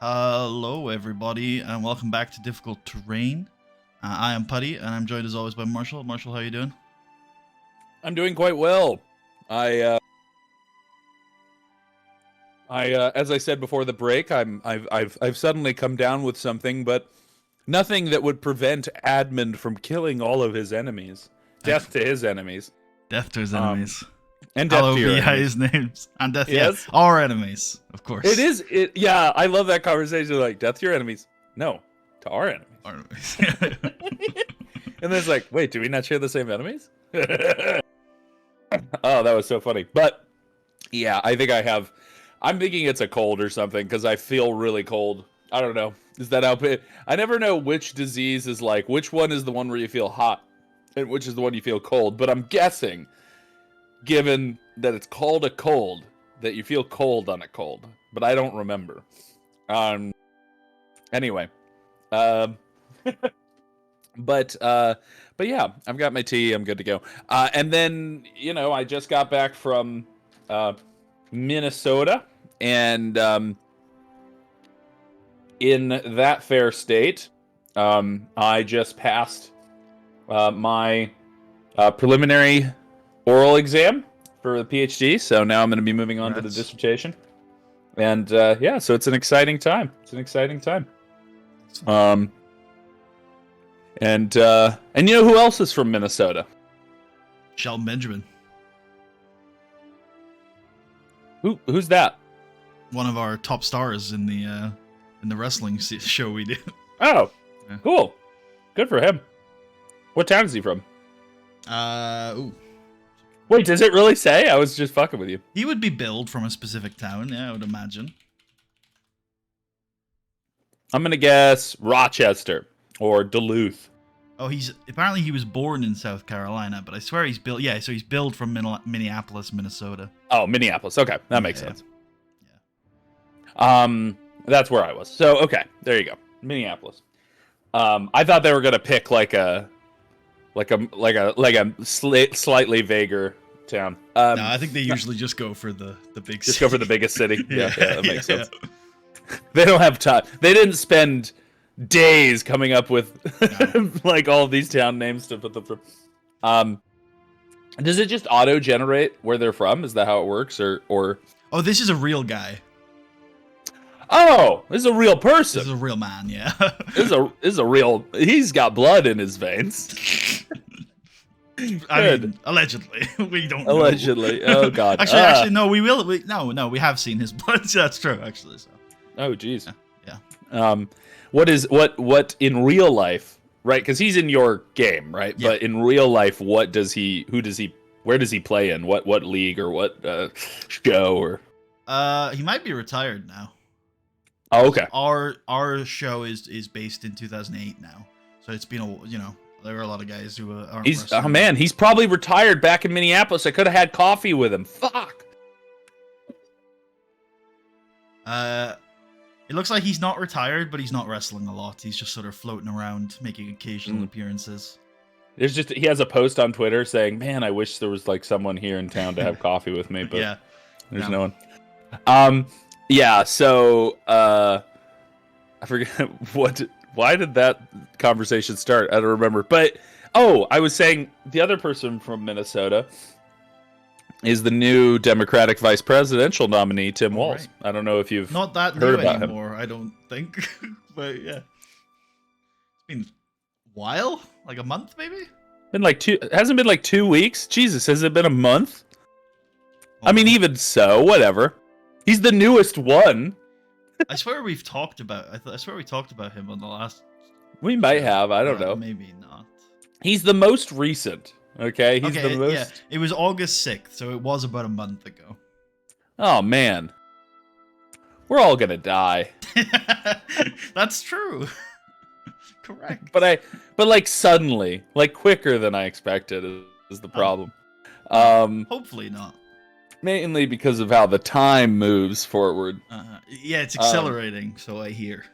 Hello, everybody, and welcome back to Difficult Terrain. I am Putty, and I'm joined as always by Marshall. Marshall, how are you doing? I'm doing quite well. As I said before the break, I've suddenly come down with something, but nothing that would prevent Admand from killing all of his enemies. Death to his enemies. Death to his enemies. And death to your L-O-V-I enemies. his names. And death, Yes. yeah, our enemies, of course. Yeah, I love that conversation. Like, death to your enemies. No, to our enemies. Our enemies. And then it's like, wait, do we not share the same enemies? Oh, that was so funny. But, yeah, I'm thinking it's a cold or something, because I feel really cold. I don't know. Is that how I never know which disease is like, which one is the one where you feel hot, and which is the one you feel cold. But I'm guessing, given that it's called a cold, that you feel cold on a cold. But I don't remember. Anyway. But yeah, I've got my tea. I'm good to go. And then, I just got back from Minnesota, and in that fair state, I just passed my preliminary oral exam for the PhD. So now I'm going to be moving on to the dissertation. And yeah, so it's an exciting time. And you know who else is from Minnesota? Shelton Benjamin. Who's that? One of our top stars in the wrestling show we do. Oh, yeah. Cool. Good for him. What town is he from? Wait, does it really say? I was just fucking with you. He would be billed from a specific town, yeah, I would imagine. I'm gonna guess Rochester or Duluth. Oh, apparently he was born in South Carolina, but I swear he's billed. Yeah, so he's billed from Minneapolis, Minnesota. Oh, Minneapolis. Okay, that makes sense. Yeah. That's where I was. So okay, there you go, Minneapolis. I thought they were gonna pick like a slightly vaguer town. No, I think they usually just go for the big. Just go for the biggest city. Yeah, that makes sense. Yeah. They don't have time. They didn't spend days coming up with like all of these town names to put them from. Does it just auto generate where they're from? Is that how it works, or? Oh, this is a real guy. Oh, this is a real person. This is a real man. Yeah. This is a real. He's got blood in his veins. I mean, allegedly, we don't. Allegedly, know. Oh god. Actually, no. We will. No, we have seen his blood. So that's true, actually. So. Oh, jeez. Yeah. What in real life, right? Because he's in your game, right? Yeah. But in real life, where does he play in? What league or what show or? He might be retired now. Oh, okay. Our show is based in 2008 now, so it's been there are a lot of guys who aren't. He's probably retired back in Minneapolis. I could have had coffee with him. Fuck. It looks like he's not retired, but he's not wrestling a lot. He's just sort of floating around, making occasional appearances. He has a post on Twitter saying, "Man, I wish there was like someone here in town to have coffee with me," but yeah, there's no one. Yeah. So I forget why did that conversation start? I don't remember. But I was saying the other person from Minnesota is the new Democratic vice presidential nominee, Tim Walz. Right. I don't know if you've not that heard new about anymore. him. I don't think, but yeah, it's been a while, like a month maybe. Hasn't been like 2 weeks. Jesus, has it been a month? Well, I mean, even so, whatever. He's the newest one. I swear we've talked about. I swear we talked about him on the last. We might have. I don't know. Maybe not. He's the most recent. Okay, he's the most. Yeah, it was August 6th, so it was about a month ago. Oh man, we're all gonna die. That's true. Correct. But like suddenly, like quicker than I expected is the problem. Hopefully not. Mainly because of how the time moves forward. Yeah, it's accelerating, so I hear.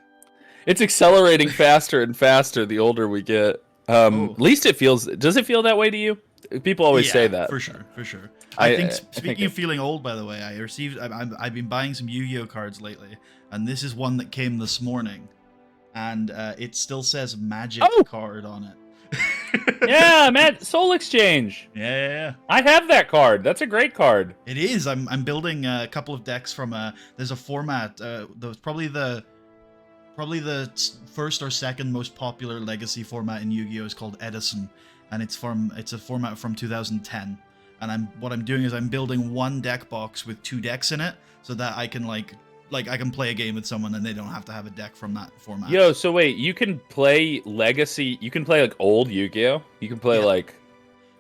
It's accelerating faster and faster the older we get. At least it feels. Does it feel that way to you? People always Yeah, say that. for sure, for sure. I I think think speaking of feeling old, by the way, I've been buying some Yu-Gi-Oh cards lately, and this is one that came this morning, and it still says Magic Oh! card on it. Yeah, man, Soul Exchange. Yeah. I have that card. That's a great card. It is. I'm building a couple of decks from there's a format. Probably the first or second most popular legacy format in Yu-Gi-Oh is called Edison, and it's a format from 2010. And what I'm doing is I'm building one deck box with 2 decks in it, so that I can like I can play a game with someone and they don't have to have a deck from that format. Yo, so wait, you can play Legacy. You can play like old Yu-Gi-Oh. You can play like.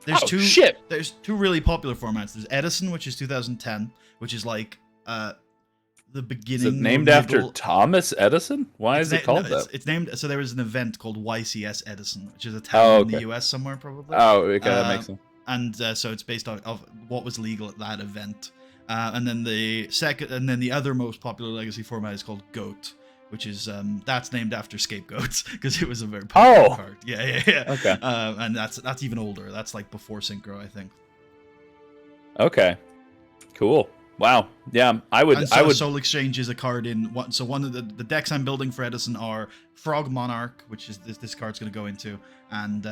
There's Oh, two. shit. There's 2 really popular formats. There's Edison, which is 2010, which is like the beginning. Is it named or after middle- Thomas Edison? Why is it called that? It's named. So there was an event called YCS Edison, which is a town in the okay. US somewhere probably. Oh, okay, that makes sense. And so it's based on of what was legal at that event. And then the other most popular legacy format is called Goat, which is that's named after Scapegoats because it was a very popular card. Yeah. Okay. And that's even older. That's like before Synchro, I think. Okay. Cool. Wow. Yeah, I would. Soul Exchange is a card in one. So one of the decks I'm building for Edison are Frog Monarch, which is this card's going to go into, and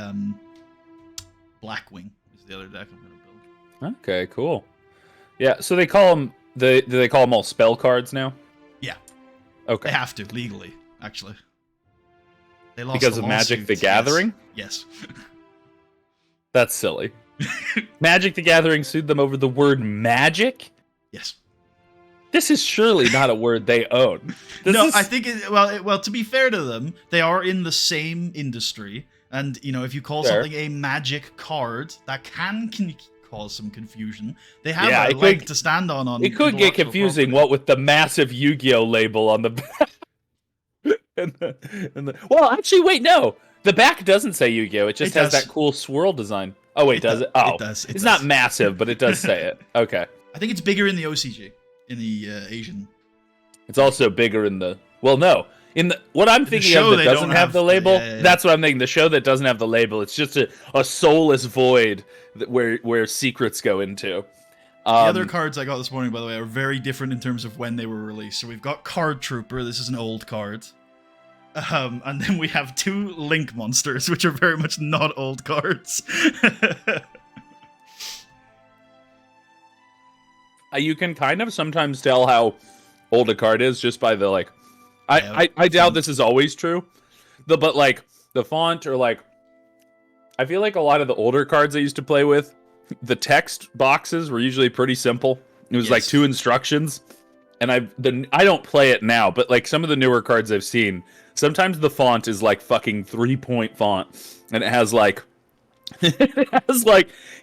Blackwing is the other deck I'm going to build. Okay. Cool. Yeah. So they call them. Do they call them all spell cards now? Yeah. Okay. They have to legally, actually. They lost Because the of Magic the lawsuits, Gathering? Yes. That's silly. Magic the Gathering sued them over the word magic? Yes. This is surely not a word they own. I think well, to be fair to them, they are in the same industry, and if you call something a magic card, that can cause some confusion. They have a leg to stand on. It could get confusing. What with the massive Yu-Gi-Oh label on the back. Well, actually, wait, no. The back doesn't say Yu-Gi-Oh. It just has that cool swirl design. Oh wait, does it? Oh, it does. It's not massive, but it does say it. Okay. I think it's bigger in the OCG, in the Asian. It's also bigger in the. Well, no. In the what I'm thinking of that doesn't have the label. Yeah. That's what I'm thinking. The show that doesn't have the label. It's just a soulless void where secrets go into. The other cards I got this morning, by the way, are very different in terms of when they were released. So we've got Card Trooper. This is an old card. And then we have 2 Link monsters, which are very much not old cards. You can kind of sometimes tell how old a card is just by the like. I doubt this is always true, but like the font or like. I feel like a lot of the older cards I used to play with, the text boxes were usually pretty simple. It was like 2 instructions, and I don't play it now, but like some of the newer cards I've seen, sometimes the font is like fucking 3-point font, and it has like.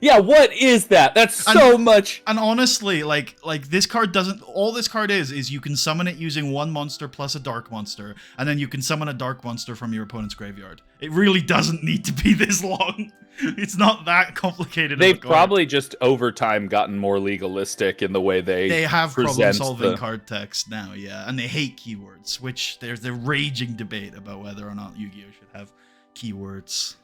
Yeah, what is that? That's so much. And honestly, like this card doesn't. All this card is you can summon it using 1 monster plus a dark monster, and then you can summon a dark monster from your opponent's graveyard. It really doesn't need to be this long. It's not that complicated. They've probably just over time gotten more legalistic in the way they have problem solving the card text now, yeah, and they hate keywords, which there's a raging debate about whether or not Yu-Gi-Oh should have keywords.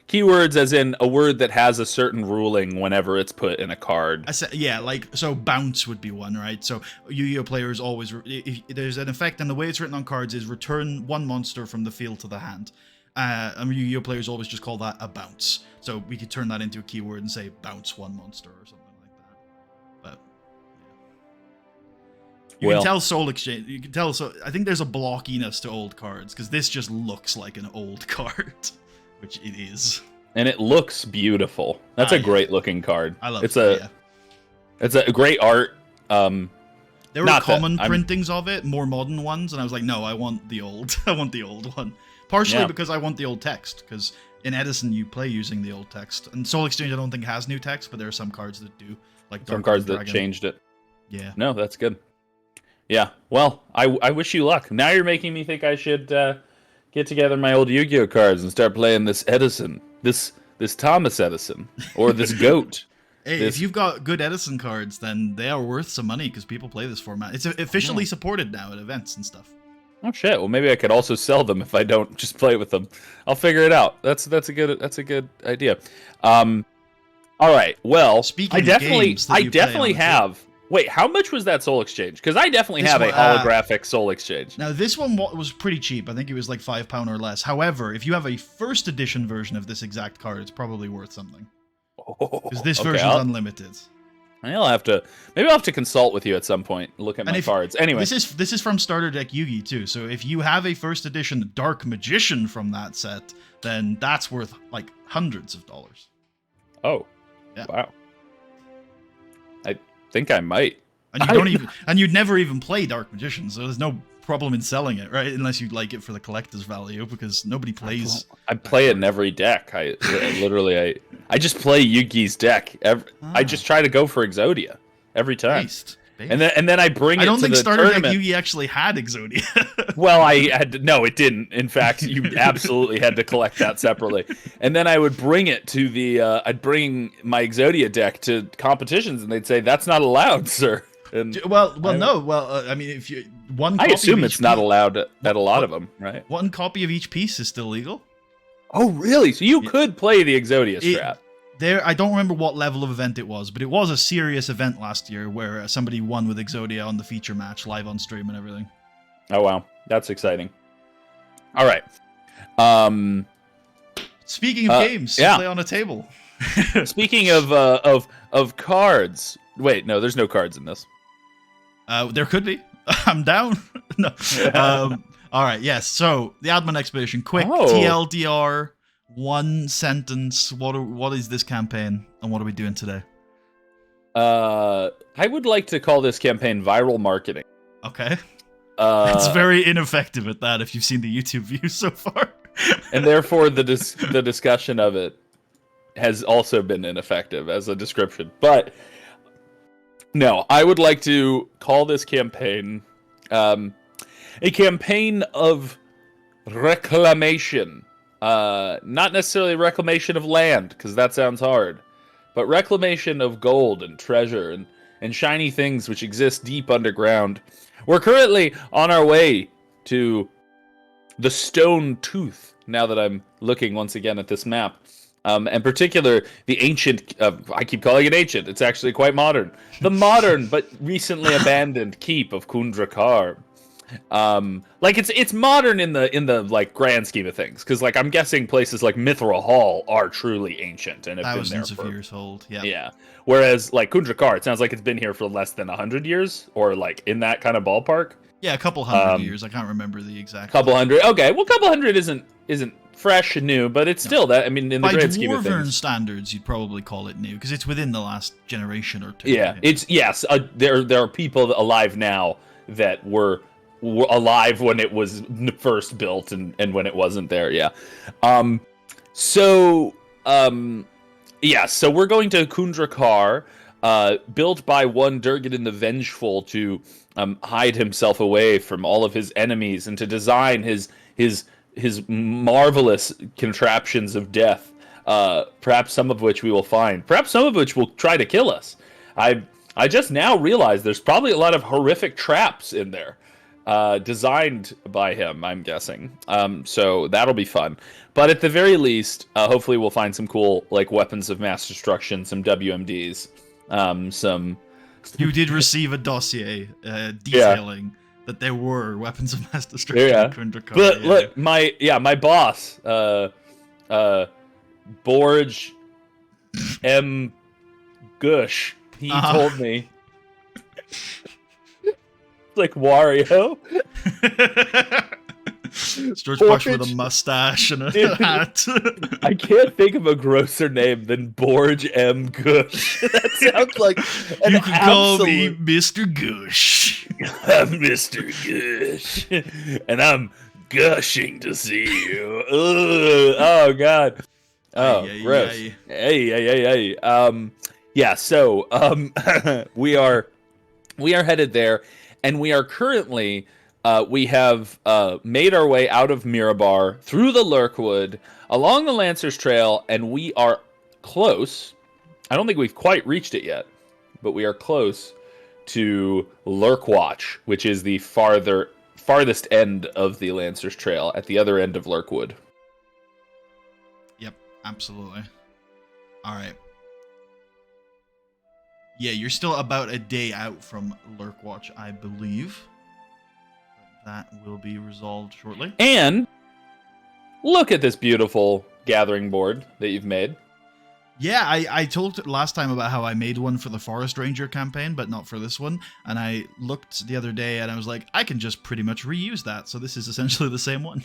Keywords as in a word that has a certain ruling whenever it's put in a card. So bounce would be one, right? So Yu-Gi-Oh players always, if there's an effect, and the way it's written on cards is return 1 monster from the field to the hand. And Yu-Gi-Oh players always just call that a bounce. So we could turn that into a keyword and say bounce 1 monster or something like that. But yeah. You can tell Soul Exchange. You can tell. So I think there's a blockiness to old cards because this just looks like an old card. Which it is. And it looks beautiful. That's a great looking card. I love it. It's a great art. There were common printings of it, more modern ones, and I was like, no, I want the old. I want the old one. Partially because I want the old text, because in Edison you play using the old text. And Soul Exchange I don't think has new text, but there are some cards that do. Like some cards that changed it. Yeah. No, that's good. Yeah. Well, I wish you luck. Now you're making me think I should get together my old Yu-Gi-Oh cards and start playing this Edison, this Thomas Edison, or this Goat. Hey, if you've got good Edison cards, then they are worth some money because people play this format. It's officially supported now at events and stuff. Oh shit! Well, maybe I could also sell them if I don't just play with them. I'll figure it out. That's a good idea. All right. Well, Speaking I of definitely, games that you play on the have. Wait, how much was that Soul Exchange? Because I definitely This have a one, holographic Soul Exchange. Now, this one was pretty cheap. I think it was like £5 or less. However, if you have a first edition version of this exact card, it's probably worth something. Because this version's unlimited. Maybe I'll have to consult with you at some point. Look at my cards. Anyway, this is from Starter Deck Yugi too. So if you have a first edition Dark Magician from that set, then that's worth like hundreds of dollars. Oh, yeah. Wow. I think I might. And you don't even, and you'd never even play Dark Magician, so there's no problem in selling it, right? Unless you like it for the collector's value, because nobody plays. I play it in every deck. I just play Yugi's deck. I just try to go for Exodia every time. Based. And then I bring it to the tournament. I don't think Starter Deck Yugi actually had Exodia. Well, no, it didn't. In fact, you absolutely had to collect that separately. And then I would bring it to I'd bring my Exodia deck to competitions, and they'd say, "That's not allowed, sir." And I mean, if you I assume it's not allowed at a lot of them, right? One copy of each piece is still legal. Oh, really? So you could play the Exodia strap. I don't remember what level of event it was, but it was a serious event last year where somebody won with Exodia on the feature match, live on stream and everything. Oh wow, that's exciting. All right. Speaking of games, play on a table. Speaking of cards. Wait, no, there's no cards in this. There could be. I'm down. No. All right. Yes. So the Admand expedition. Quick TLDR. One sentence. What is this campaign, and what are we doing today? I would like to call this campaign viral marketing. Okay. It's very ineffective at that. If you've seen the YouTube views so far, and therefore the discussion of it has also been ineffective as a description. But no, I would like to call this campaign a campaign of reclamation. Not necessarily reclamation of land, because that sounds hard, but reclamation of gold and treasure and shiny things which exist deep underground. We're currently on our way to the Stone Tooth, now that I'm looking once again at this map. In particular, the ancient, I keep calling it ancient, it's actually quite modern. The modern, but recently abandoned keep of Kundrakar. Like it's modern in the like grand scheme of things, because like I'm guessing places like Mithril Hall are truly ancient and have been there thousands of years old. Yeah. Whereas like Kundrakar, it sounds like it's been here for less than 100 years, or like in that kind of ballpark. Yeah, a couple hundred years. I can't remember the exact. Couple hundred. Okay, well, couple hundred isn't fresh and new, but it's still that. I mean, in the grand scheme of things, by Dwarven standards, you'd probably call it new because it's within the last generation or two. Yeah, it's there are people alive now that were alive when it was first built and when it wasn't there. Yeah. So we're going to Kundrakar, built by one Durgadin the Vengeful to hide himself away from all of his enemies and to design his marvelous contraptions of death. Perhaps some of which we will find. Perhaps some of which will try to kill us. I just now realized there's probably a lot of horrific traps in there. Designed by him, I'm guessing. So that'll be fun. But at the very least, hopefully we'll find some cool like weapons of mass destruction, some WMDs, some. You did receive a dossier detailing that there were weapons of mass destruction. But look, my boss, Borge M. Gush, he told me. Like Wario. George Bush with a mustache and a hat. I can't think of a grosser name than Borge M. Gush. That sounds like you can call me Mr. Gush. I'm Mr. Gush. And I'm gushing to see you. Ugh. Oh, God. Oh, gross. Hey. So, we are headed there. And we are currently, we have made our way out of Mirabar, through the Lurkwood, along the Lancer's Trail, and we are close. I don't think we've quite reached it yet, but we are close to Lurkwatch, which is the farthest end of the Lancer's Trail, at the other end of Lurkwood. Yep, absolutely. All right. Yeah, you're still about a day out from Lurk Watch, I believe. That will be resolved shortly. And look at this beautiful gathering board that you've made. Yeah, I told last time about how I made one for the Forest Ranger campaign, but not for this one. And I looked the other day and I was like, I can just pretty much reuse that. So this is essentially the same one.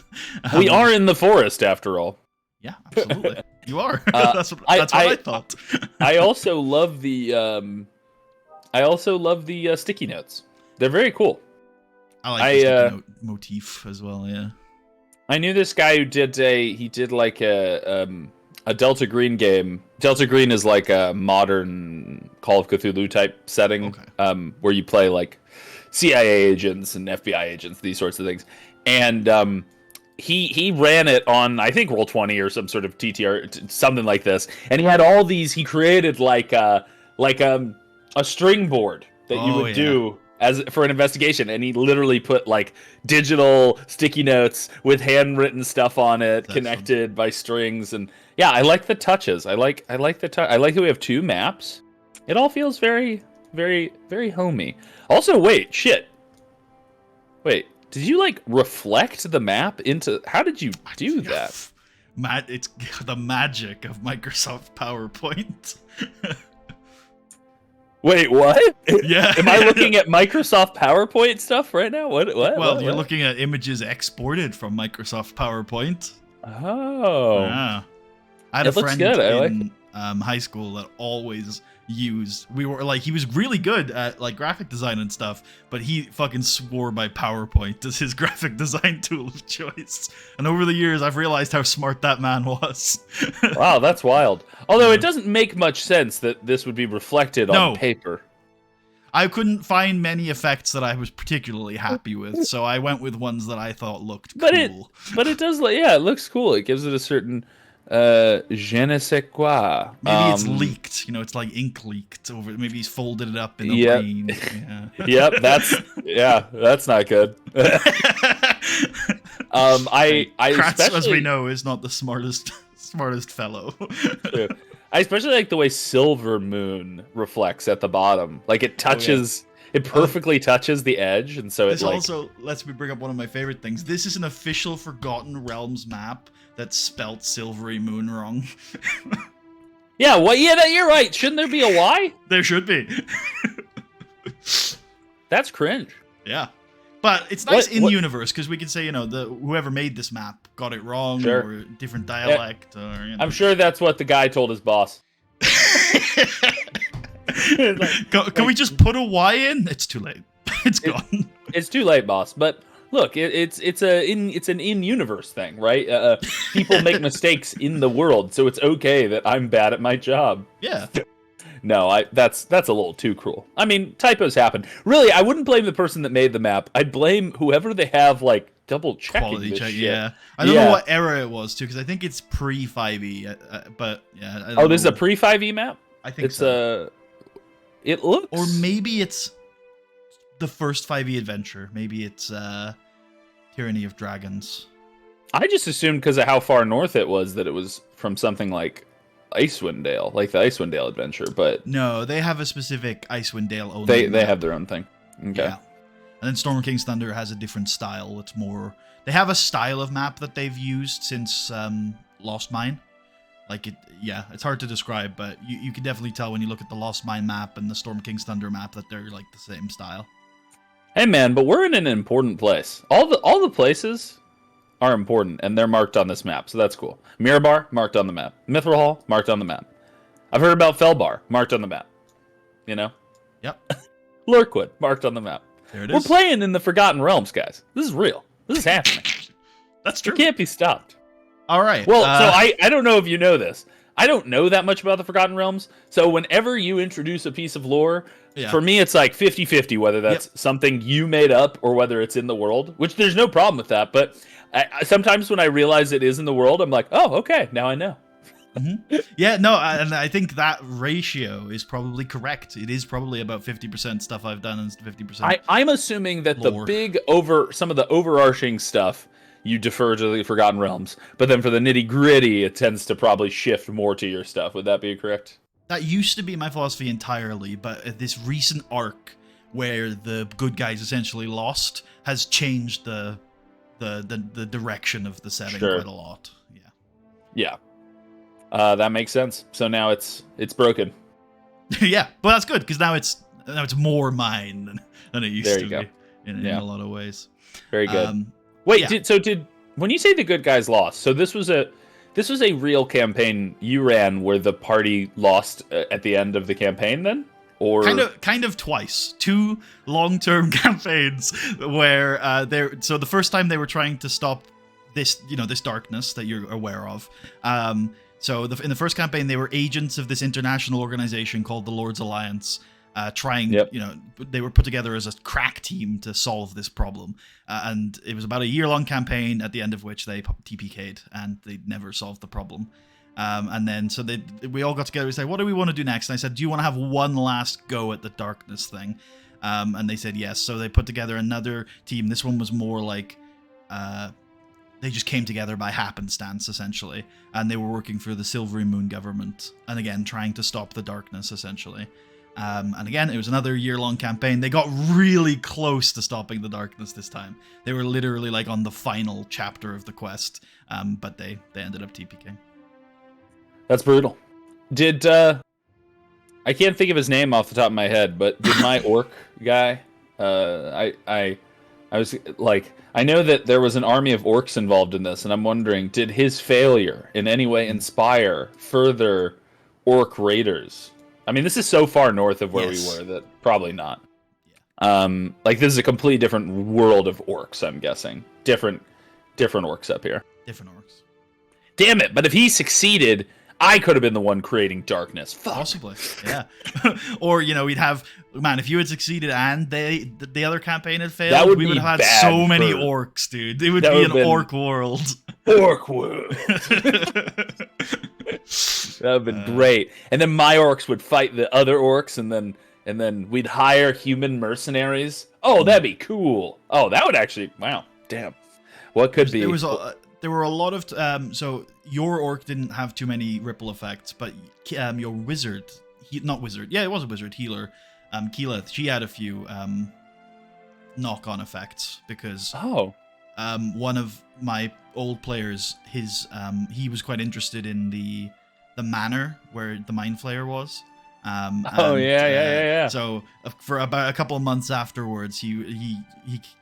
We are in the forest, after all. Yeah, absolutely. You are. That's what I thought. I also love the sticky notes. They're very cool. I like the sticky note motif as well. Yeah. I knew this guy who did like a Delta Green game. Delta Green is like a modern Call of Cthulhu type setting, where you play like CIA agents and FBI agents, these sorts of things. And he ran it on, I think, Roll20 or some sort of TTR, something like this. And he had all these. He created like a string board that you would do as for an investigation, and he literally put like digital sticky notes with handwritten stuff on it. That's connected by strings. And yeah, I like the touches. I like the I like that we have 2 maps. It all feels very, very, very homey. Also, wait, did you like reflect the map into? How did you do that? It's the magic of Microsoft PowerPoint. Wait, what? Yeah. Am I looking at Microsoft PowerPoint stuff right now? What? Well, you're looking at images exported from Microsoft PowerPoint. Oh. Yeah. I had a friend in high school that always used. We were like, he was really good at like graphic design and stuff, but he fucking swore by PowerPoint as his graphic design tool of choice. And over the years, I've realized how smart that man was. Wow, that's wild. Although it doesn't make much sense that this would be reflected on paper. I couldn't find many effects that I was particularly happy with, so I went with ones that I thought looked cool. But it does, it looks cool. It gives it a certain je ne sais quoi. Maybe it's leaked. It's like ink leaked over. Maybe he's folded it up in the brain. Yeah. Yep, that's not good. Kratz, as we know, is not the smartest fellow. I especially like the way Silver Moon reflects at the bottom. Like it touches, it perfectly touches the edge, and so this also lets me bring up one of my favorite things. This is an official Forgotten Realms map that spelt Silvery Moon wrong. Yeah, you're right. Shouldn't there be a Y? There should be. That's cringe. Yeah. But it's nice in universe because we can say, whoever made this map got it wrong or different dialect. Yeah. Or I'm sure that's what the guy told his boss. Can we just put a Y in? It's too late. It's gone. It's too late, boss. But look, it's an in-universe thing, right? People make mistakes in the world, so it's okay that I'm bad at my job. Yeah. No, that's a little too cruel. I mean, typos happen. Really, I wouldn't blame the person that made the map. I'd blame whoever they have like double checking quality this check. shit. Yeah, I don't know what era it was too, because I think it's pre 5e. But yeah. This is a pre 5e map. I think so. It looks, or maybe it's the first 5e adventure. Maybe it's Tyranny of Dragons. I just assumed because of how far north it was that it was from something like Icewind Dale, like the Icewind Dale adventure, but no, they have a specific Icewind Dale only. They have their own thing. Okay. Yeah. And then Storm King's Thunder has a different style. It's more, they have a style of map that they've used since Lost Mine. Like it's hard to describe, but you can definitely tell when you look at the Lost Mine map and the Storm King's Thunder map that they're like the same style. Hey man, but we're in an important place. All the places are important, and they're marked on this map, so that's cool. Mirabar, marked on the map. Mithril Hall, marked on the map. I've heard about Felbar, marked on the map. Yep. Lurkwood, marked on the map. There it is. We're playing in the Forgotten Realms, guys. This is real. This is happening. That's true. It can't be stopped. All right. Well, so I don't know if you know this. I don't know that much about the Forgotten Realms, so whenever you introduce a piece of lore, for me it's like 50-50 whether that's something you made up or whether it's in the world, which there's no problem with that, but sometimes when I realize it is in the world, I'm like, oh, okay, now I know. Mm-hmm. Yeah, no, and I think that ratio is probably correct. It is probably about 50% stuff I've done and 50%. I'm assuming that lore. Some of the overarching stuff you defer to the Forgotten Realms, but then for the nitty gritty, it tends to probably shift more to your stuff. Would that be correct? That used to be my philosophy entirely, but this recent arc where the good guys essentially lost has changed the direction of the setting Sure. quite a lot. Yeah. That makes sense. So now it's broken. Yeah, but that's good because now it's more mine than it used There to you go. be in Yeah. a lot of ways. Very good. Yeah. Did when you say the good guys lost? So this was a real campaign you ran where the party lost at the end of the campaign, then, or kind of twice. 2 long-term campaigns where so the first time they were trying to stop this this darkness that you're aware of. So in the first campaign, they were agents of this international organization called the Lord's Alliance, trying, Yep. they were put together as a crack team to solve this problem. And it was about a year-long campaign, at the end of which they TPK'd, and they never solved the problem. And then so we all got together and said, what do we want to do next? And I said, do you want to have one last go at the darkness thing? And they said yes. So they put together another team. This one was more like... they just came together by happenstance, essentially, and they were working for the Silvery Moon government, and again, trying to stop the darkness, essentially. And again, it was another year-long campaign. They got really close to stopping the darkness this time. They were literally like on the final chapter of the quest, but they ended up TPKing. That's brutal. Did I can't think of his name off the top of my head, but did my orc guy? I was like, I know that there was an army of orcs involved in this, and I'm wondering, did his failure in any way inspire further orc raiders? I mean, this is so far north of where we were that probably not. Yeah. Like this is a completely different world of orcs, I'm guessing. Different orcs up here. Different orcs. Damn it, but if he succeeded, I could have been the one creating darkness. Fuck. Possibly, yeah. Or, we'd have... Man, if you had succeeded and the other campain had failed, we would have had so many orcs, dude. It would be an orc world. Orc world. That would have been great. And then my orcs would fight the other orcs, and then we'd hire human mercenaries. Oh, that'd be cool. Oh, that would actually... Wow, damn. What could be... There were a lot of... so, your orc didn't have too many ripple effects, but your wizard... not wizard. Yeah, it was a wizard. Healer. Keyleth, she had a few knock-on effects, because... Oh. One of my old players, he was quite interested in the manor where the Mind Flayer was. Yeah. So for about a couple of months afterwards, he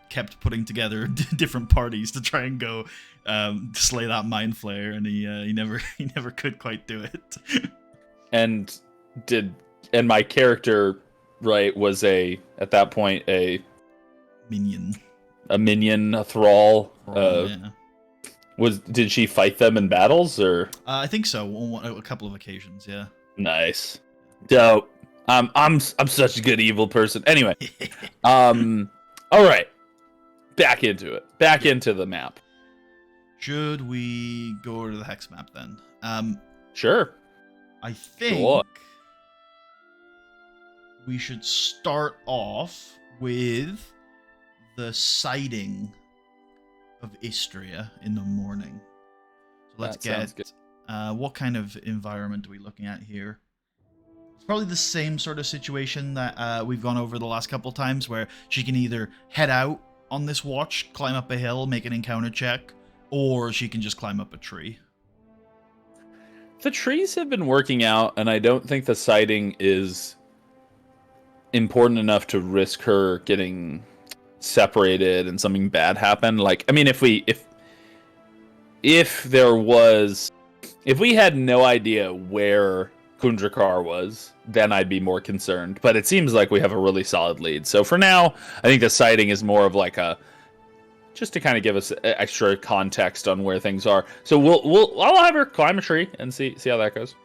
kept putting together different parties to try and go slay that Mind Flayer, and he never could quite do it. And my character, right, was at that point a minion, a thrall. Yeah. Did she fight them in battles, or? I think so, on a couple of occasions. Yeah. Nice, dope. I'm such a good evil person. Anyway, all right, back into it. Back into the map. Should we go to the hex map then? Sure. I think we should start off with the sighting of Istria in the morning. So let's get what kind of environment are we looking at here? It's probably the same sort of situation that we've gone over the last couple times, where she can either head out on this watch, climb up a hill, make an encounter check, or she can just climb up a tree. The trees have been working out, and I don't think the sighting is important enough to risk her getting separated and something bad happen. Like, I mean, if we had no idea where Kundrakar was, then I'd be more concerned. But it seems like we have a really solid lead. So for now, I think the sighting is more of like just to kind of give us extra context on where things are. So I'll have her climb a tree and see how that goes.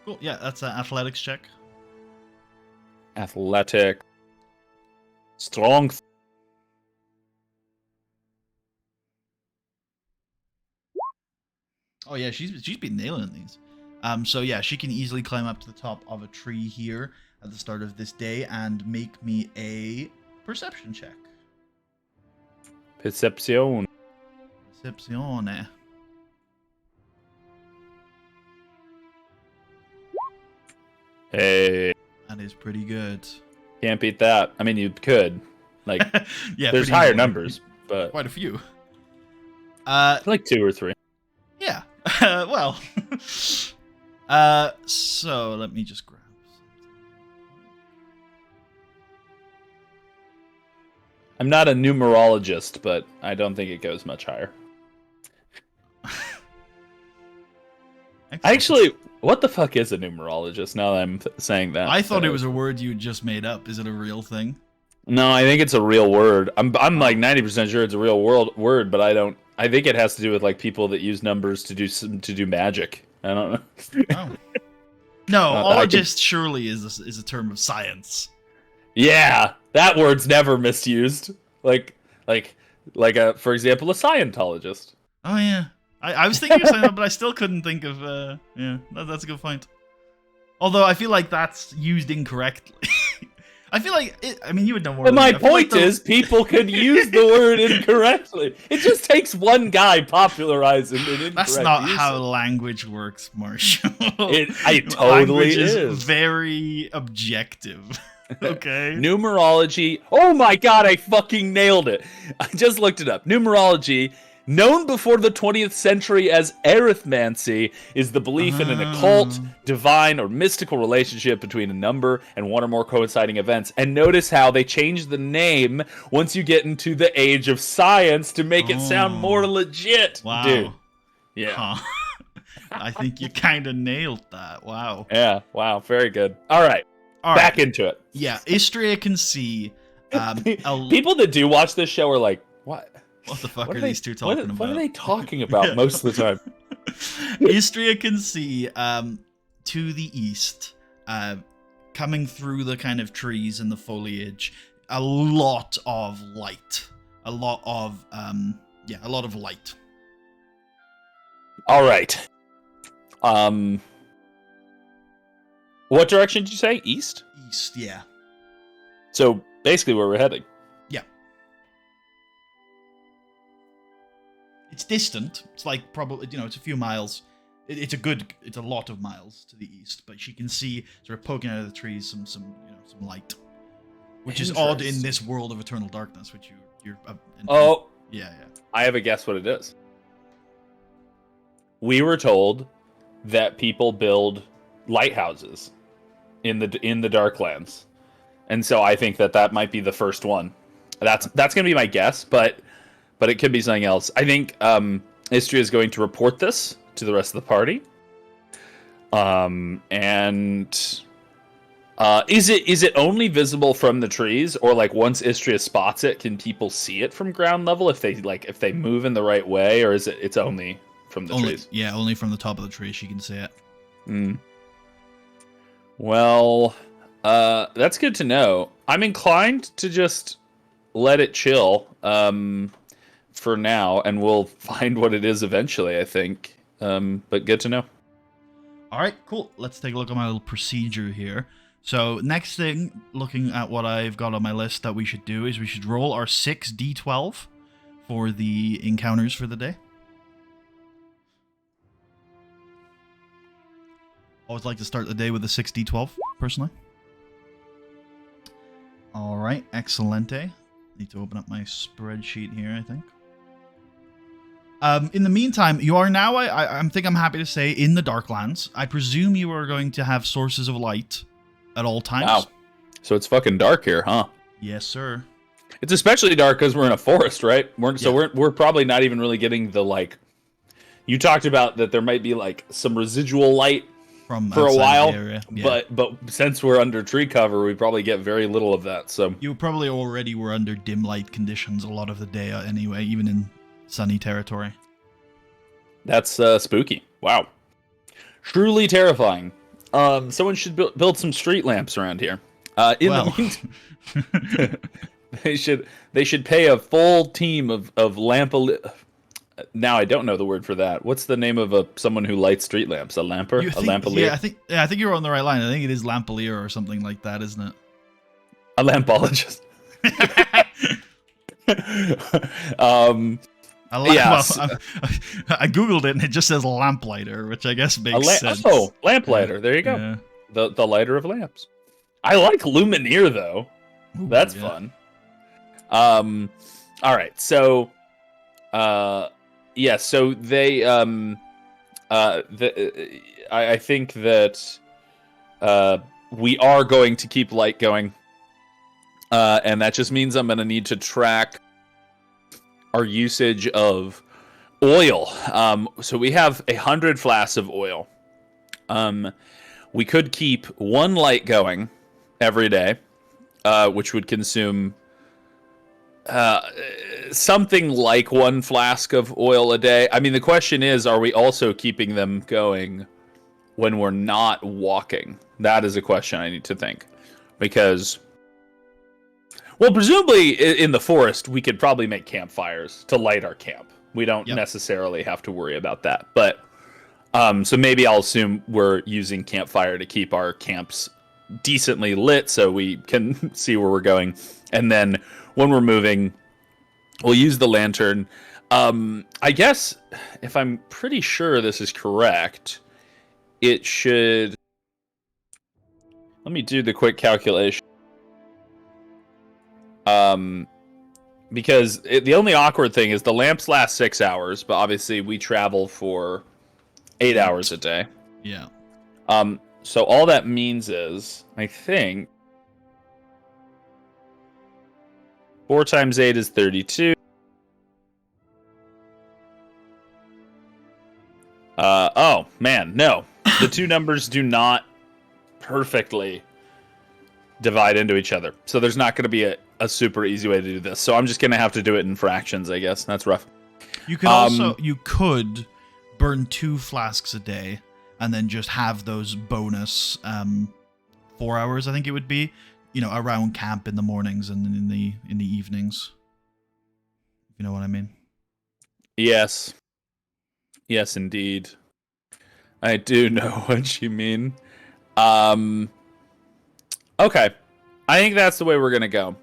Cool. Yeah, that's an athletics check. Athletic. Strength. Oh yeah, she's been nailing these. So yeah, she can easily climb up to the top of a tree here at the start of this day and make me a perception check. Perception. Percepzione. Hey, That is pretty good. can't beat that. I mean, you could. Like, Yeah, there's pretty higher easily. numbers, but Quite a few. like 2 or 3. Yeah. Well. So let me just grab I'm not a numerologist, but I don't think it goes much higher. Actually, what the fuck is a numerologist? Now that I'm saying that, I thought it was a word you just made up. Is it a real thing? No, I think it's a real word. I'm like 90% sure it's a real word, but I don't. I think it has to do with like people that use numbers to do magic. I don't know. Oh. No, ologist surely is a term of science. Yeah, that word's never misused. Like for example, a Scientologist. Oh yeah, I was thinking of something, but I still couldn't think of. Yeah, that's a good point. Although I feel like that's used incorrectly. I feel like I mean, you would know more. But my than me. point is, people could use the word incorrectly. It just takes one guy popularizing it incorrect. That's not how language works, Marshall. It totally is very objective. Okay. Numerology. Oh my god, I fucking nailed it. I just looked it up. Numerology, known before the 20th century as arithmancy, is the belief in an occult, divine, or mystical relationship between a number and one or more coinciding events. And notice how they changed the name once you get into the age of science to make it sound more legit. Wow. Dude. Yeah. Huh. I think you kind of nailed that. Wow. Yeah. Wow. Very good. All right. Back into it. Yeah. Istria can see. People that do watch this show are like, what? What the fuck are these two talking about? What are they talking about most of the time? Istria can see to the east, coming through the kind of trees and the foliage, a lot of light. A lot of light. All right. What direction did you say? East? East, yeah. So basically where we're heading. Yeah. It's distant. It's like probably, it's a few miles. It's a lot of miles to the east, but she can see sort of poking out of the trees some light, which is odd in this world of eternal darkness, which you're. Yeah. I have a guess what it is. We were told that people build lighthouses in the Darklands, and so I think that might be the first one. That's gonna be my guess, but it could be something else. I think Istria is going to report this to the rest of the party. Is it only visible from the trees, or like once Istria spots it, can people see it from ground level if they move in the right way, or is it's only from the trees? Yeah, only from the top of the tree she can see it. Well, that's good to know. I'm inclined to just let it chill for now, and we'll find what it is eventually, I think. But good to know. All right, cool. Let's take a look at my little procedure here. So next thing, looking at what I've got on my list that we should do, is we should roll our 6d12 for the encounters for the day. Always like to start the day with a 6d12, personally. All right, excelente. Need to open up my spreadsheet here, I think. In the meantime, you are now, I think I'm happy to say, in the Darklands. I presume you are going to have sources of light at all times. Wow. So it's fucking dark here, huh? Yes, sir. It's especially dark because we're in a forest, right? We're probably not even really getting the, like... You talked about that there might be, like, some residual light for a while, yeah. But since we're under tree cover, we probably get very little of that. So you probably already were under dim light conditions a lot of the day anyway, even in sunny territory. That's spooky. Wow, truly terrifying. Someone should build some street lamps around here. The meantime, they should pay a full team of lamp. Now I don't know the word for that. What's the name of someone who lights street lamps? A lamper? A lampalier? Yeah, I think you're on the right line. I think it is lampalier or something like that, isn't it? A lampologist. Yes. Well, I googled it and it just says lamplighter, which I guess makes sense. Oh, lamplighter. There you go. the lighter of lamps. I like Lumineer though. Ooh, That's yeah. fun. All right. So, yeah. So they I think that we are going to keep light going, and that just means I'm going to need to track our usage of oil. So we have 100 flasks of oil. We could keep one light going every day, which would consume something like 1 flask of oil a day. I mean, the question is, are we also keeping them going when we're not walking? That is a question I need to think. Because, well, presumably in the forest, we could probably make campfires to light our camp. We don't necessarily have to worry about that. But, so maybe I'll assume we're using campfire to keep our camps decently lit so we can see where we're going. And then when we're moving, we'll use the lantern. I guess, if I'm pretty sure this is correct, it should... Let me do the quick calculation. Because the only awkward thing is the lamps last 6 hours, but obviously we travel for 8 hours a day. Yeah. So all that means is, I think, 4 times 8 is 32. Oh, man, no. The two numbers do not perfectly divide into each other. So there's not going to be a super easy way to do this. So I'm just going to have to do it in fractions, I guess. That's rough. You could also, you could burn 2 flasks a day and then just have those bonus 4 hours, I think it would be, you know, around camp in the mornings and in the evenings. You know what I mean? Yes. Yes, indeed. I do know what you mean. Okay. I think that's the way we're going to go.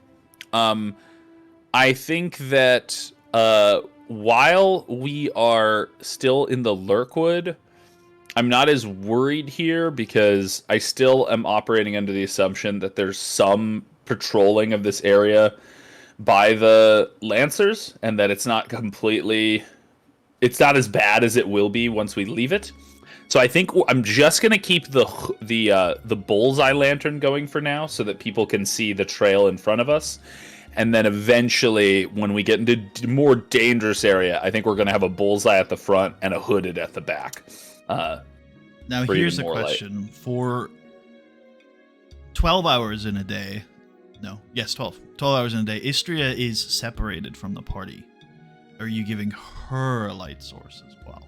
I think that while we are still in the Lurkwood, I'm not as worried here because I still am operating under the assumption that there's some patrolling of this area by the Lancers and that it's not completely... It's not as bad as it will be once we leave it. So I think I'm just going to keep the bullseye lantern going for now so that people can see the trail in front of us. And then eventually, when we get into more dangerous area, I think we're going to have a bullseye at the front and a hooded at the back. Now, here's a question. Light. For 12 hours in a day... No, yes, 12. 12 hours in a day, Istria is separated from the party. Are you giving her a light source as well?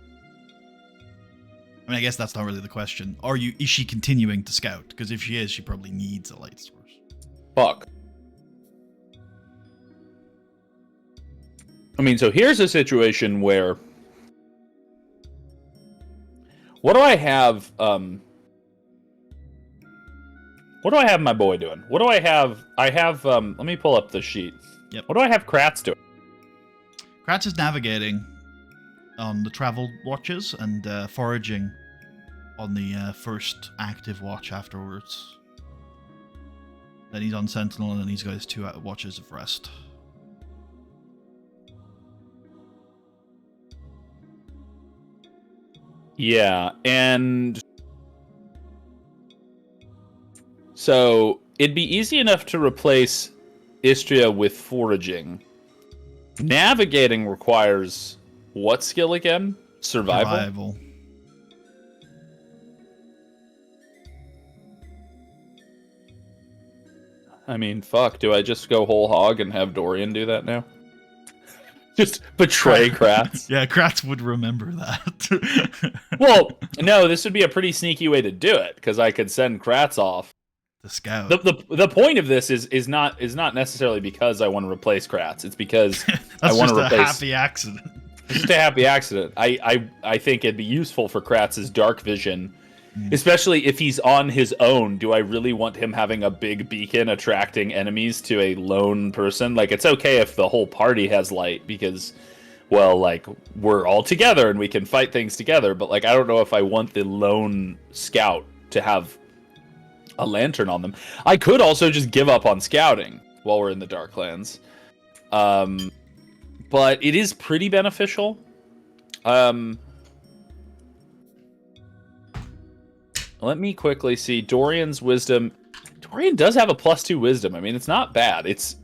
I mean, I guess that's not really the question. Is she continuing to scout? Because if she is, she probably needs a light source. Fuck. I mean, so here's a situation where... What do I have... What do I have my boy doing? What do I have... I have... let me pull up the sheet. Yep. What do I have Kratz doing? Kratz is navigating on the travel watches and foraging on the first active watch afterwards. Then he's on Sentinel, and then he's got his 2 watches of rest. Yeah, and... So, it'd be easy enough to replace Istria with foraging. Navigating requires what skill again? Survival? I mean, fuck, do I just go whole hog and have Dorian do that now? Just betray Kratz? Yeah, Kratz would remember that. Well, no, this would be a pretty sneaky way to do it, because I could send Kratz off. The scout. The point of this is not necessarily because I want to replace Kratz. It's because I want to replace... That's just a happy accident. It's just a happy accident. I think it'd be useful for Kratz's dark vision, especially if he's on his own. Do I really want him having a big beacon attracting enemies to a lone person? Like, it's okay if the whole party has light because, well, like, we're all together and we can fight things together. But, like, I don't know if I want the lone scout to have a lantern on them. I could also just give up on scouting while we're in the Darklands. But it is pretty beneficial. Let me quickly see. Dorian's wisdom. Dorian does have a +2 wisdom. I mean, it's not bad. It's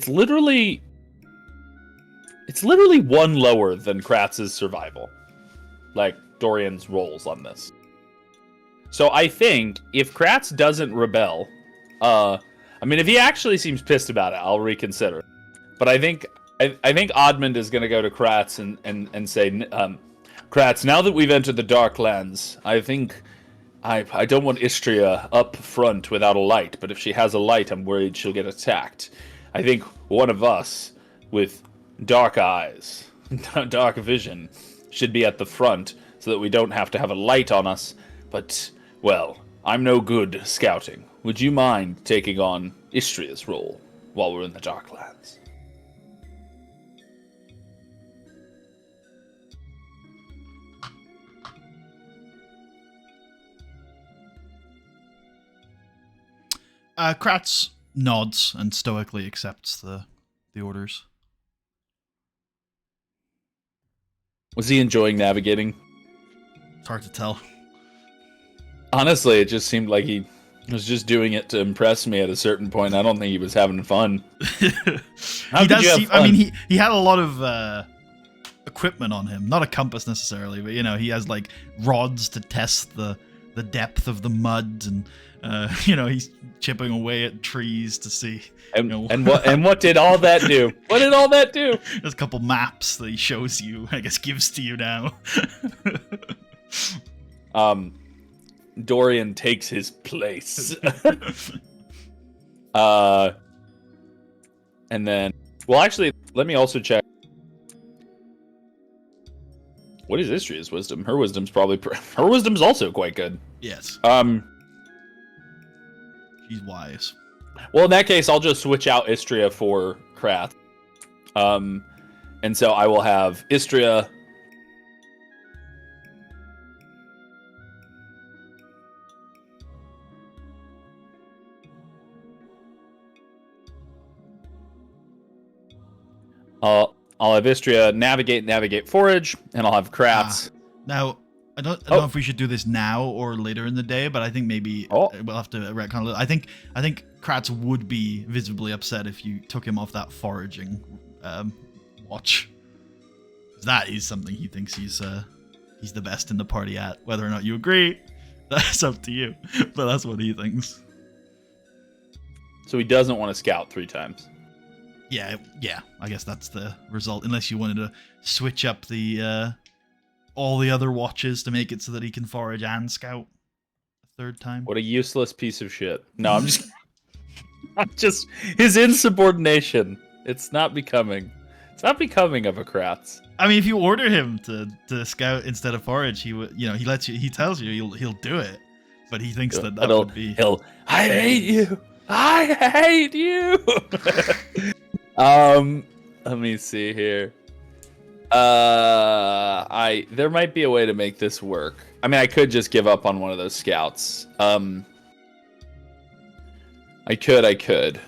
literally one lower than Kratz's survival. Like Dorian's rolls on this. So I think if Kratz doesn't rebel, I mean, if he actually seems pissed about it, I'll reconsider. But I think Admand is going to go to Kratz and say, Kratz, now that we've entered the Darklands, I think I don't want Istria up front without a light, but if she has a light, I'm worried she'll get attacked. I think one of us with dark eyes, dark vision, should be at the front so that we don't have to have a light on us. But, well, I'm no good scouting. Would you mind taking on Istria's role while we're in the Darklands? Kratz nods and stoically accepts the orders. Was he enjoying navigating? It's hard to tell. Honestly, it just seemed like he was just doing it to impress me at a certain point. I don't think he was having fun. He does seem, I mean, he had a lot of equipment on him. Not a compass necessarily, but, you know, he has, like, rods to test the depth of the mud, and, you know, he's chipping away at trees to see. And, you know, and what did all that do? What did all that do? There's a couple maps that he shows you, I guess gives to you now. Dorian takes his place. And then, well, actually, let me also check. What is Istria's wisdom? Her wisdom's probably her wisdom's also quite good. Yes. She's wise. Well, in that case, I'll just switch out Istria for Krath. And so I will have Istria. I'll have Istria navigate, forage, and I'll have Kratz. Now, I don't know if we should do this now or later in the day, but I think maybe we'll have to retcon a little. I think Kratz would be visibly upset if you took him off that foraging watch. That is something he thinks he's the best in the party at. Whether or not you agree, that's up to you. But that's what he thinks. So he doesn't want to scout 3 times. Yeah. I guess that's the result. Unless you wanted to switch up the all the other watches to make it so that he can forage and scout a 3rd time. What a useless piece of shit. No, I'm just his insubordination. It's not becoming of a Kratz. I mean, if you order him to scout instead of forage, he would, you know, he tells you he'll do it, but he thinks that would be. I hate you. I hate you. Let me see here. There might be a way to make this work. I mean, I could just give up on one of those scouts. I could.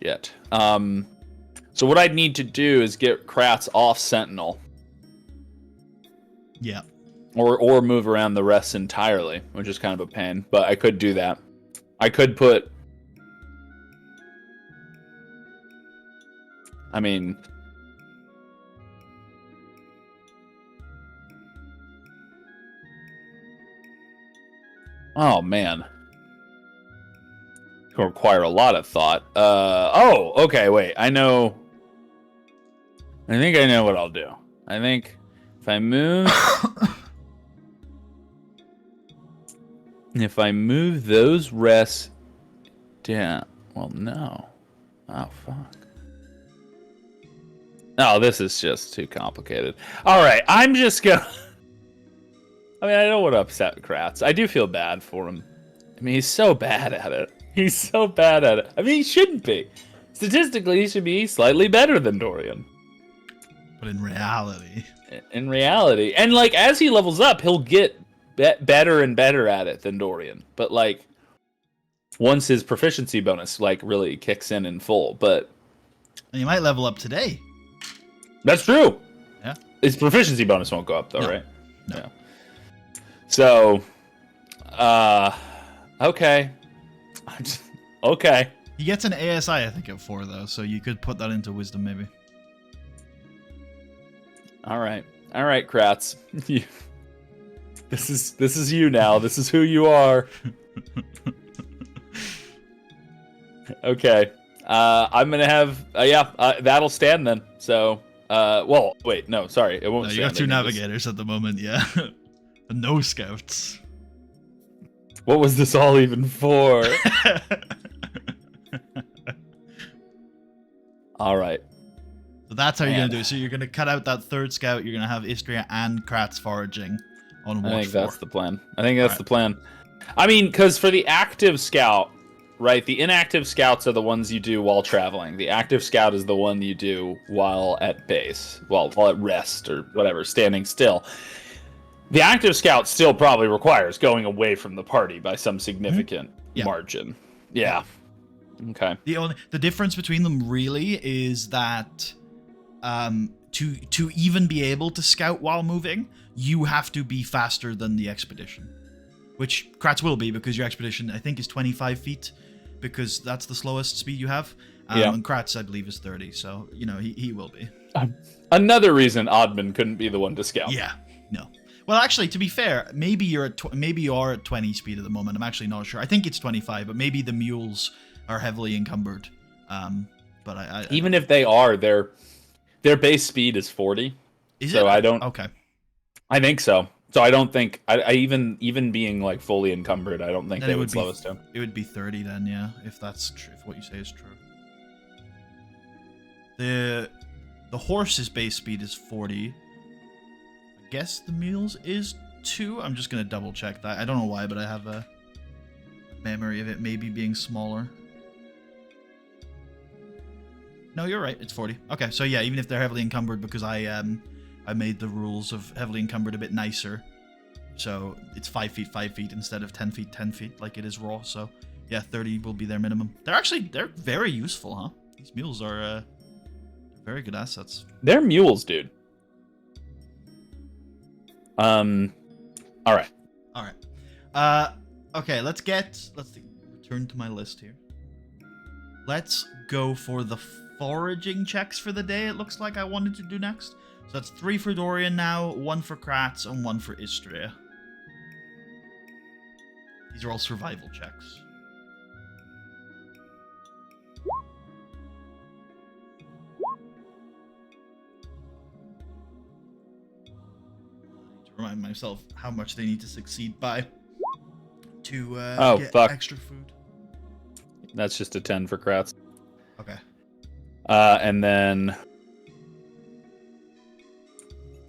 Shit. So what I'd need to do is get Kratz off Sentinel. Yeah. Or move around the rest entirely, which is kind of a pain. But I could do that. I could put... I mean... Oh, man. It's going to require a lot of thought. Okay, wait. I think I know what I'll do. I think if I move... If I move those rests down... Well, no. Oh, fuck. Oh, this is just too complicated. Alright, I'm just gonna... I mean, I don't want to upset Kratz. I do feel bad for him. I mean, he's so bad at it. He's so bad at it. I mean, he shouldn't be. Statistically, he should be slightly better than Dorian. But in reality... in reality. And like as he levels up, he'll get better and better at it than Dorian. But like once his proficiency bonus like really kicks in full, but And you might level up today. that's true. Yeah. His proficiency bonus won't go up though, No. right? No. Yeah. So, okay. Okay. He gets an ASI, I think, at 4 though, so you could put that into wisdom maybe. All right, Kratz. This is you now. This is who you are. Okay. I'm gonna have that'll stand then. So well, wait, no, sorry, it won't. No, you stand. got 2 navigators at the moment, yeah. And no scouts. What was this all even for? All right. So that's how you're Man. gonna do it. So you're gonna cut out that 3rd scout. You're gonna have Istria and Kratz foraging on watch I think 4. that's the plan. I think that's Alright. the plan. I mean, because for the active scout, right? The inactive scouts are the ones you do while traveling. The active scout is the one you do while at base, while at rest or whatever, standing still. The active scout still probably requires going away from the party by some significant Yeah. margin. Yeah. Okay. The difference between them really is that to even be able to scout while moving, you have to be faster than the expedition, which Kratz will be because your expedition I think is 25 feet, because that's the slowest speed you have. Yeah. And Kratz I believe is 30, so you know he will be. Another reason Admand couldn't be the one to scout. Yeah. No. Well, actually, to be fair, maybe you are at 20 speed at the moment. I'm actually not sure. I think it's 25, but maybe the mules are heavily encumbered. But I Even if they are, their base speed is 40. is So it? I don't. Okay. I think so. So I don't think I even being like fully encumbered, I don't think Then they it would would slow be- us down. It would be 30 then, yeah, if that's true, if what you say is true. The horse's base speed is 40. I guess the mules is 2. I'm just gonna double check that. I don't know why, but I have a memory of it maybe being smaller. No, you're right. It's 40. Okay, so yeah, even if they're heavily encumbered, because I made the rules of heavily encumbered a bit nicer, so it's 5 feet, 5 feet instead of 10 feet, 10 feet like it is raw. So yeah, 30 will be their minimum. They're very useful, huh? These mules are very good assets. They're mules, dude. All right. All right. Okay. Let's return to my list here. Let's go for the foraging checks for the day. It looks like I wanted to do next. So that's 3 for Dorian now, 1 for Kratz, and 1 for Istria. These are all survival checks. To remind myself how much they need to succeed by to get fuck. extra food. That's just a 10 for Kratz. Okay. And then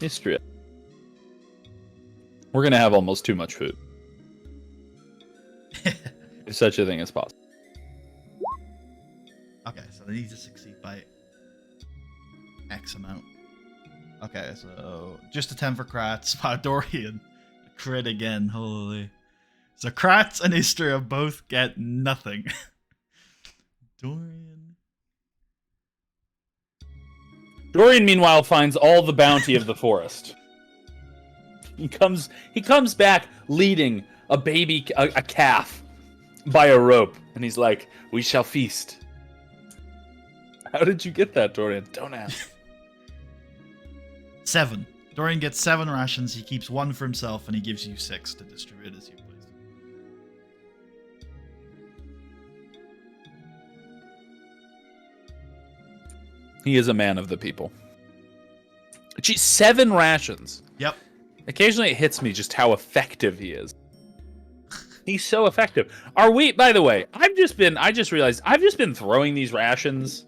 Istria. We're gonna have almost too much food. If such a thing as possible. Okay, so they need to succeed by X amount. Okay, so just a 10 for Kratz. Wow, Dorian. Crit again, holy. So Kratz and Istria both get nothing. Dorian, meanwhile, finds all the bounty of the forest. He comes back leading a baby, a calf, by a rope, and he's like, "We shall feast." How did you get that, Dorian? Don't ask. 7. Dorian gets 7 rations. He keeps 1 for himself, and he gives you 6 to distribute as you please. He is a man of the people. Gee, 7 rations. Yep. Occasionally it hits me just how effective he is. He's so effective. Are we, by the way, I just realized I've just been throwing these rations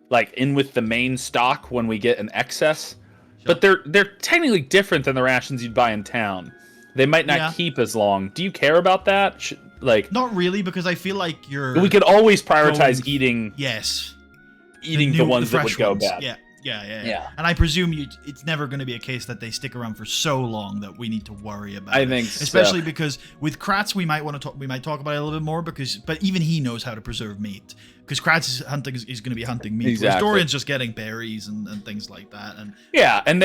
like in with the main stock when we get an excess. Sure. But they're technically different than the rations you'd buy in town. They might not keep as long. Do you care about that? Not really, because I feel like we could always prioritize going- eating Yes. the ones that would fresh go ones. bad. Yeah. Yeah. And I presume it's never going to be a case that they stick around for so long that we need to worry about I it. think so. Especially because with Kratz, we might talk about it a little bit more but even he knows how to preserve meat. Because Kratz is going to be hunting meat. Exactly. Whereas Dorian's just getting berries and things like that. And yeah, and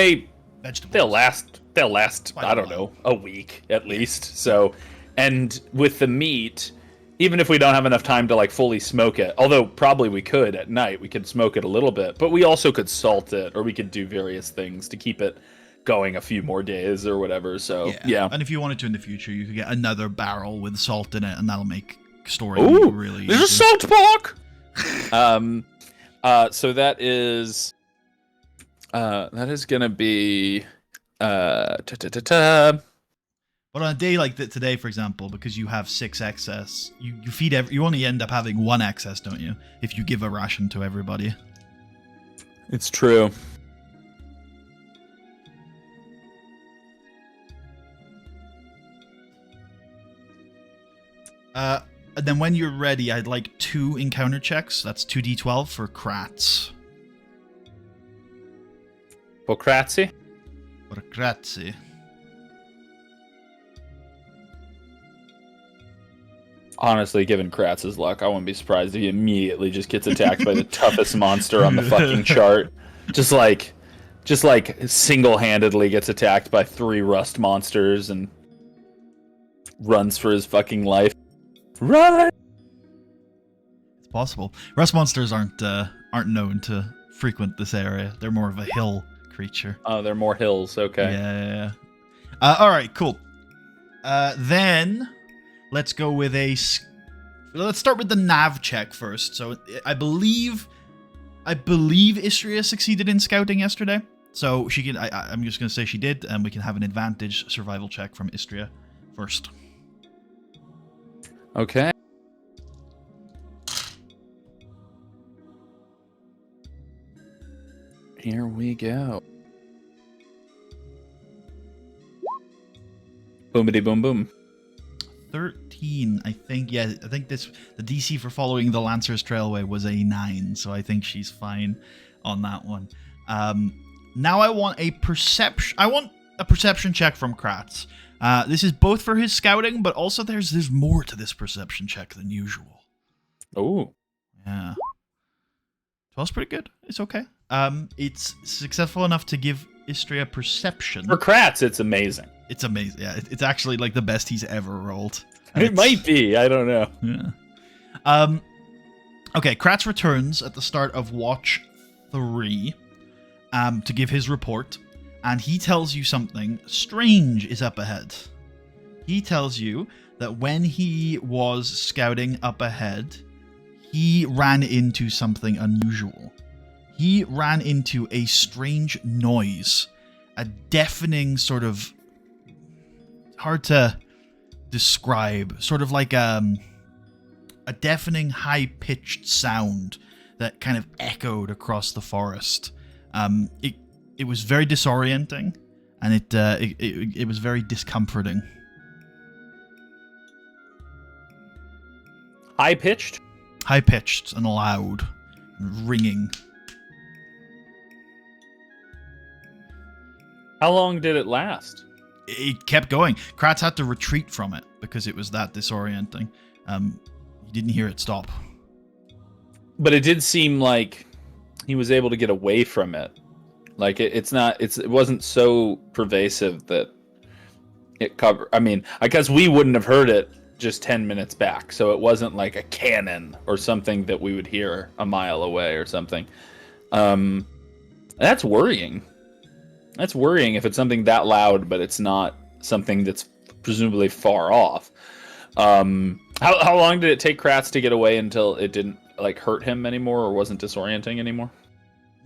vegetables. They'll last Quite I don't know, a week at least. So, and with the meat, even if we don't have enough time to like fully smoke it, although probably we could at night, we could smoke it a little bit, but we also could salt it, or we could do various things to keep it going a few more days or whatever. So yeah. And if you wanted to in the future, you could get another barrel with salt in it, and that'll make storing meat really there's easy. a salt pork. So that is gonna be But on a day like today, for example, because you have 6 excess, you feed you only end up having 1 excess, don't you? If you give a ration to everybody. It's true. And then when you're ready, I'd like 2 encounter checks. That's 2d12 for Kratz. For Kratzy? For Kratzy. Honestly, given Kratz's luck, I wouldn't be surprised if he immediately just gets attacked by the toughest monster on the fucking chart. Just like single-handedly gets attacked by 3 rust monsters and runs for his fucking life. Run! It's possible. Rust monsters aren't known to frequent this area. They're more of a hill creature. Oh, they're more hills. Okay. Yeah. All right, cool. Then let's go with let's start with the nav check first. So I believe Istria succeeded in scouting yesterday. So she can. I'm just gonna say she did, and we can have an advantage survival check from Istria first. Okay. Here we go. Boomity boom boom. 13, I think. Yeah, I think the DC for following the Lancer's Trailway was a 9, so I think she's fine on that one. Now I want a perception. I want a perception check from Kratz. This is both for his scouting, but also there's more to this perception check than usual. Oh. Yeah. 12's pretty good. It's okay. It's successful enough to give Istria perception. For Kratz, it's amazing. It's amazing. Yeah, it's actually like the best he's ever rolled. It might be. I don't know. Yeah. Okay, Kratz returns at the start of Watch 3 to give his report, and he tells you something strange is up ahead. He tells you that when he was scouting up ahead, he ran into something unusual. He ran into a strange noise, a deafening sort of, hard to describe, sort of like a deafening high-pitched sound that kind of echoed across the forest. It was very disorienting, and it was very discomforting. High-pitched? High-pitched and loud, and ringing. How long did it last? It kept going. Kratz had to retreat from it because it was that disorienting. You didn't hear it stop. But it did seem like he was able to get away from it. Like it wasn't so pervasive that it covered. I mean, I guess we wouldn't have heard it just 10 minutes back, so it wasn't like a cannon or something that we would hear a mile away or something. That's worrying. That's worrying if it's something that loud, but it's not something that's presumably far off. How long did it take Kratz to get away until it didn't like hurt him anymore or wasn't disorienting anymore?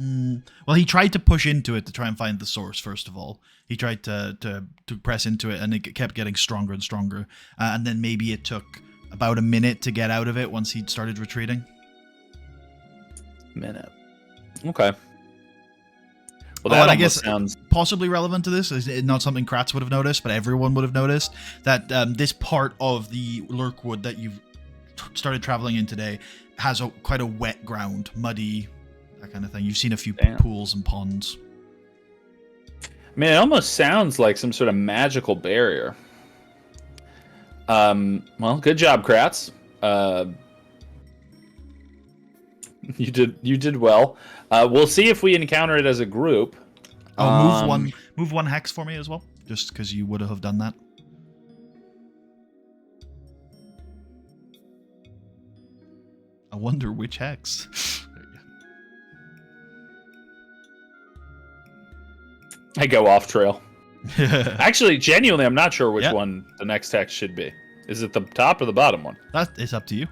Well, he tried to push into it to try and find the source, first of all. He tried to press into it, and it kept getting stronger and stronger. And then maybe it took about a minute to get out of it once he'd started retreating. Minute. Okay. Well, that and I guess sounds possibly relevant to this is not something Kratz would have noticed, but everyone would have noticed that this part of the Lurkwood that you've started traveling in today has quite a wet ground, muddy that kind of thing. You've seen a few Damn. pools and ponds. I mean, it almost sounds like some sort of magical barrier. Well, good job, Kratz. You did well. We'll see if we encounter it as a group. Oh, move one hex for me as well, just because you would have done that. I wonder which hex. I go off trail. That Actually, genuinely, I'm not sure which one the next hex should be. Is it the top or the bottom one? is up to you.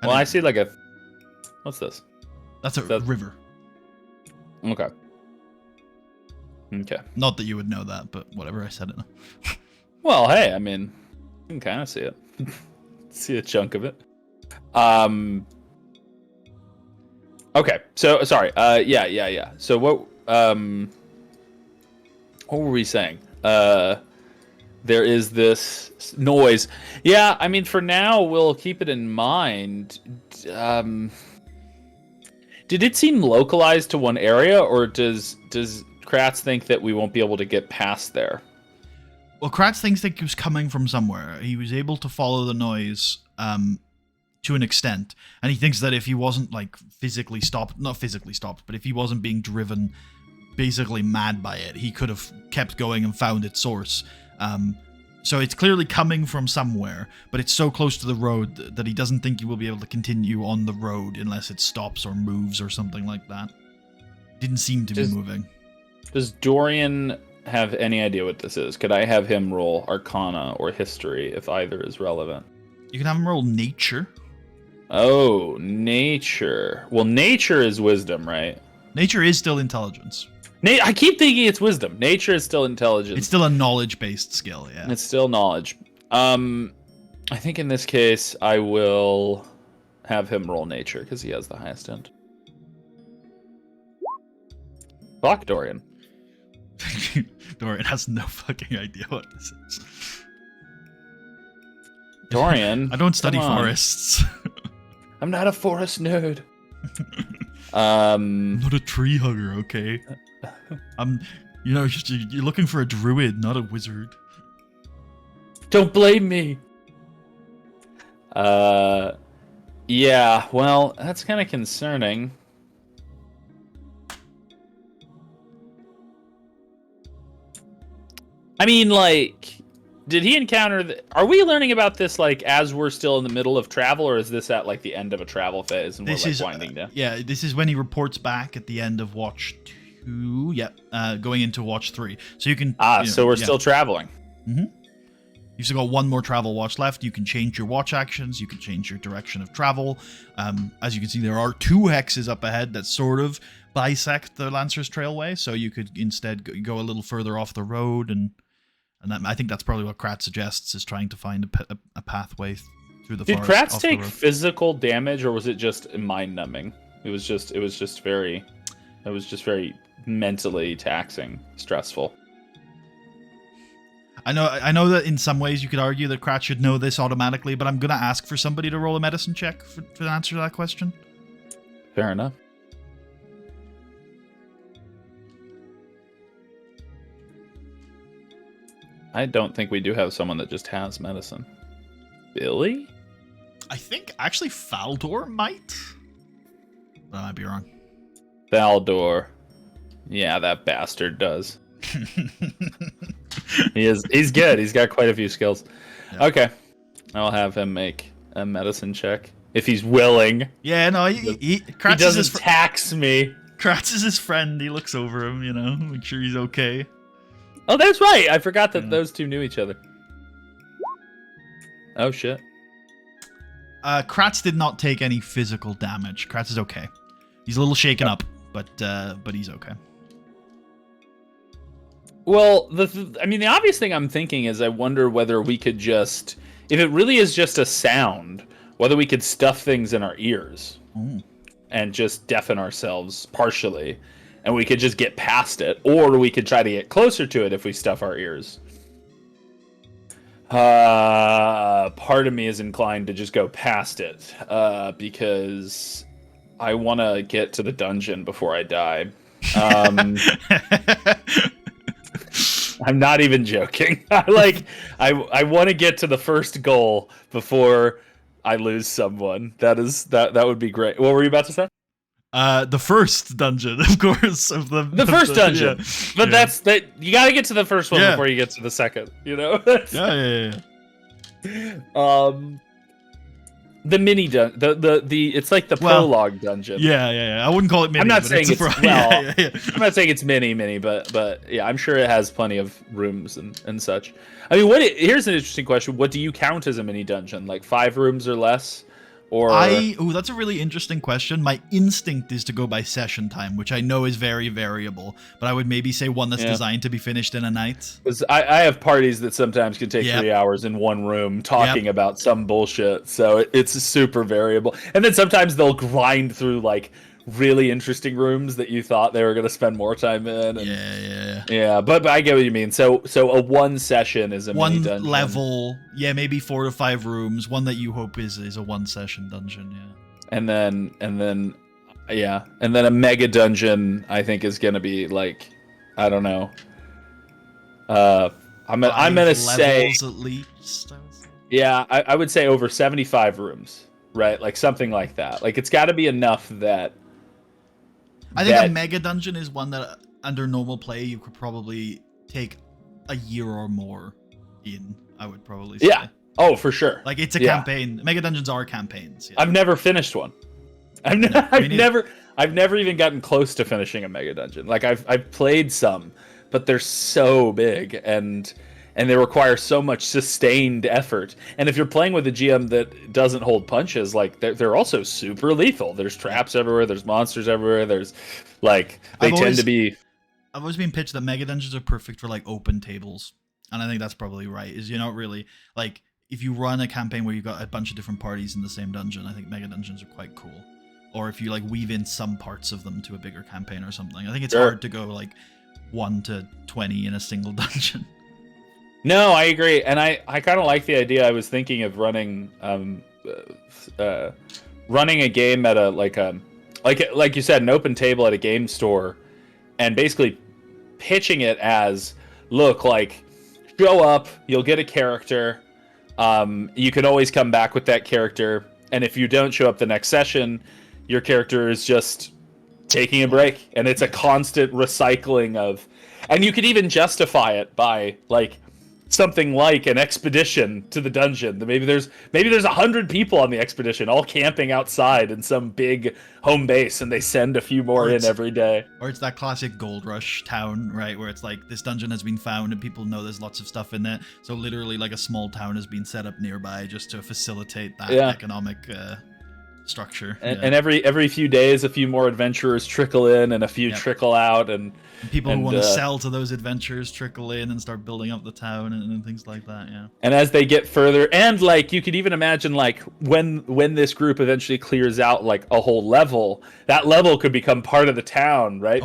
Well, I see like a... What's this? That's a river. Okay. Okay. Not that you would know that, but whatever, I said it. Well, hey, I mean, you can kind of see it. See a chunk of it. Okay. So, sorry. Yeah. So what were we saying? There is this noise. Yeah, I mean, for now, we'll keep it in mind. Did it seem localized to one area, or does Kratz think that we won't be able to get past there? Well, Kratz thinks that it was coming from somewhere. He was able to follow the noise to an extent, and he thinks that if he wasn't like physically stopped, not physically stopped, but if he wasn't being driven basically mad by it, he could have kept going and found its source. So it's clearly coming from somewhere, but it's so close to the road that he doesn't think he will be able to continue on the road unless it stops or moves or something like that. Didn't seem to be moving. Does Dorian have any idea what this is? Could I have him roll Arcana or History if either is relevant? You can have him roll Nature. Oh, Nature. Well, Nature is Wisdom, right? Nature is still Intelligence. I keep thinking it's Wisdom. Nature is still Intelligence. It's still a knowledge-based skill, yeah. It's still knowledge. I think in this case, I will have him roll Nature because he has the highest end. Fuck Dorian. Dorian has no fucking idea what this is. Dorian, I don't study forests. I'm not a forest nerd. I'm not a tree hugger, okay? You're looking for a druid, not a wizard. Don't blame me. Yeah, well, that's kind of concerning. I mean, like, did he encounter... Are we learning about this, like, as we're still in the middle of travel, or is this at, like, the end of a travel phase and we're, like, winding down? Yeah, this is when he reports back at the end of Watch 2. Yeah, going into Watch 3. So you can... so we're still traveling. Mm-hmm. You've still got one more travel watch left. You can change your watch actions. You can change your direction of travel. As you can see, there are 2 hexes up ahead that sort of bisect the Lancer's Trailway. So you could instead go a little further off the road. And I think that's probably what Kratz suggests, is trying to find a pathway through the forest. Did Kratz take physical damage, or was it just mind-numbing? It was just very mentally taxing, stressful. I know that in some ways you could argue that Kratz should know this automatically, but I'm going to ask for somebody to roll a medicine check for the answer to that question. Fair enough. I don't think we do have someone that just has medicine. Billy? I think actually Faldor might. But I might be wrong. Faldor. Yeah, that bastard does. He's good. He's got quite a few skills. Yeah. Okay. I'll have him make a medicine check if he's willing. Yeah, no, he doesn't tax me. Kratz is his friend. He looks over him, make sure he's okay. Oh, that's right. I forgot that those two knew each other. Oh shit. Kratz did not take any physical damage. Kratz is okay. He's a little shaken up, but he's okay. Well, the obvious thing I'm thinking is I wonder whether we could just, if it really is just a sound, whether we could stuff things in our ears and just deafen ourselves partially, and we could just get past it, or we could try to get closer to it if we stuff our ears. Part of me is inclined to just go past it, because I want to get to the dungeon before I die. Um, I'm not even joking. I want to get to the first goal before I lose someone. That would be great. What were you about to say? The first dungeon, of course, of The first dungeon. Yeah. But that's that you got to get to the first one Yeah. before you get to the second, you know? Yeah. The mini the it's like the prologue dungeon. Yeah. I wouldn't call it mini. I'm not saying it's yeah. I'm not saying it's mini, but yeah, I'm sure it has plenty of rooms and such. I mean, here's an interesting question. What do you count as a mini dungeon? Like 5 rooms or less? Or that's a really interesting question. My instinct is to go by session time, which I know is very variable, but I would maybe say one that's designed to be finished in a night. Because I have parties that sometimes can take 3 hours in one room talking about some bullshit, so it's super variable. And then sometimes they'll grind through like really interesting rooms that you thought they were going to spend more time in. And, yeah. But I get what you mean. So a one session is a mini dungeon. One level, maybe 4 to 5 rooms. One that you hope is a one session dungeon, And then a mega dungeon I think is going to be like, I don't know. I'm gonna say at least. Yeah, I would say over 75 rooms, right? Like something like that. Like it's got to be enough that. I think a mega dungeon is one that under normal play you could probably take a year or more in. I would probably say. Yeah. Oh, for sure. Like it's a campaign. Mega dungeons are campaigns. Yeah. I've never finished one. I've never even gotten close to finishing a mega dungeon. Like I've played some, but they're so big and they require so much sustained effort. And if you're playing with a GM that doesn't hold punches, like they're also super lethal. There's traps everywhere. There's monsters everywhere. There's like they tend to be. I've always been pitched that mega dungeons are perfect for like open tables, and I think that's probably right. Is you're not really like if you run a campaign where you've got a bunch of different parties in the same dungeon. I think mega dungeons are quite cool. Or if you like weave in some parts of them to a bigger campaign or something. I think it's hard to go like 1 to 20 in a single dungeon. No, I agree, and I kind of like the idea. I was thinking of running running a game at a like you said, an open table at a game store, and basically pitching it as, look, like show up, you'll get a character, you can always come back with that character, and if you don't show up the next session, your character is just taking a break, and it's a constant recycling of, and you could even justify it by like something like an expedition to the dungeon. Maybe there's 100 people on the expedition all camping outside in some big home base, and they send a few more in every day. Or it's that classic gold rush town, right, where it's like this dungeon has been found and people know there's lots of stuff in it, so literally like a small town has been set up nearby just to facilitate that economic structure. And every few days a few more adventurers trickle in and a few trickle out, and people who want to sell to those adventurers trickle in and start building up the town and things like that. And as they get further, and like you could even imagine like when this group eventually clears out like a whole level, that level could become part of the town, right?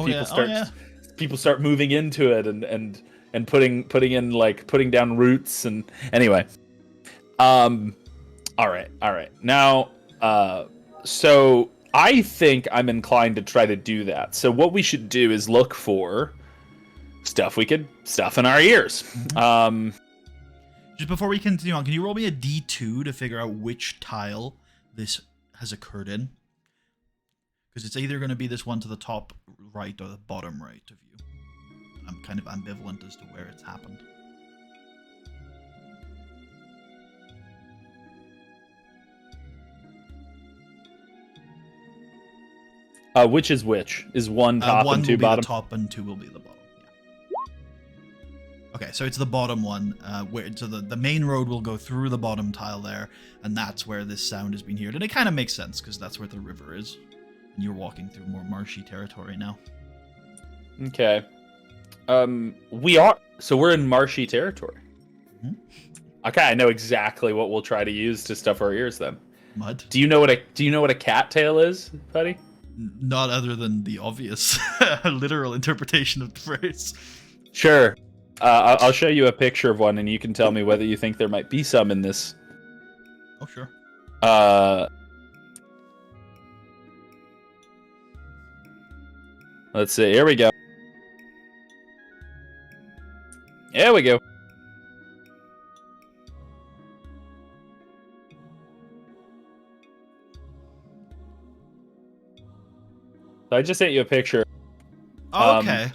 People start moving into it and putting in like putting down roots. And anyway, all right now so I think I'm inclined to try to do that. So what we should do is look for stuff we could stuff in our ears. Just before we continue on, can you roll me a D2 to figure out which tile this has occurred in? Because it's either going to be this one to the top right or the bottom right of you. I'm kind of ambivalent as to where it's happened. Which is which? Is one top and 2 bottom? One will be the top and 2 will be the bottom. Yeah. Okay, so it's the bottom one. So the main road will go through the bottom tile there, and that's where this sound has been heard. And it kind of makes sense because that's where the river is, and you're walking through more marshy territory now. Okay. We're in marshy territory. Mm-hmm. Okay, I know exactly what we'll try to use to stuff our ears then. Mud. Do you know what a cattail is, buddy? Not other than the obvious literal interpretation of the phrase. Sure. I'll show you a picture of one, and you can tell me whether you think there might be some in this. Oh, sure. Let's see. Here we go. There we go. So I just sent you a picture. Oh, okay.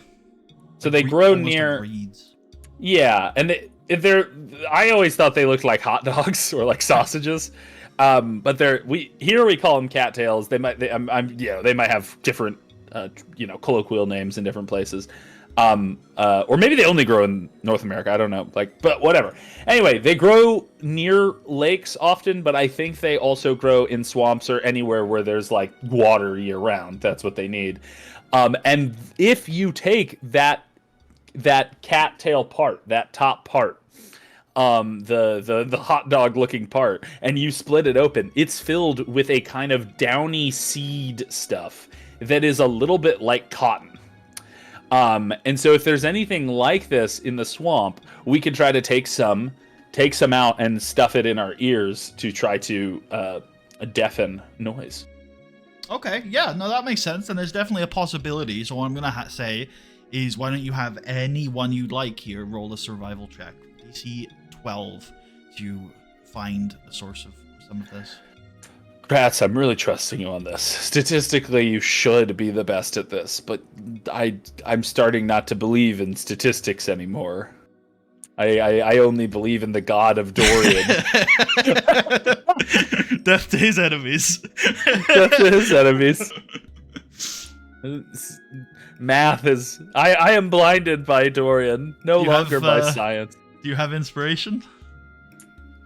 So they grow near. Yeah, and they're. I always thought they looked like hot dogs or like sausages, but we call them cattails. They might. They might have different, colloquial names in different places. Or maybe they only grow in North America. I don't know. But whatever. Anyway, they grow near lakes often, but I think they also grow in swamps or anywhere where there's like water year round. That's what they need. And if you take that cattail part, that top part, the hot dog looking part, and you split it open, it's filled with a kind of downy seed stuff that is a little bit like cotton. And so if there's anything like this in the swamp, we can try to take some out and stuff it in our ears to try to deafen noise. Okay, yeah, no, that makes sense, and there's definitely a possibility. So what I'm gonna say is, why don't you have anyone you'd like here roll a survival check, DC 12, to find the source of some of this. Kratz, I'm really trusting you on this. Statistically, you should be the best at this, but I'm starting not to believe in statistics anymore. I only believe in the god of Dorian. Death to his enemies. Death to his enemies. Math is... I am blinded by Dorian, no longer by science. Do you have inspiration?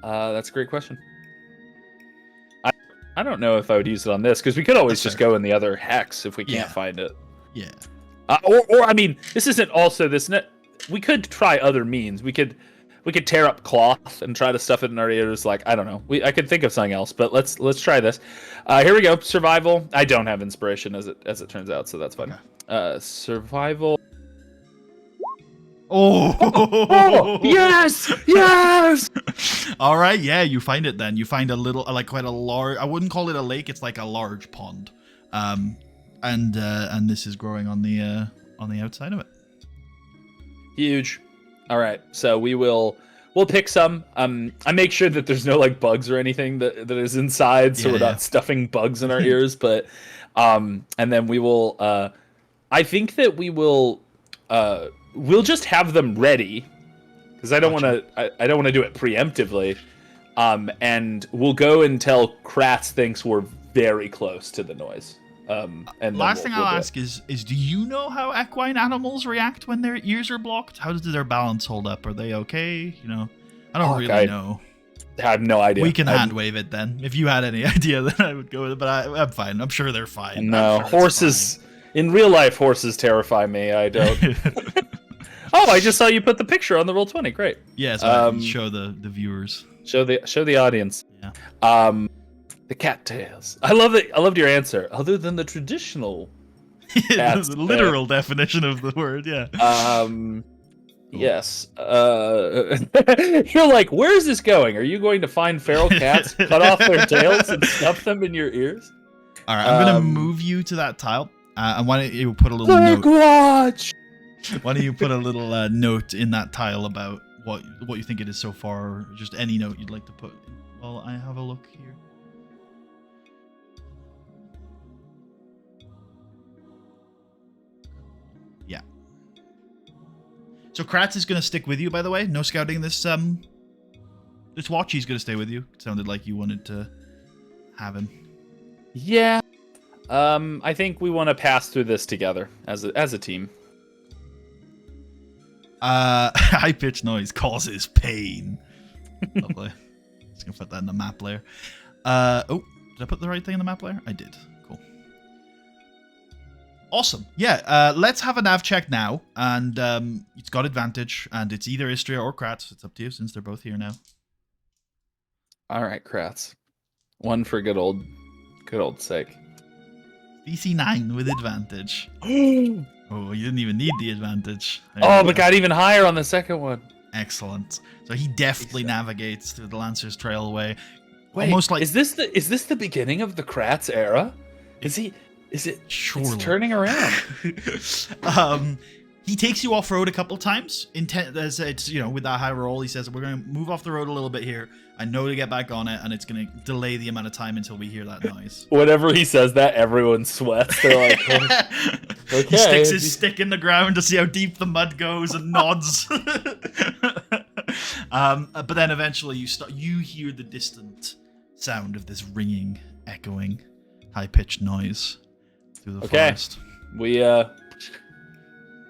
That's a great question. I don't know if I would use it on this, because we could always just go in the other hex if we can't find it. Yeah. Or I mean, this isn't also this... We could try other means. We could tear up cloth and try to stuff it in our ears. Like, I don't know. I could think of something else, but let's try this. Here we go. Survival. I don't have inspiration as it turns out, so that's fine. Okay. Survival. Oh, yes, yes. All right, yeah, you find it then. You find a little, like quite a large. I wouldn't call it a lake. It's like a large pond, and this is growing on the outside of it. Huge. All right, so we'll pick some. I make sure that there's no like bugs or anything that is inside, so we're not stuffing bugs in our ears. But and then we will. I think that we will. We'll just have them ready, because I don't want to do it preemptively. And we'll go until Kratz thinks we're very close to the noise. And last thing I'll ask is do you know how equine animals react when their ears are blocked? How does their balance hold up? Are they okay? I don't really know. I have no idea. We can hand wave it then. If you had any idea, then I would go with it. But I'm fine. I'm sure they're fine. No, horses. In real life, horses terrify me. I don't. Oh, I just saw you put the picture on the Roll20. Great. Yeah, so show the viewers. Show the audience. Yeah. The cattails. I loved your answer. Other than the traditional the literal definition of the word, yeah. Yes. You're like, where is this going? Are you going to find feral cats, cut off their tails, and stuff them in your ears? All right, I'm gonna move you to that tile. And why don't you put a little note? Watch. Why don't you put a little note in that tile about what you think it is so far, or just any note you'd like to put while I have a look here. Yeah. So Kratz is going to stick with you, by the way. No scouting this watch. He's going to stay with you. It sounded like you wanted to have him. Yeah. I think we want to pass through this together as a team. High pitched noise causes pain. Lovely. Just gonna put that in the map layer. Oh, did I put the right thing in the map layer? I did. Cool. Awesome. Yeah. Let's have a nav check now, and it's got advantage, and it's either Istria or Kratz. It's up to you since they're both here now. All right, Kratz. One for good old sake. DC 9 with advantage. Oh, you didn't even need the advantage. But got even higher on the second one. Excellent. So he deftly navigates through the Lancer's Trailway. Wait, almost like... is this the beginning of the Kratz era? Is he? Is it? Surely. It's turning around. He takes you off road a couple of times. As it's with that high roll, he says we're going to move off the road a little bit here. I know to get back on it, and it's going to delay the amount of time until we hear that noise. Whenever he says that, everyone sweats. They're like, okay. He sticks his stick in the ground to see how deep the mud goes and nods. But then eventually you hear the distant sound of this ringing, echoing, high-pitched noise through the forest.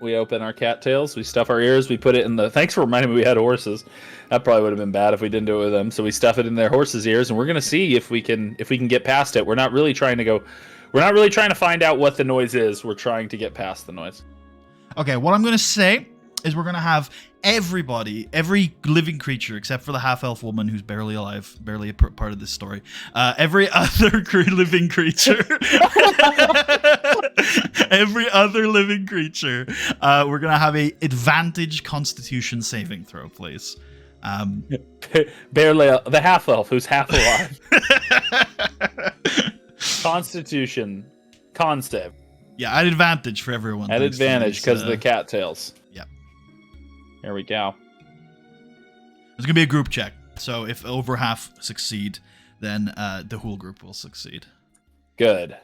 We open our cattails, we stuff our ears, we put it in the... Thanks for reminding me we had horses. That probably would have been bad if we didn't do it with them. So we stuff it in their horses' ears, and we're gonna see if we can get past it. We're not really trying to find out what the noise is. We're trying to get past the noise. Okay, what I'm gonna say is we're gonna have every living creature except for the half-elf woman who's barely alive, barely a part of this story. Every other living creature, we're gonna have a advantage Constitution saving throw, please. Barely the half-elf who's half alive. Constitution, con save. Yeah, at advantage for everyone. At advantage because of the cattails. Yep. There we go. It's gonna be a group check. So if over half succeed, then the whole group will succeed. Good.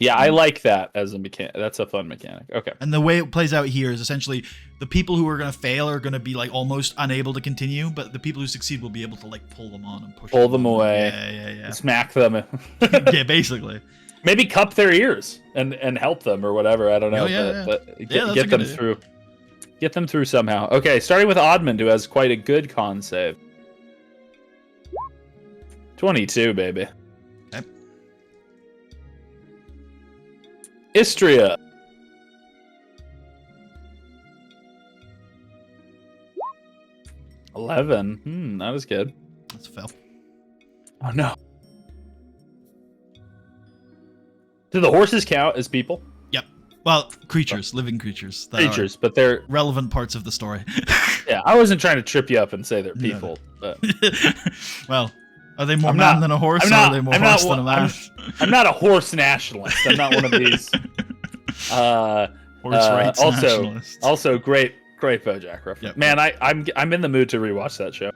Yeah, I like that as a mechanic. That's a fun mechanic. Okay. And the way it plays out here is essentially the people who are going to fail are going to be like almost unable to continue, but the people who succeed will be able to like pull them on and push them away. Yeah. Smack them. Yeah, basically. Maybe cup their ears and help them or whatever. I don't know. But get them through. Get them through somehow. Okay, starting with Admand, who has quite a good con save. 22, baby. Okay. Istria. 11. That was good. That's a fail. Oh no. Do the horses count as people? Yep. Well, creatures, living creatures. Creatures, but they're relevant parts of the story. Yeah, I wasn't trying to trip you up and say they're people. No. But... Well, are they more man than a horse, or are they more horse than a man? I'm not a horse nationalist. I'm not one of these. Horse rights nationalists. Also, great BoJack reference. Yep. Man, I'm in the mood to rewatch that show.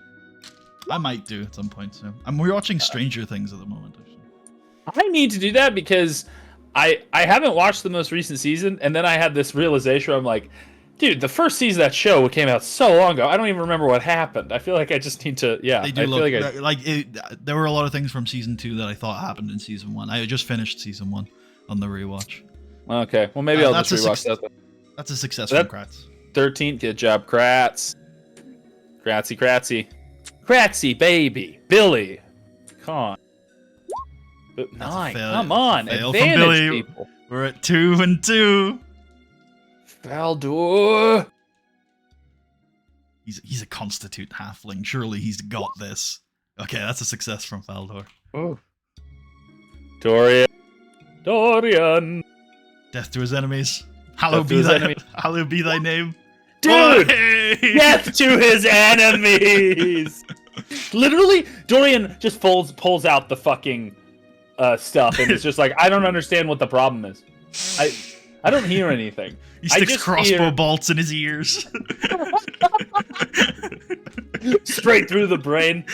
I might do at some point soon. I'm rewatching Stranger Things at the moment. Actually. I need to do that because I haven't watched the most recent season, and then I had this realization where I'm like, dude, the first season of that show came out so long ago. I don't even remember what happened. I feel like I just need to. Yeah, they do there were a lot of things from season 2 that I thought happened in season 1. I just finished season 1 on the rewatch. Okay, well maybe I'll just rewatch that. That's a success from Kratz. 13th, good job, Kratz. Kratzy, baby, Billy, come on. 9, come on, advantage, people. We're at 2 and 2. Faldor. He's a constitute halfling. Surely he's got this. Okay, that's a success from Faldor. Oh. Dorian. Death to his enemies. Hallowed be thy name. Dude! Death to his enemies! Literally, Dorian just pulls out the fucking stuff and it's just like, I don't understand what the problem is. I don't hear anything. He sticks crossbow bolts in his ears. Straight through the brain.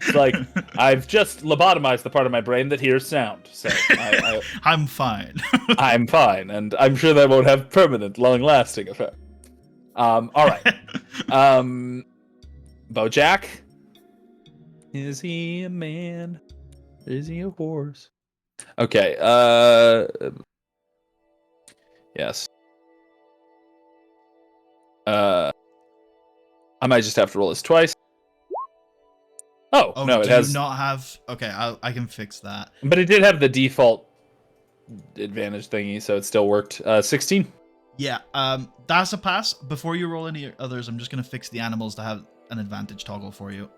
It's like, I've just lobotomized the part of my brain that hears sound. So I'm fine. I'm fine, and I'm sure that won't have permanent, long-lasting effect. All right. BoJack. Is he a man? Is he a horse? Okay. Yes. I might just have to roll this twice. Oh no, it has not have. Okay, I can fix that. But it did have the default advantage thingy, so it still worked. 16. Yeah, that's a pass. Before you roll any others, I'm just gonna fix the animals to have an advantage toggle for you.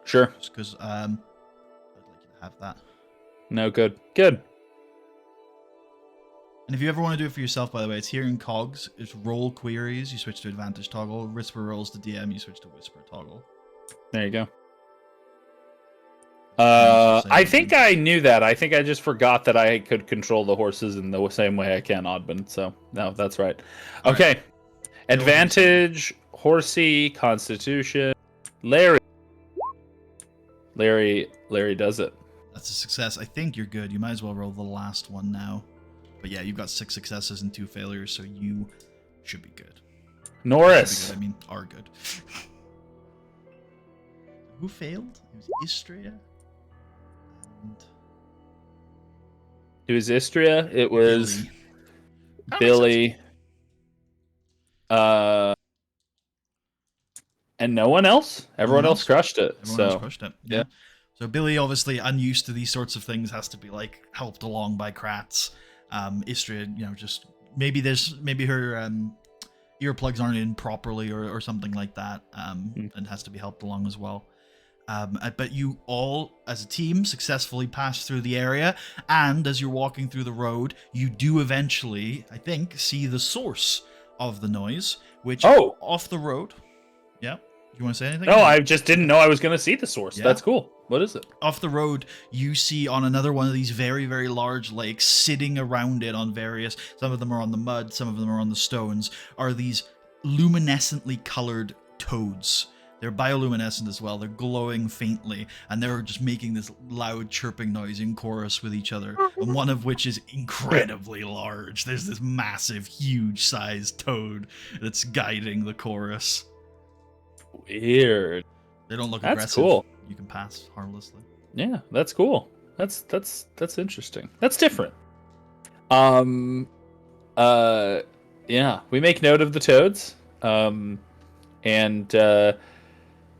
Sure. Just because I'd like you to have that. No, good. And if you ever want to do it for yourself, by the way, it's here in cogs. It's roll queries. You switch to advantage toggle. Whisper rolls to DM. You switch to whisper toggle. There you go. I think I knew that. I think I just forgot that I could control the horses in the same way I can Admand. So no, that's right. Okay. Right. Advantage, horsey, constitution. Larry does it. That's a success. I think you're good. You might as well roll the last one now. But yeah, you've got 6 successes and 2 failures, so you should be good. Norris. Should be good, I mean, are good. Who failed? It was Istria. And It was Istria. It was Billy. And no one else. Everyone else crushed it. Everyone else crushed it. Yeah. So Billy, obviously unused to these sorts of things, has to be like helped along by Kratz. Istria, just maybe her earplugs aren't in properly or something like that, and has to be helped along as well. But you all, as a team, successfully pass through the area, and as you're walking through the road, you do eventually, I think, see the source of the noise, which off the road. Yeah. You want to say anything? No, I just didn't know I was going to see the source. Yeah. That's cool. What is it? Off the road, you see on another one of these very, very large lakes, sitting around it on various, some of them are on the mud, some of them are on the stones, are these luminescently colored toads. They're bioluminescent as well. They're glowing faintly, and they're just making this loud chirping noise in chorus with each other, and one of which is incredibly large. There's this massive, huge-sized toad that's guiding the chorus. Weird. They don't look aggressive. That's cool. You can pass harmlessly. Yeah, that's cool. That's interesting. That's different. Yeah, we make note of the toads.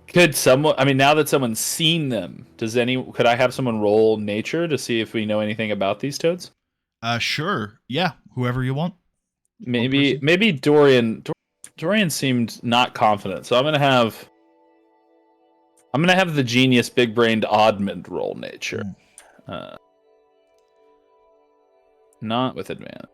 Could someone, I mean, now that someone's seen them, could I have someone roll nature to see if we know anything about these toads? Sure. Yeah, whoever you want. Maybe Dorian. Dorian seemed not confident, so I'm gonna have the genius, big-brained Admand roll nature, not with advantage.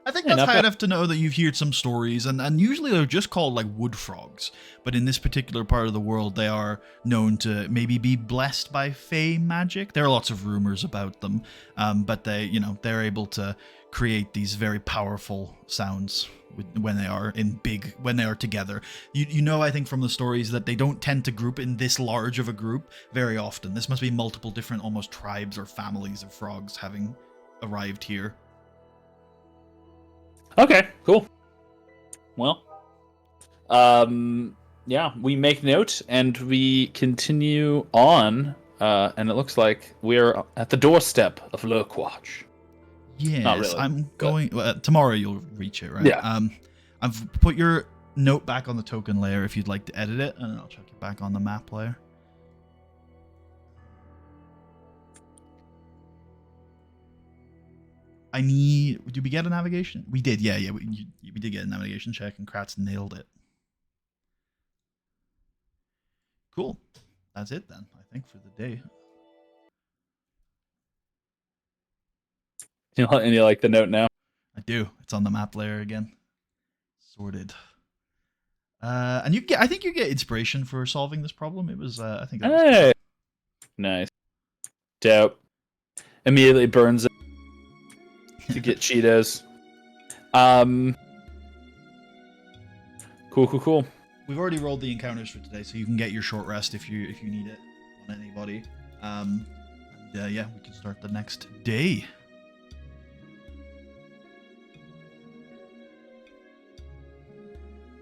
I think that's high enough to know that you've heard some stories, and usually they're just called like wood frogs, but in this particular part of the world, they are known to maybe be blessed by fey magic. There are lots of rumors about them, but they're able to create these very powerful sounds when they are together. I think from the stories that they don't tend to group in this large of a group very often. This must be multiple different almost tribes or families of frogs having arrived here. Okay, cool. Well, yeah, we make note and we continue on, and it looks like we're at the doorstep of Lurkwatch. Yes, not really, I'm going. Tomorrow you'll reach it, right? Yeah. I've put your note back on the token layer if you'd like to edit it, and I'll chuck it back on the map layer. Did we get a navigation? We did, yeah. We did get a navigation check, and Kratz nailed it. Cool. That's it then, I think, for the day. And you like the note now? I do. It's on the map layer again. Sorted. And I think you get inspiration for solving this problem. It was, I think. Hey, nice. Dope. Immediately burns it to get Cheetos. Cool. We've already rolled the encounters for today, so you can get your short rest if you need it on anybody. Yeah, we can start the next day.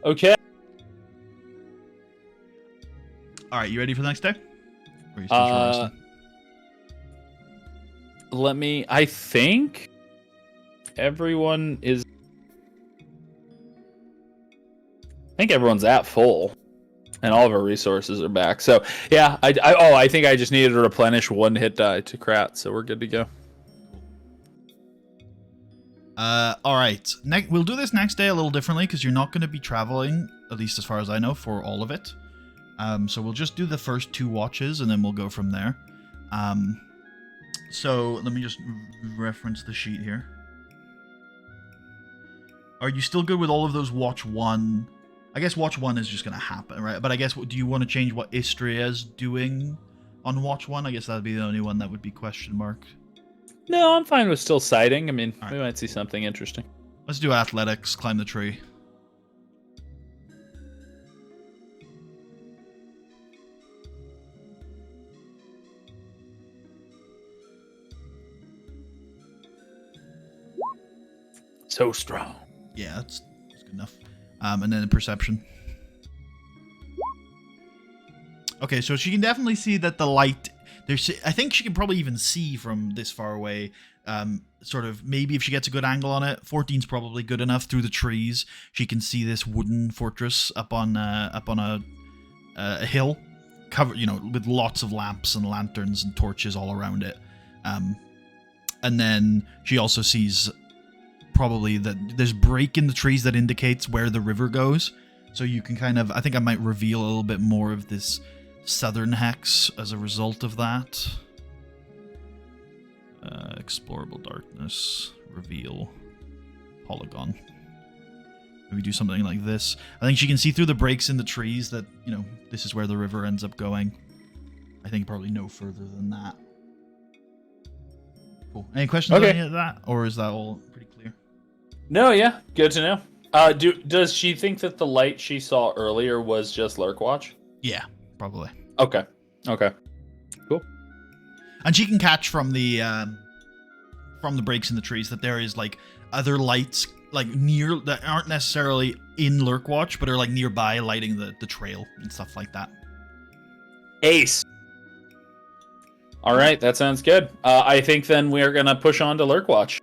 Okay. All right, you ready for the next day? Or are you still short resting? I think everyone is. I think everyone's at full, and all of our resources are back. So yeah, I think I just needed to replenish 1 hit die to Krat, so we're good to go. All right. We'll do this next day a little differently because you're not going to be traveling, at least as far as I know, for all of it. So we'll just do the first 2 watches and then we'll go from there. So let me just reference the sheet here. Are you still good with all of those watch 1 I guess watch 1 is just going to happen, right? But I guess, do you want to change what Istria's doing on watch 1? I guess that'd be the only one that would be question mark. No, I'm fine with still sighting. I mean, All we right. might see something interesting. Let's do athletics, climb the tree. So strong. Yeah, that's good enough. And then a perception. Okay, so she can definitely see that the light. I think she can probably even see from this far away. Sort of maybe if she gets a good angle on it, 14's probably good enough through the trees. She can see this wooden fortress up on a hill, covered, with lots of lamps and lanterns and torches all around it. And then she also sees probably that there's break in the trees that indicates where the river goes. So you can kind of, I think I might reveal a little bit more of this southern hex as a result of that. Explorable darkness, reveal, polygon. Maybe do something like this. I think she can see through the breaks in the trees that, this is where the river ends up going. I think probably no further than that. Cool. Any questions on any of that? Or is that all pretty clear? No, yeah. Good to know. Does she think that the light she saw earlier was just Lurk Watch? Yeah, probably. Okay. Cool. And she can catch from the breaks in the trees that there is like other lights like near that aren't necessarily in Lurk Watch, but are like nearby lighting the trail and stuff like that. Ace. All right, that sounds good. I think then we're gonna push on to Lurk Watch.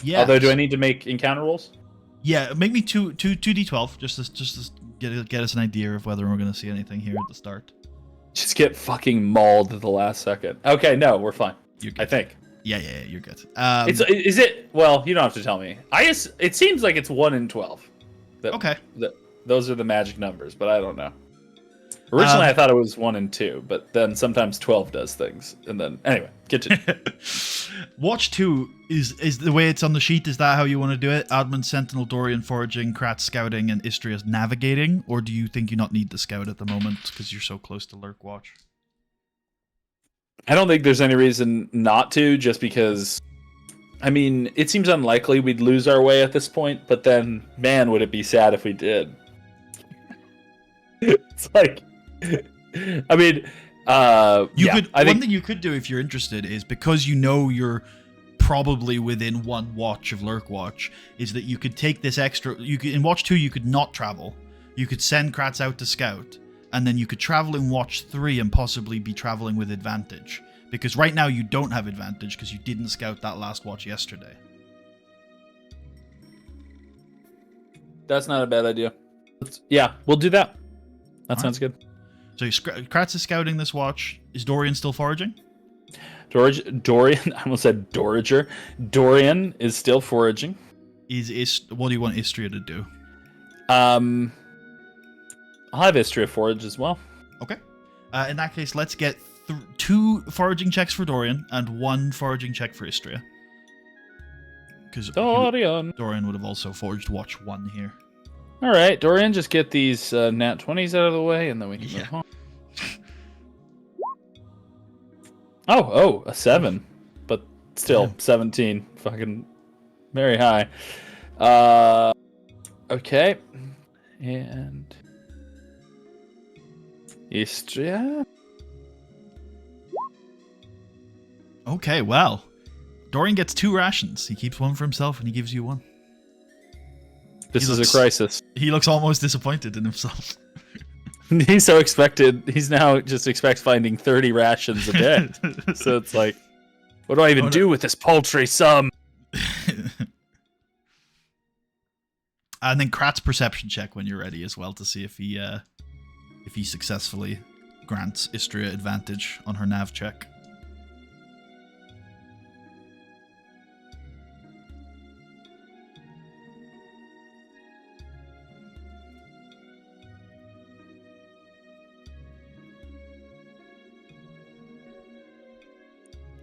Yeah. Although, do I need to make encounter rolls? Yeah, make me 2d12 just to get us an idea of whether we're gonna see anything here at the start. Just get fucking mauled at the last second. Okay, no, we're fine. I think. Yeah, you're good. Is it? Well, you don't have to tell me. It seems like it's 1 in 12. Okay. Those are the magic numbers, but I don't know. Originally, I thought it was 1 and 2, but then sometimes 12 does things, and then anyway, continue. Watch 2 is the way it's on the sheet. Is that how you want to do it? Admand, Sentinel, Dorian foraging, Kratz scouting, and Istria's navigating, or do you think you not need the scout at the moment because you're so close to Lurk Watch? I don't think there's any reason not to, just because. I mean, it seems unlikely we'd lose our way at this point, but then, man, would it be sad if we did. It's like, I mean, one thing you could do if you're interested is, because you're probably within 1 watch of Lurk Watch, is that you could take this extra. In Watch 2 you could not travel. You could send Kratz out to scout, and then you could travel in Watch 3 and possibly be traveling with advantage. Because right now you don't have advantage because you didn't scout that last watch yesterday. That's not a bad idea. Yeah, we'll do that. That sounds good. So Kratz is scouting this watch. Is Dorian still foraging? Dorian, I almost said Dorager. Dorian is still foraging. What do you want Istria to do? I'll have Istria forage as well. Okay. In that case, let's get 2 foraging checks for Dorian and 1 foraging check for Istria. Because Dorian would have also foraged watch 1 here. All right, Dorian, just get these nat 20s out of the way, and then we can move on. Oh, a 7, but still 17, fucking very high. Okay, and Istria. Okay, well, Dorian gets 2 rations. He keeps 1 for himself, and he gives you 1. This is a crisis. He looks almost disappointed in himself. He's so expected. He's now just expects finding 30 rations a day. So it's like, what do I even do with this paltry sum? And then Kratz perception check when you're ready as well to see if he successfully grants Istria advantage on her nav check.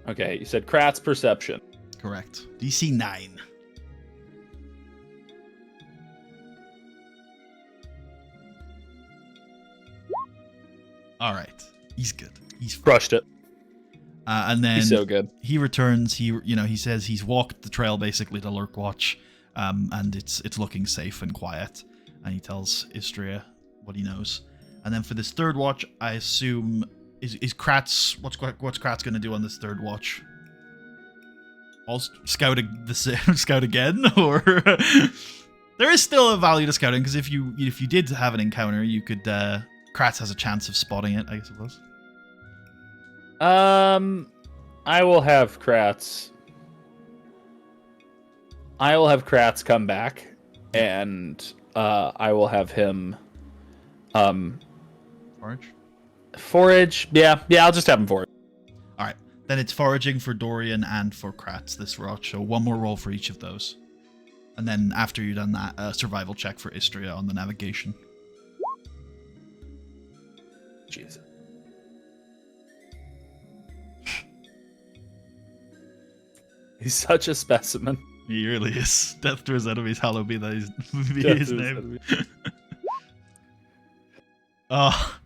Okay, you said Kratz perception. Correct. DC 9. All right, he's good. He's fine. Crushed it. And then He's so good. he returns. He says he's walked the trail basically to Lurkwatch, and it's looking safe and quiet. And he tells Istria what he knows. And then for this third watch, I assume is Kratz. What's Kratz going to do on this third watch? I'll scout again, or there is still a value to scouting because if you did have an encounter, you could. Kratz has a chance of spotting it, I suppose. I will have Kratz. Come back, and I will have him. Forage. Yeah. I'll just have him forage. All right, then it's foraging for Dorian and for Kratz this watch. So one more roll for each of those, and then after you've done that, a survival check for Istria on the navigation. Jesus. He's such a specimen. He really is. Death to his enemies, hallowed be his name. Oh,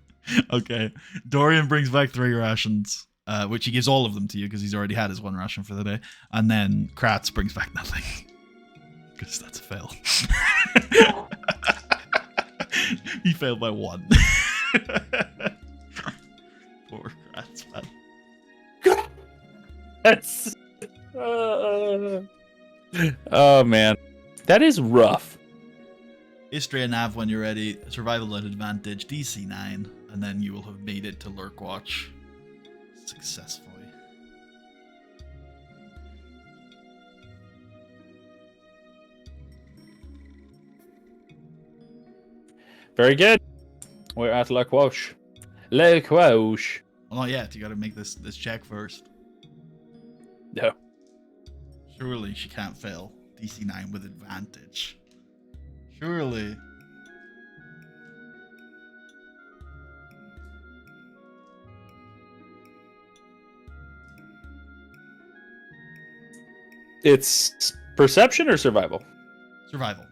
okay. Dorian brings back 3 rations, which he gives all of them to you because he's already had his 1 ration for the day. And then Kratz brings back nothing. Because that's a fail. He failed by 1. Poor Kratz, man. That's... Oh, man. That is rough. Istria Nav, when you're ready. Survival at advantage, DC 9. And then you will have made it to Lurkwatch successfully. Very good. We're at Lurkwatch. Lurkwatch. Well, not yet. You got to make this check first. No. Surely she can't fail DC 9 with advantage. Surely. It's perception or survival? Survival.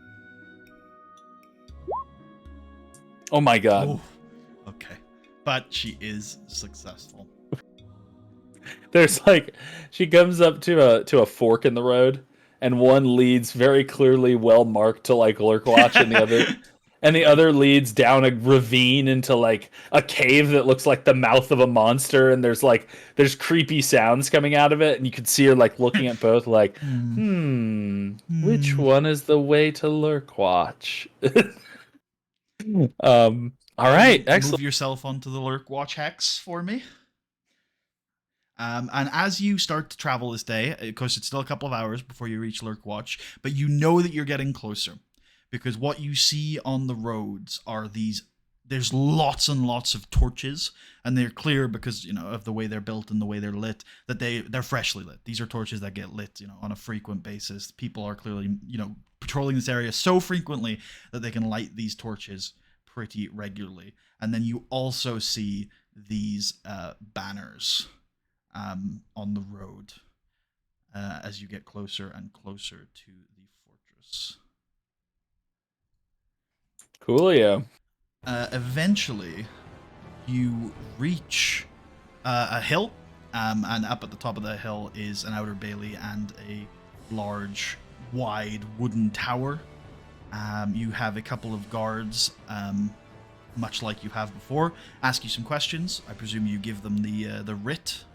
Oh my god. Ooh. Okay. But she is successful. There's like, she comes up to a fork in the road, and one leads very clearly well marked to like Lurkwatch, and the other leads down a ravine into like a cave that looks like the mouth of a monster, and there's creepy sounds coming out of it, and you can see her like looking at both like, which one is the way to Lurkwatch? All right, excellent. Move yourself onto the Lurkwatch hex for me. And as you start to travel this day, because it's still a couple of hours before you reach Lurkwatch, but you know that you're getting closer, because what you see on the roads are there's lots and lots of torches, and they're clear because, of the way they're built and the way they're lit, that they're freshly lit. These are torches that get lit, on a frequent basis. People are clearly, patrolling this area so frequently that they can light these torches pretty regularly. And then you also see these banners on the road as you get closer and closer to the fortress. Coolio. Eventually, you reach a hill, and up at the top of the hill is an outer bailey and a large, wide wooden tower. You have a couple of guards, much like you have before, ask you some questions. I presume you give them the writ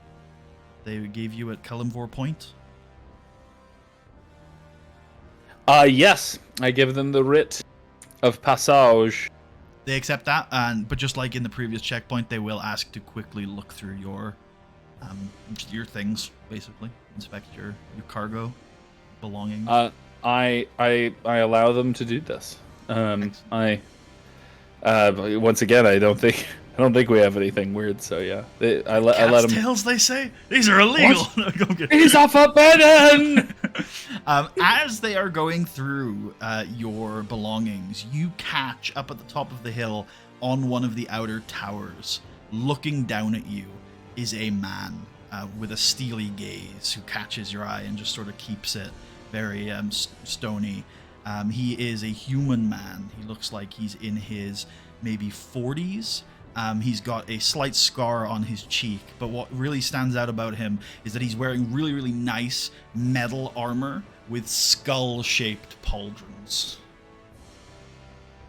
they gave you at Kalimvor Point. Yes, I give them the writ of passage. They accept that, but just like in the previous checkpoint, they will ask to quickly look through your things, basically inspect your cargo belongings. I allow them to do this. Once again, I don't think we have anything weird. So yeah, I let them. Tails, they say these are illegal. He's off a button. As they are going through your belongings, you catch up at the top of the hill on one of the outer towers, looking down at you, is a man with a steely gaze who catches your eye and just sort of keeps it very stony. He is a human man. He looks like he's in his maybe 40s, He's got a slight scar on his cheek, but what really stands out about him is that he's wearing really, really nice metal armor with skull-shaped pauldrons.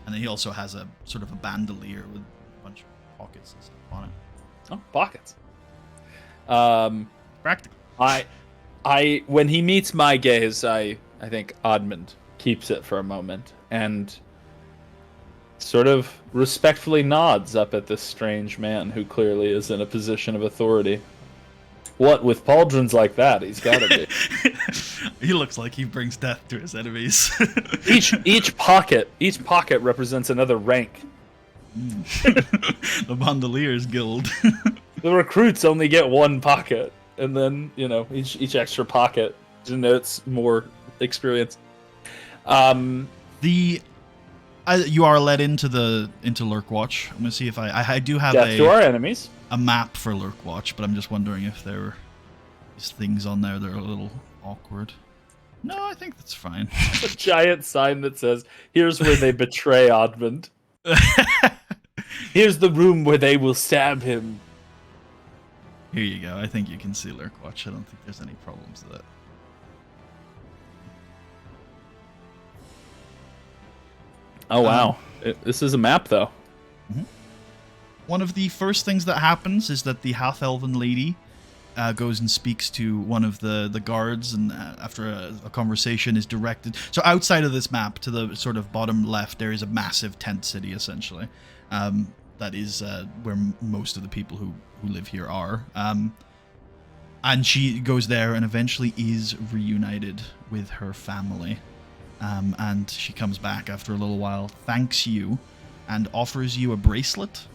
And then he also has a sort of a bandolier with a bunch of pockets and stuff on it. Oh, pockets. Practical. I when he meets my gaze, I think Admand keeps it for a moment and sort of respectfully nods up at this strange man who clearly is in a position of authority. What, with pauldrons like that, he's gotta be. He looks like he brings death to his enemies. each pocket represents another rank. The Bandoliers Guild. The recruits only get one pocket, and then, you know, each extra pocket denotes more experience. You are led into Lurkwatch. I'm gonna see if I do have Death to our enemies. A map for Lurkwatch, but I'm just wondering if there are these things on there that are a little awkward. No, I think that's fine. A giant sign that says, "Here's where they betray Admand. Here's the room where they will stab him." Here you go. I think you can see Lurkwatch. I don't think there's any problems with it. Oh wow, this is a map though. Mm-hmm. One of the first things that happens is that the half-elven lady goes and speaks to one of the guards, and after a conversation is directed. So outside of this map, to the sort of bottom left, there is a massive tent city, essentially. That is where most of the people who live here are. And she goes there and eventually is reunited with her family. And she comes back after a little while, thanks you, and offers you a bracelet.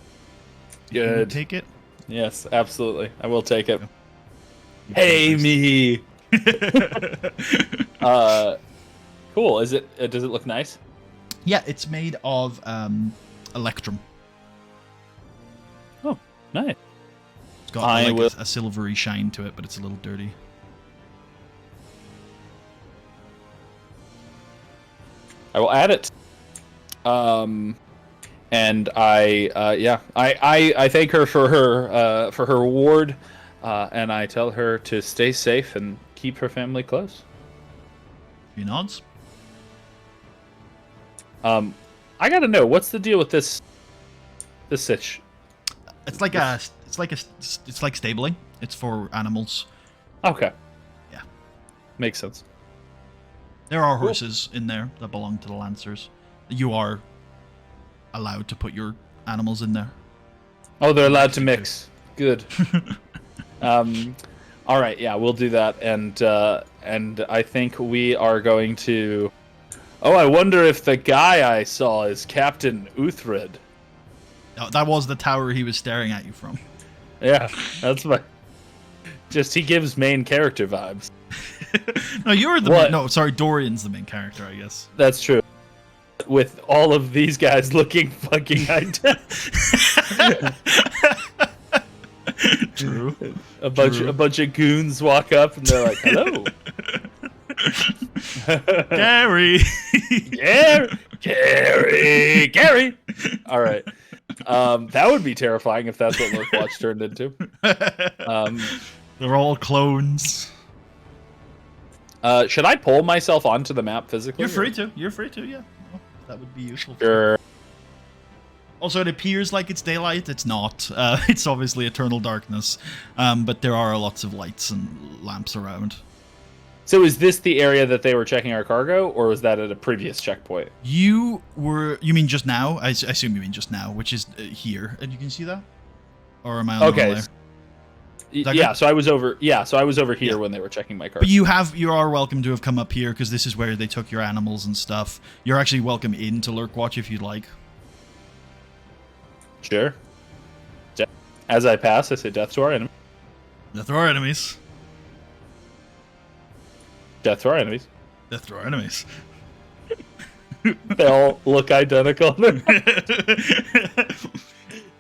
Good. You take it? Yes, absolutely. I will take it. Hey, me. Cool. Is it? Does it look nice? Yeah, it's made of electrum. Oh, nice. It's got a silvery shine to it, but it's a little dirty. I will add it. And I thank her for her reward, and I tell her to stay safe and keep her family close. She nods. I gotta know, what's the deal with this sitch? It's like stabling. It's for animals. Okay. Yeah. Makes sense. There are horses in there that belong to the Lancers. You are allowed to put your animals in there. Oh, they're allowed to mix. Good. All right, yeah, we'll do that, and I think we are going to. Oh, I wonder if the guy I saw is Captain Uthred. No, that was the tower he was staring at you from. Yeah, that's my. Just he gives main character vibes. No, you're the main, no. Sorry, Dorian's the main character, I guess. That's true. With all of these guys looking fucking identical. True. A bunch of goons walk up and they're like, "Hello, Gary." Gary. All right. That would be terrifying if that's what Lurkwatch turned into. They're all clones. Should I pull myself onto the map physically? You're free to. You're free to. Yeah. Well, that would be useful. Sure. Also, it appears like it's daylight. It's not. It's obviously eternal darkness. But there are lots of lights and lamps around. So is this the area that they were checking our cargo, or was that at a previous checkpoint? You mean just now? I assume you mean just now, which is here. And you can see that? Or am I on the wrong layer? Yeah, so I was over. Yeah, so I was over here when they were checking my cargo. But you are welcome to have come up here because this is where they took your animals and stuff. You're actually welcome into Lurkwatch if you'd like. Sure. As I pass, I say, "Death to our enemies." Death to our enemies. Death to our enemies. Death to our enemies. They all look identical.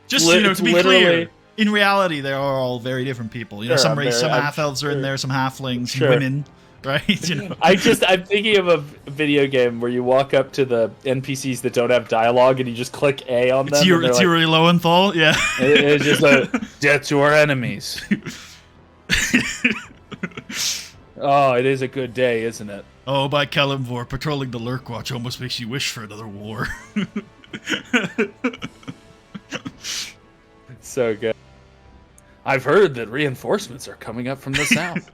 Just to be clear, in reality, they are all very different people. You know, some half elves are in there, some halflings, some women, a right? You know? I'm thinking of a video game where you walk up to the NPCs that don't have dialogue and you just click A on them. It's Yuri Lowenthal, yeah. It's just like, death to our enemies. Oh, it is a good day, isn't it? Oh, by Kalimvor, patrolling the Lurk Watch almost makes you wish for another war. So good. I've heard that reinforcements are coming up from the south.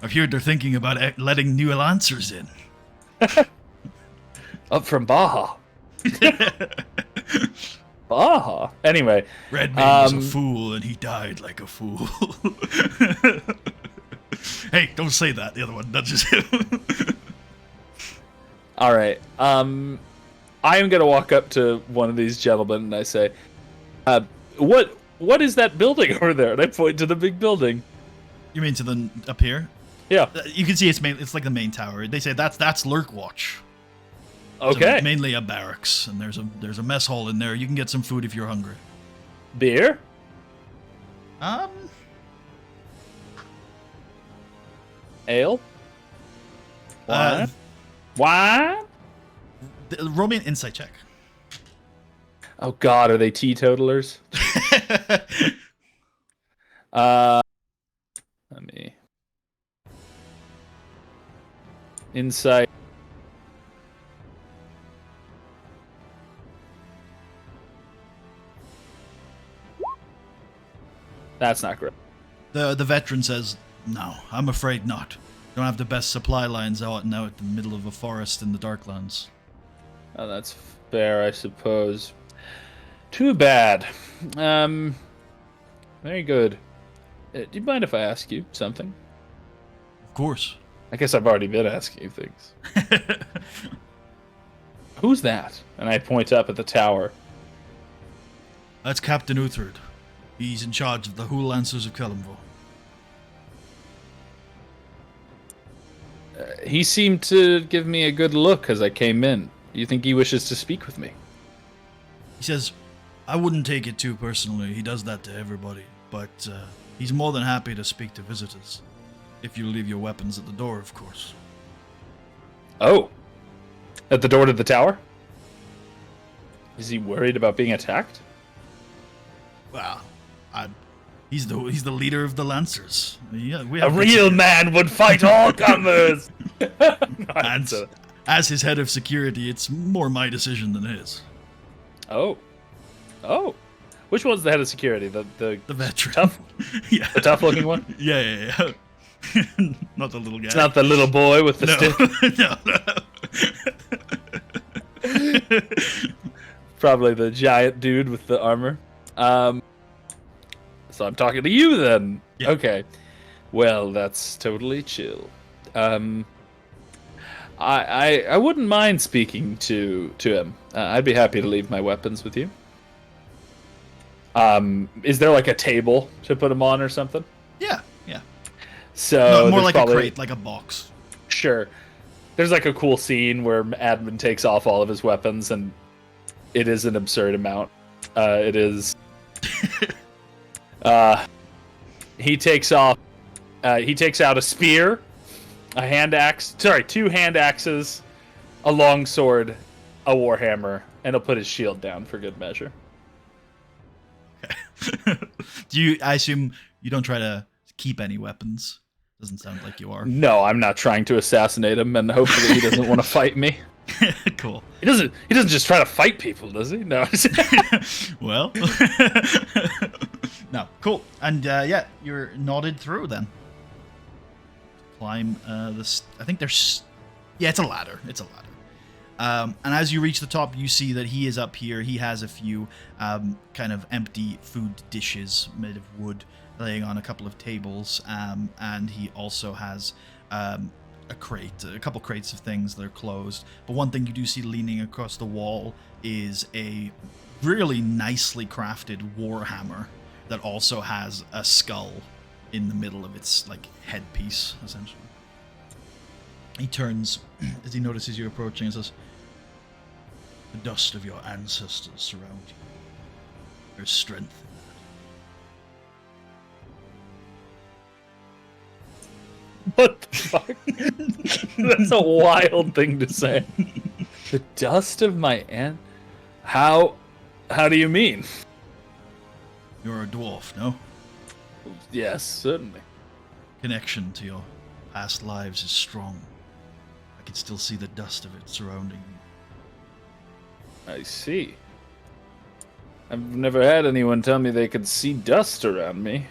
I've heard they're thinking about letting new Lancers in. Up from Baja. Baja. Anyway. Redmayne was a fool, and he died like a fool. Hey, don't say that. The other one nudges him. All right. I am going to walk up to one of these gentlemen and I say, what is that building over there? And I point to the big building. You mean to the up here? Yeah. You can see it's like the main tower. They say that's Lurk Watch. Okay. So mainly a barracks, and there's a mess hall in there. You can get some food if you're hungry. Beer? Ale? Wine? Wine? Roll me an insight check. Oh God, are they teetotalers? Let me. Insight. That's not great. The veteran says, "No, I'm afraid not. Don't have the best supply lines out now at the middle of a forest in the Darklands." Oh, that's fair, I suppose. Too bad. Very good. Do you mind if I ask you something? Of course. I guess I've already been asking you things. Who's that? And I point up at the tower. That's Captain Uthred. He's in charge of the Hull Lancers of Kalimvor. He seemed to give me a good look as I came in. Do you think he wishes to speak with me? He says, I wouldn't take it too personally. He does that to everybody. But he's more than happy to speak to visitors. If you leave your weapons at the door, of course. Oh. At the door to the tower? Is he worried about being attacked? Well, he's the leader of the Lancers. Yeah, a real man would fight all comers! And as his head of security, it's more my decision than his. Oh. Oh. Which one's the head of security? The veteran. Tough? Yeah. The tough-looking one? Yeah. Not the little guy. It's not the little boy with the stick? No. Probably the giant dude with the armor. So I'm talking to you then. Yeah. Okay. Well, that's totally chill. I wouldn't mind speaking to him. I'd be happy to leave my weapons with you. Is there like a table to put them on or something? Yeah. So no, more like a crate, like a box. Sure. There's like a cool scene where Admand takes off all of his weapons, and it is an absurd amount. It is. He takes off. He takes out a spear, a hand axe. Sorry, 2 hand axes, a long sword, a warhammer, and he'll put his shield down for good measure. I assume you don't try to keep any weapons? Doesn't sound like you are. No, I'm not trying to assassinate him, and hopefully he doesn't want to fight me. Cool. He doesn't just try to fight people, does he? No. Well. No, cool. And yeah, you're nodded through then. Climb this. I think there's. Yeah, it's a ladder. And as you reach the top, you see that he is up here. He has a few kind of empty food dishes made of wood laying on a couple of tables, and he also has a couple crates of things that are closed. But one thing you do see leaning across the wall is a really nicely crafted warhammer that also has a skull in the middle of its like headpiece, essentially. He turns as he notices you approaching and says, "The dust of your ancestors surround you. There's strength in What the fuck? That's a wild thing to say. The dust of my aunt? How do you mean? You're a dwarf, no? Yes, certainly. Connection to your past lives is strong. I can still see the dust of it surrounding you. I see. I've never had anyone tell me they could see dust around me.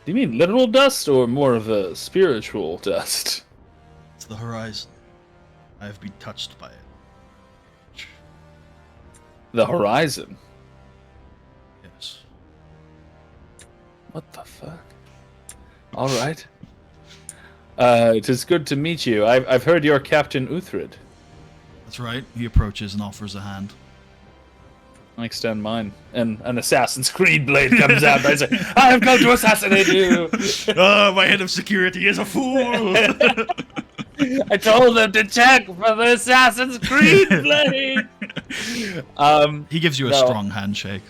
Do you mean literal dust or more of a spiritual dust? It's the horizon. I have been touched by it. The horizon? Yes. What the fuck? All right. It is good to meet you. I've heard you're Captain Uthrid. That's right. He approaches and offers a hand. I extend mine, and an Assassin's Creed blade comes out, and I say, I have come to assassinate you! Oh, my head of security is a fool! I told him to check for the Assassin's Creed blade! He gives you a strong handshake.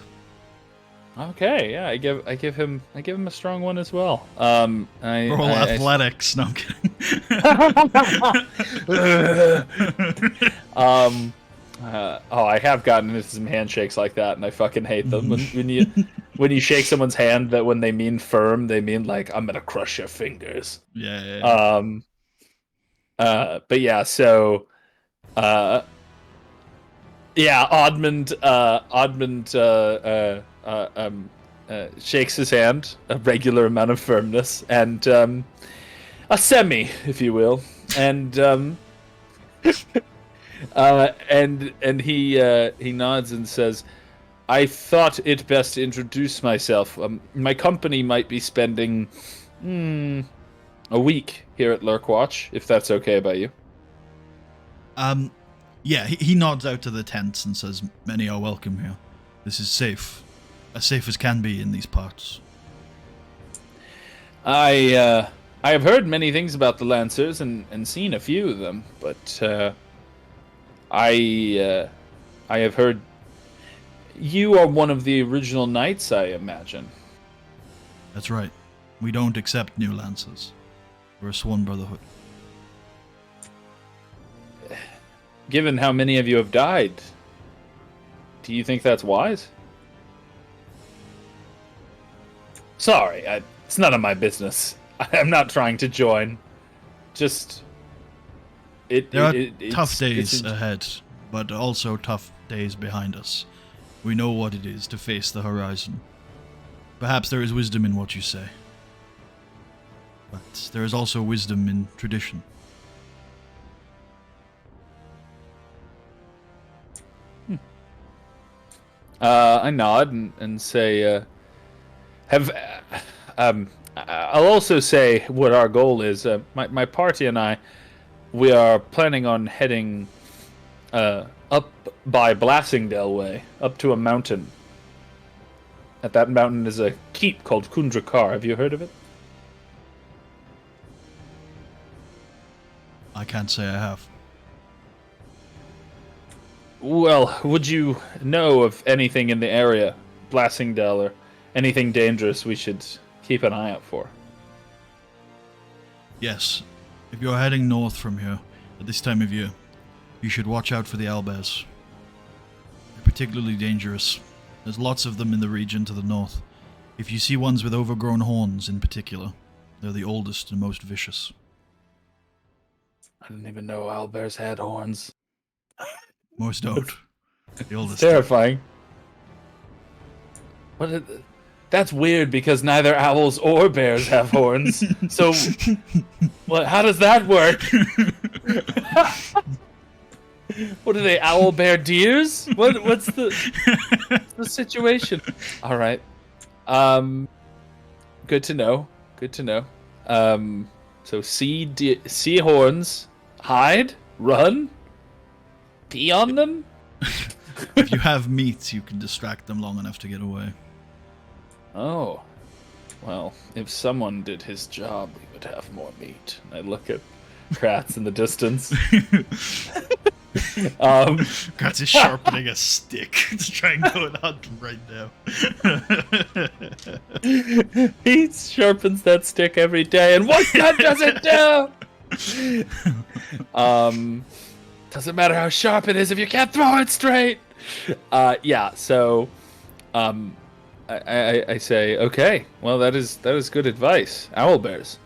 Okay, yeah, I give him a strong one as well. Roll athletics. No, I'm kidding. I have gotten into some handshakes like that, and I fucking hate them. When you shake someone's hand, that when they mean firm, they mean like I'm gonna crush your fingers. Yeah. But yeah, so, Admand shakes his hand, a regular amount of firmness, and a semi, if you will, and and he nods and says, "I thought it best to introduce myself. My company might be spending a week here at Lurkwatch, if that's okay by you." Yeah, he nods out to the tents and says, "Many are welcome here. This is safe. As safe as can be in these parts." I have heard many things about the Lancers and seen a few of them, but I have heard you are one of the original knights, I imagine. That's right. We don't accept new Lancers. We're a sworn brotherhood. Given how many of you have died, do you think that's wise? Sorry, it's none of my business. I'm not trying to join. Just... There are tough days ahead, but also tough days behind us. We know what it is to face the horizon. Perhaps there is wisdom in what you say. But there is also wisdom in tradition. I nod and say, I'll also say what our goal is. My party and I, we are planning on heading up by Blassingdale Way, up to a mountain. At that mountain is a keep called Kundrakar. Have you heard of it? I can't say I have. Well, would you know of anything in the area, Blassingdale, or anything dangerous we should keep an eye out for? Yes. If you're heading north from here, at this time of year, you should watch out for the owlbears. They're particularly dangerous. There's lots of them in the region to the north. If you see ones with overgrown horns in particular, they're the oldest and most vicious. I didn't even know owlbears had horns. Most don't. The oldest. Terrifying. That's weird because neither owls or bears have horns. So, how does that work? What are they, owl bear deers? What's the situation? All right. Good to know. Good to know. So see horns, hide, run, pee on them. If you have meat, you can distract them long enough to get away. Oh, well, if someone did his job, we would have more meat. I look at Kratz in the distance. Guts is sharpening a stick to try and go and hunt right now. He sharpens that stick every day, and what good does it do? Doesn't matter how sharp it is if you can't throw it straight. Yeah. So, I say, okay. Well, that is good advice, owlbears.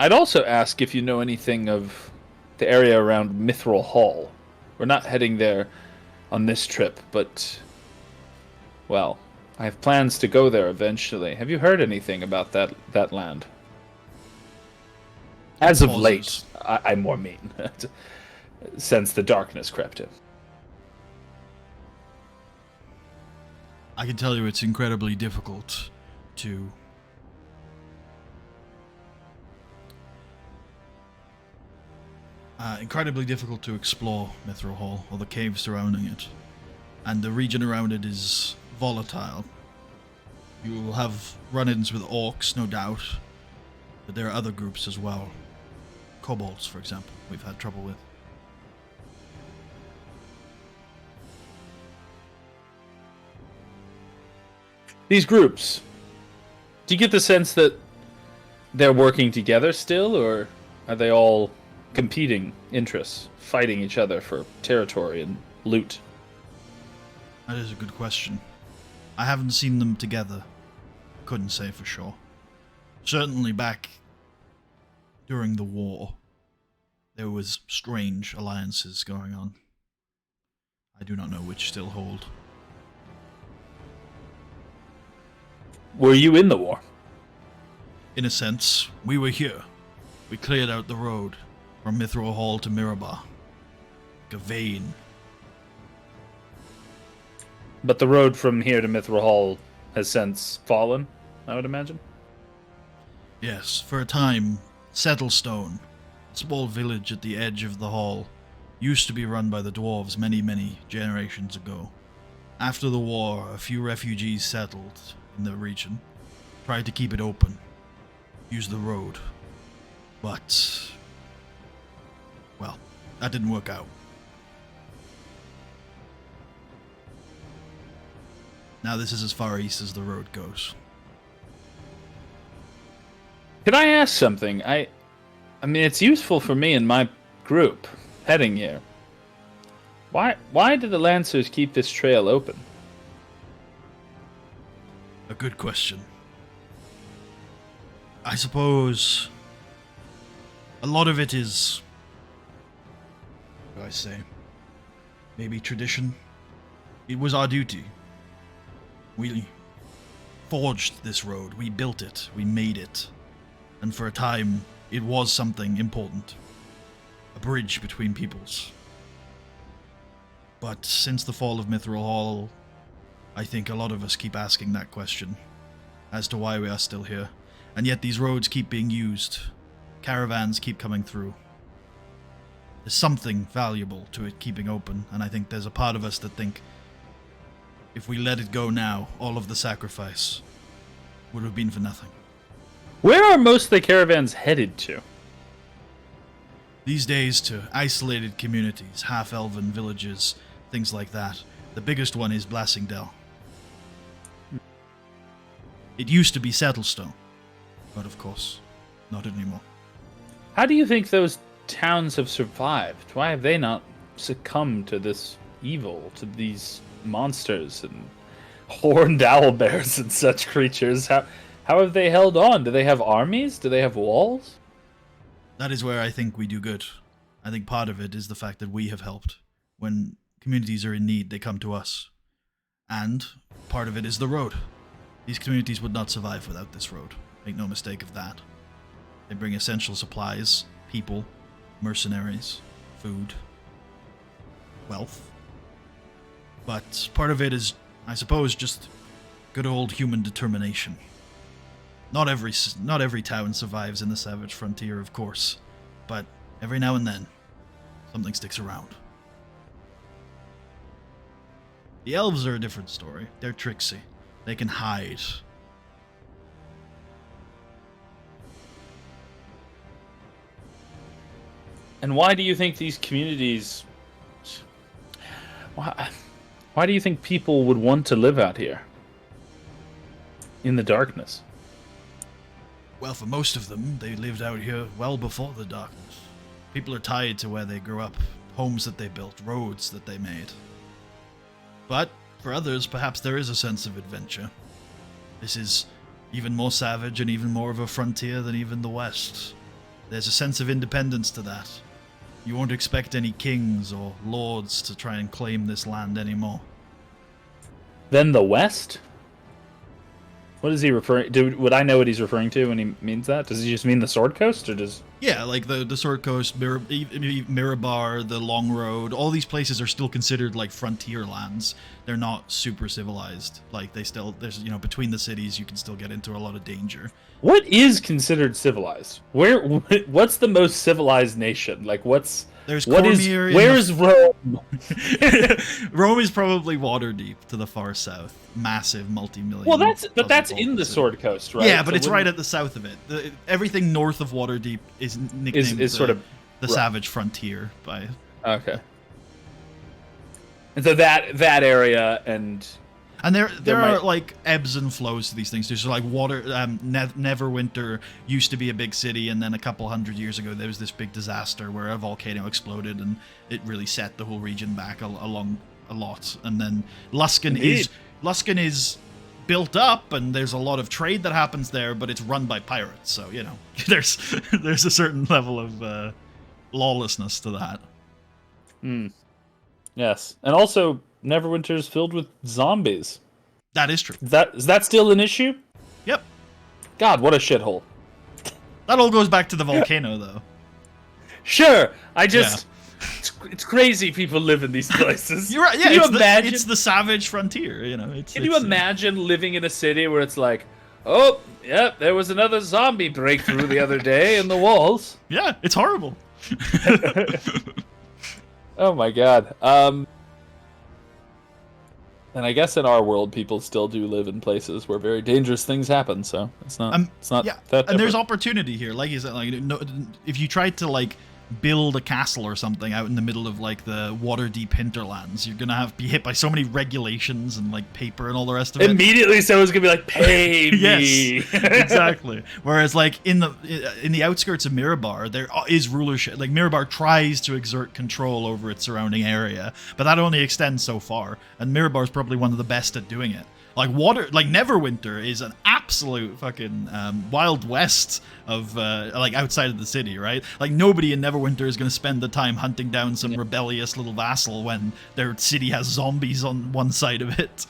I'd also ask if you know anything of the area around Mithril Hall. We're not heading there on this trip, but, well, I have plans to go there eventually. Have you heard anything about that land? As of late, I more mean, since the darkness crept in. I can tell you it's incredibly difficult to explore Mithril Hall or the caves surrounding it, and the region around it is volatile. You will have run-ins with orcs, no doubt, but there are other groups as well. Kobolds, for example, we've had trouble with. These groups, do you get the sense that they're working together still, or are they all competing interests, fighting each other for territory and loot? That is a good question. I haven't seen them together. Couldn't say for sure. Certainly back during the war, there was strange alliances going on. I do not know which still hold. Were you in the war? In a sense, we were here. We cleared out the road from Mithril Hall to Mirabah. Gavain. But the road from here to Mithril Hall has since fallen, I would imagine? Yes, for a time, Settlestone, a small village at the edge of the hall, used to be run by the dwarves many, many generations ago. After the war, a few refugees settled in the region, tried to keep it open, use the road, but, well, that didn't work out. Now this is as far east as the road goes. Can I ask something? I mean, it's useful for me and my group heading here. Why do the Lancers keep this trail open? A good question. I suppose a lot of it is, what do I say, maybe tradition. It was our duty. We forged this road, we built it, we made it, and for a time it was something important. A bridge between peoples. But since the fall of Mithril Hall, I think a lot of us keep asking that question as to why we are still here. And yet these roads keep being used. Caravans keep coming through. There's something valuable to it keeping open, and I think there's a part of us that think if we let it go now, all of the sacrifice would have been for nothing. Where are most of the caravans headed to? These days to isolated communities, half-elven villages, things like that. The biggest one is Blassingdale. It used to be Settlestone, but of course, not anymore. How do you think those towns have survived? Why have they not succumbed to this evil, to these monsters and horned owlbears and such creatures? How have they held on? Do they have armies? Do they have walls? That is where I think we do good. I think part of it is the fact that we have helped. When communities are in need, they come to us. And part of it is the road. These communities would not survive without this road. Make no mistake of that. They bring essential supplies, people, mercenaries, food, wealth. But part of it is, I suppose, just good old human determination. Not every town survives in the savage frontier, of course, but every now and then, something sticks around. The elves are a different story. They're tricksy. They can hide. And why do you think these communities? Why do you think people would want to live out here in the darkness? Well, for most of them, they lived out here well before the darkness. People are tied to where they grew up, homes that they built, roads that they made. But for others, perhaps there is a sense of adventure. This is even more savage and even more of a frontier than even the West. There's a sense of independence to that. You won't expect any kings or lords to try and claim this land anymore. Then the West? What is he referring to? Would I know what he's referring to when he means that? Does he just mean the Sword Coast, or does... Yeah, like the Sword Coast, Mirabar, the Long Road, all these places are still considered like frontier lands. They're not super civilized. Like there's between the cities you can still get into a lot of danger. What is considered civilized? What's the most civilized nation? Like There's what is Cormyr. Where's Rome? Rome is probably Waterdeep to the far south. Massive, multi-million. Well, that's in the Sword Coast, right? Yeah, but it's right at the south of it. Everything north of Waterdeep is nicknamed is sort of the Savage Frontier by. Okay. And so that area and there are like ebbs and flows to these things too. So like Neverwinter used to be a big city, and then a couple hundred years ago there was this big disaster where a volcano exploded and it really set the whole region back along a lot. And then Luskan is built up, and there's a lot of trade that happens there, but it's run by pirates. So there's a certain level of lawlessness to that. Yes, and also Neverwinter is filled with zombies. That is true. Is that still an issue? Yep. God, what a shithole. That all goes back to the volcano, though. Sure, it's crazy people live in these places. You're right. Yeah, it's the savage frontier. Can you imagine living in a city where it's like, oh, yeah, there was another zombie breakthrough the other day in the walls. Yeah, it's horrible. Oh my god. And I guess in our world, people still do live in places where very dangerous things happen. So it's not that. Yeah, and there's opportunity here. Like you said, if you tried to build a castle or something out in the middle of the Waterdeep hinterlands, you're gonna be hit by so many regulations and paper and all the rest of it. Immediately, someone's gonna be like, "Pay me." Yes, exactly. Whereas in the outskirts of Mirabar, there is rulership. Like Mirabar tries to exert control over its surrounding area, but that only extends so far. And Mirabar is probably one of the best at doing it. Neverwinter is an absolute fucking Wild West of outside of the city, right? Like nobody in Neverwinter is going to spend the time hunting down some rebellious little vassal when their city has zombies on one side of it.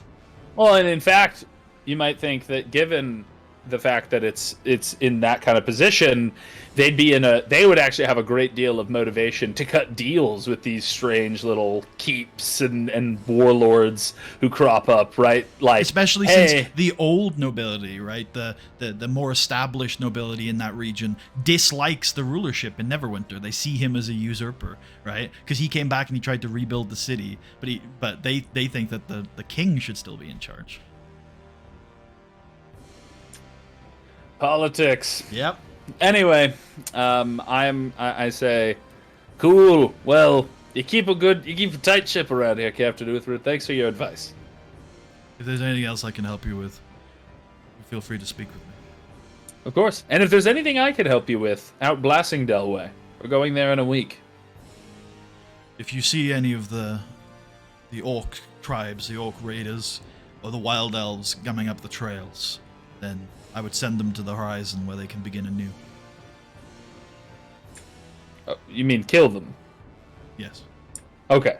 Well, and in fact, you might think that given the fact that it's in that kind of position, they would actually have a great deal of motivation to cut deals with these strange little keeps and warlords who crop up, right? Like, especially since the old nobility, right, the more established nobility in that region dislikes the rulership in Neverwinter. They see him as a usurper, right? Because he came back and he tried to rebuild the city, but they think that the king should still be in charge. Politics. Yep. Anyway, I say, cool. Well, you keep a tight ship around here, Captain Uthred. Thanks for your advice. If there's anything else I can help you with, feel free to speak with me. Of course. And if there's anything I could help you with, out Blassingdale way. We're going there in a week. If you see any of the orc tribes, the orc raiders, or the wild elves coming up the trails, then I would send them to the horizon where they can begin anew. You mean kill them? Yes. Okay.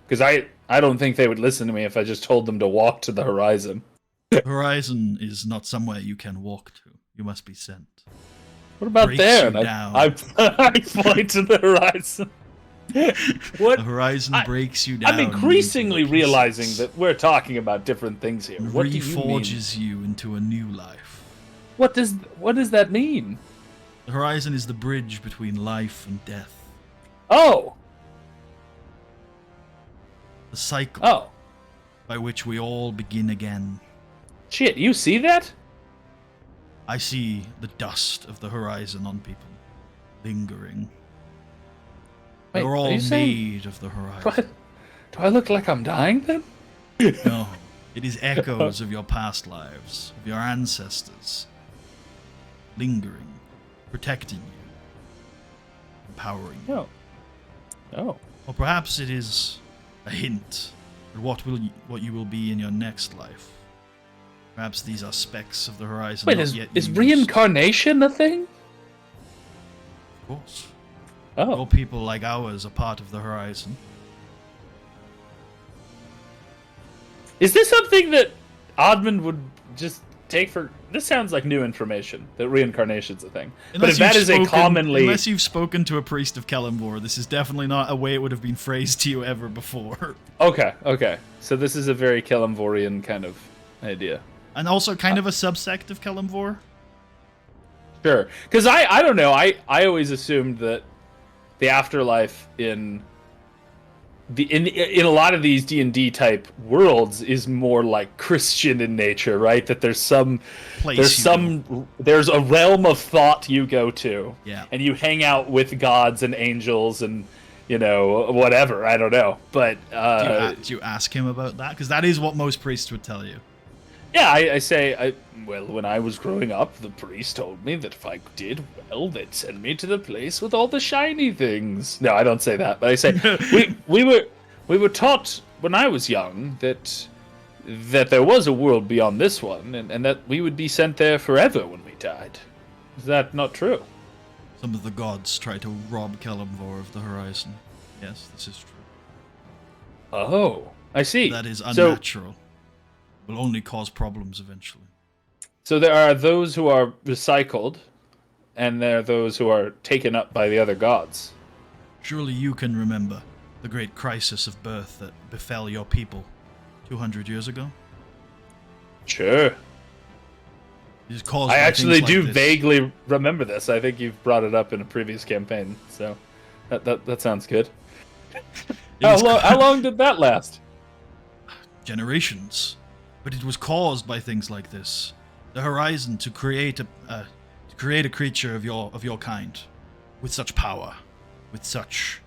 Because I don't think they would listen to me if I just told them to walk to the horizon. The horizon is not somewhere you can walk to. You must be sent. What about there? I point to the horizon. What? The horizon breaks you down. I'm increasingly realizing that we're talking about different things here. What reforges you into a new life. What does that mean? The horizon is the bridge between life and death. Oh. The cycle. Oh. By which we all begin again. Shit, you see that? I see the dust of the horizon on people, lingering. Wait, They're are all you saying- made of the horizon. Do I look like I'm dying then? No, it is echoes of your past lives, of your ancestors, lingering, protecting you, empowering you. No. Oh. Or perhaps it is a hint at what you will be in your next life. Perhaps these are specks of the horizon. Wait, not yet is used. reincarnation a thing? Of course. Oh. All people like ours are part of the horizon. Is this something that Admand would just take for... This sounds like new information, that reincarnation's a thing. But if that is a commonly... Unless you've spoken to a priest of Kelemvor, this is definitely not a way it would have been phrased to you ever before. Okay. So this is a very Kelemvorian kind of idea. And also kind of a subsect of Kelemvor. Sure. Because I don't know, I always assumed that the afterlife in a lot of these D&D type worlds is more like Christian in nature, right? That there's there's a realm of thought you go to, yeah, and you hang out with gods and angels and whatever. I don't know, but do you ask him about that? Because that is what most priests would tell you. Yeah, I say, well, when I was growing up, the priest told me that if I did well, they'd send me to the place with all the shiny things. No, I don't say that, but I say we were taught when I was young that there was a world beyond this one, and that we would be sent there forever when we died. Is that not true? Some of the gods try to rob Kelemvor of the horizon. Yes, this is true. Oh, I see. That is unnatural. Will only cause problems eventually. So there are those who are recycled, and there are those who are taken up by the other gods. Surely you can remember the great crisis of birth that befell your people 200 years ago? Sure. It is caused I by actually things do like this. vaguely remember this. I think you've brought it up in a previous campaign, so that sounds good. How long did that last? Generations. But it was caused by things like this. The horizon to create a creature of your kind, with such power, with such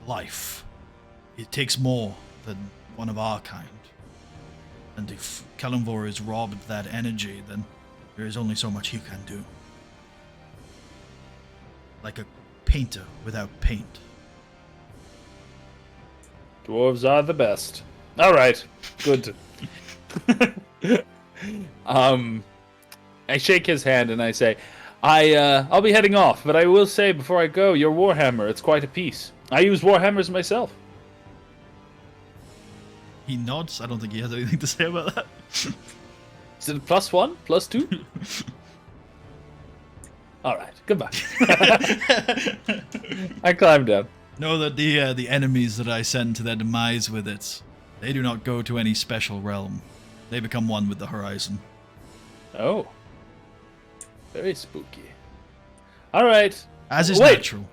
life. It takes more than one of our kind. And if Kelemvor is robbed that energy, then there is only so much he can do. Like a painter without paint. Dwarves are the best. All right, good. I shake his hand and I say, I'll be heading off, but I will say before I go, your Warhammer, it's quite a piece. I use Warhammers myself. He nods. I don't think he has anything to say about that. Is it a +1? +2? Alright, goodbye. I climb down. Know that the enemies that I send to their demise with it, they do not go to any special realm. They become one with the horizon. Oh. Very spooky. Alright. As is natural.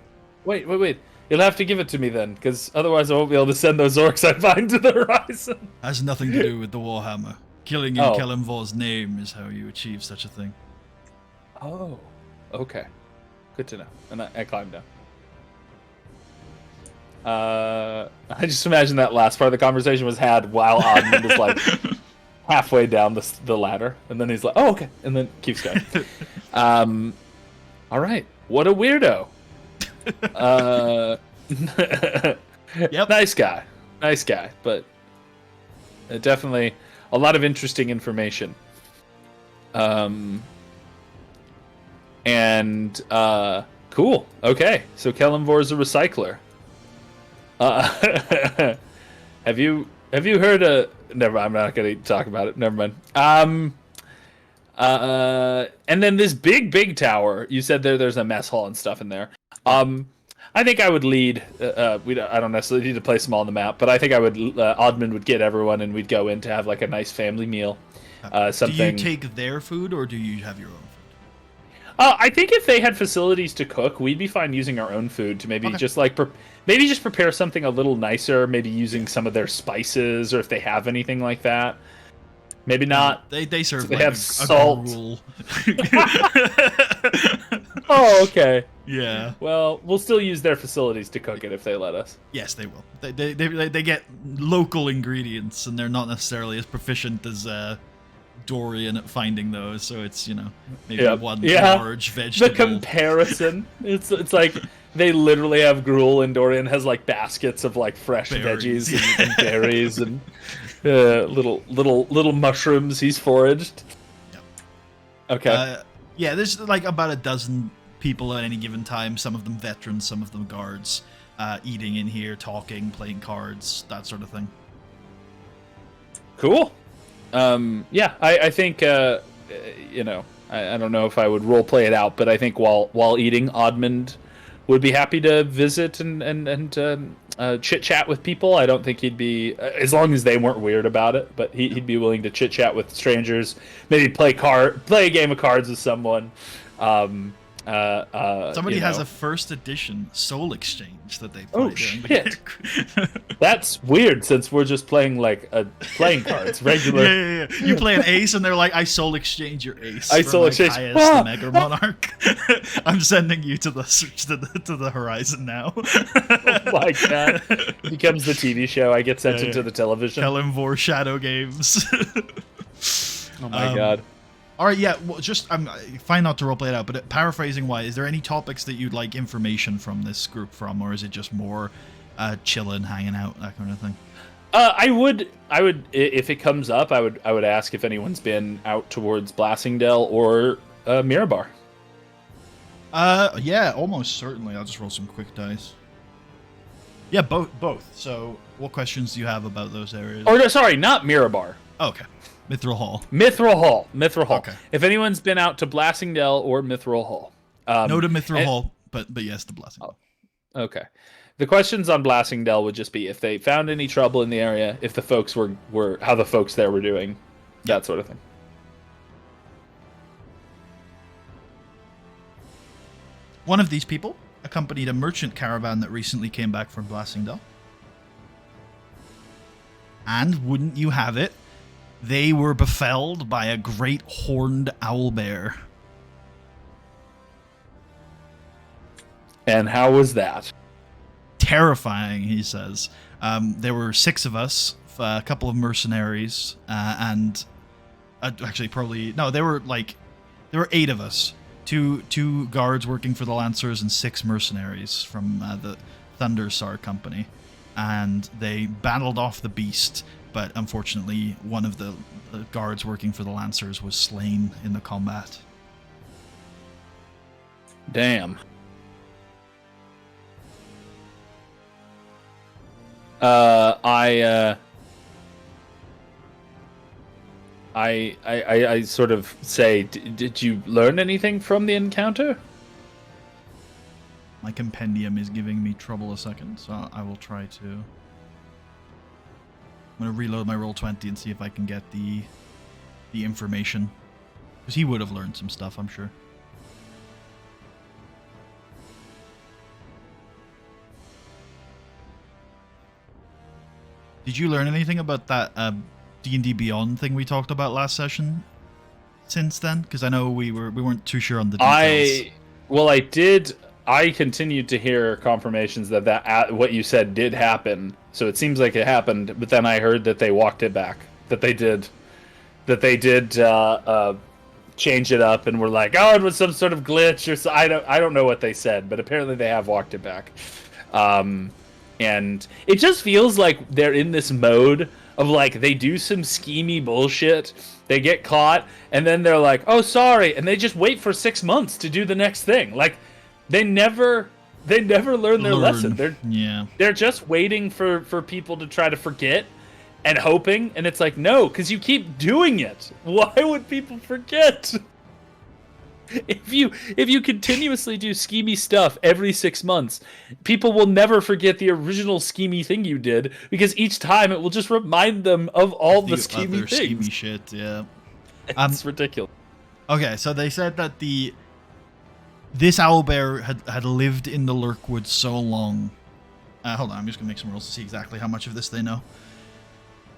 Wait. You'll have to give it to me then, because otherwise I won't be able to send those orcs I find to the horizon. Has nothing to do with the Warhammer. Killing in Kelemvor's name is how you achieve such a thing. Oh. Okay. Good to know. And I climb down. I just imagine that last part of the conversation was had while Admand was like halfway down the ladder, and then he's like, "Oh, okay," and then keeps going. All right, what a weirdo. Yep. Nice guy, but definitely a lot of interesting information. And cool. Okay, so Kelemvor is a recycler. Have you heard a? Never. I'm not going to talk about it. Never mind. And then this big tower. You said there's a mess hall and stuff in there. I think I would lead. I don't necessarily need to place them all on the map, but I think I would. Admand would get everyone, and we'd go in to have like a nice family meal. Something. Do you take their food, or do you have your own food? I think if they had facilities to cook, we'd be fine using our own food to maybe just like maybe just prepare something a little nicer. Maybe using some of their spices, or if they have anything like that. Maybe not. They serve. So they like have a salt. gruel. Oh, okay. Yeah. Well, we'll still use their facilities to cook it if they let us. Yes, they will. They get local ingredients, and they're not necessarily as proficient as Dorian at finding those. So it's maybe one large vegetable. The comparison, it's like they literally have gruel, and Dorian has like baskets of like fresh berries. veggies and berries and little mushrooms he's foraged. Yep. Okay. Yeah, there's like about a dozen people at any given time, some of them veterans, some of them guards, eating in here, talking, playing cards, that sort of thing. Cool. Yeah, I think I don't know if I would role play it out, but I think while eating, Admand would be happy to visit and chit chat with people. I don't think he'd be, as long as they weren't weird about it, but he'd be willing to chit chat with strangers, maybe play a game of cards with someone. Somebody has a first edition Soul Exchange that they play. Oh shit! That's weird, since we're just playing like playing cards, regular. Yeah. You play an ace, and they're like, "I Soul Exchange your ace." I Soul Exchange the Mega Monarch. I'm sending you to the horizon now. Oh my god! Becomes the TV show. I get sent into the television. Kellenvor Shadow Games. Oh my god. All right, yeah. Well, just I'm fine not to roleplay it out, but paraphrasing wise, is there any topics that you'd like information from this group from, or is it just more chilling, hanging out, that kind of thing? I would, if it comes up, I would ask if anyone's been out towards Blasingdale or Mirabar. Yeah, almost certainly. I'll just roll some quick dice. Yeah, both. So, what questions do you have about those areas? Or no, sorry, not Mirabar. Okay. Mithril Hall. Okay. If anyone's been out to Blasingdale or Mithril Hall. No to Mithril Hall, but yes to Blasingdale. Oh, okay. The questions on Blasingdale would just be if they found any trouble in the area, if the folks were how the folks there were doing, that sort of thing. One of these people accompanied a merchant caravan that recently came back from Blasingdale. And wouldn't you have it, they were befelled by a great horned owlbear. And how was that? Terrifying, he says. There were 6 of us, a couple of mercenaries, and actually probably no, there were 8 of us. Two guards working for the Lancers and 6 mercenaries from the Thundersar company, and they battled off the beast. But unfortunately, one of the guards working for the Lancers was slain in the combat. Damn. I sort of say, did you learn anything from the encounter? My compendium is giving me trouble a second, so I will try to. I'm going to reload my Roll20 and see if I can get the information. Because he would have learned some stuff, I'm sure. Did you learn anything about that D&D Beyond thing we talked about last session since then? Because I know we weren't too sure on the details. I did. I continued to hear confirmations that what you said did happen. So it seems like it happened, but then I heard that they walked it back. That they did change it up and were like, oh, it was some sort of glitch or so. I don't know what they said, but apparently they have walked it back. And it just feels like they're in this mode of like they do some schemy bullshit, they get caught, and then they're like, oh, sorry, and they just wait for 6 months to do the next thing. Like they never learn their lesson. They're just waiting for people to try to forget and hoping, and it's like, no, because you keep doing it. Why would people forget? If you continuously do schemy stuff every 6 months, people will never forget the original schemy thing you did, because each time it will just remind them of all the schemy things. Schemy shit, yeah. It's ridiculous. Okay, so they said that this owlbear had lived in the Lurkwood so long. Hold on, I'm just gonna make some rolls to see exactly how much of this they know.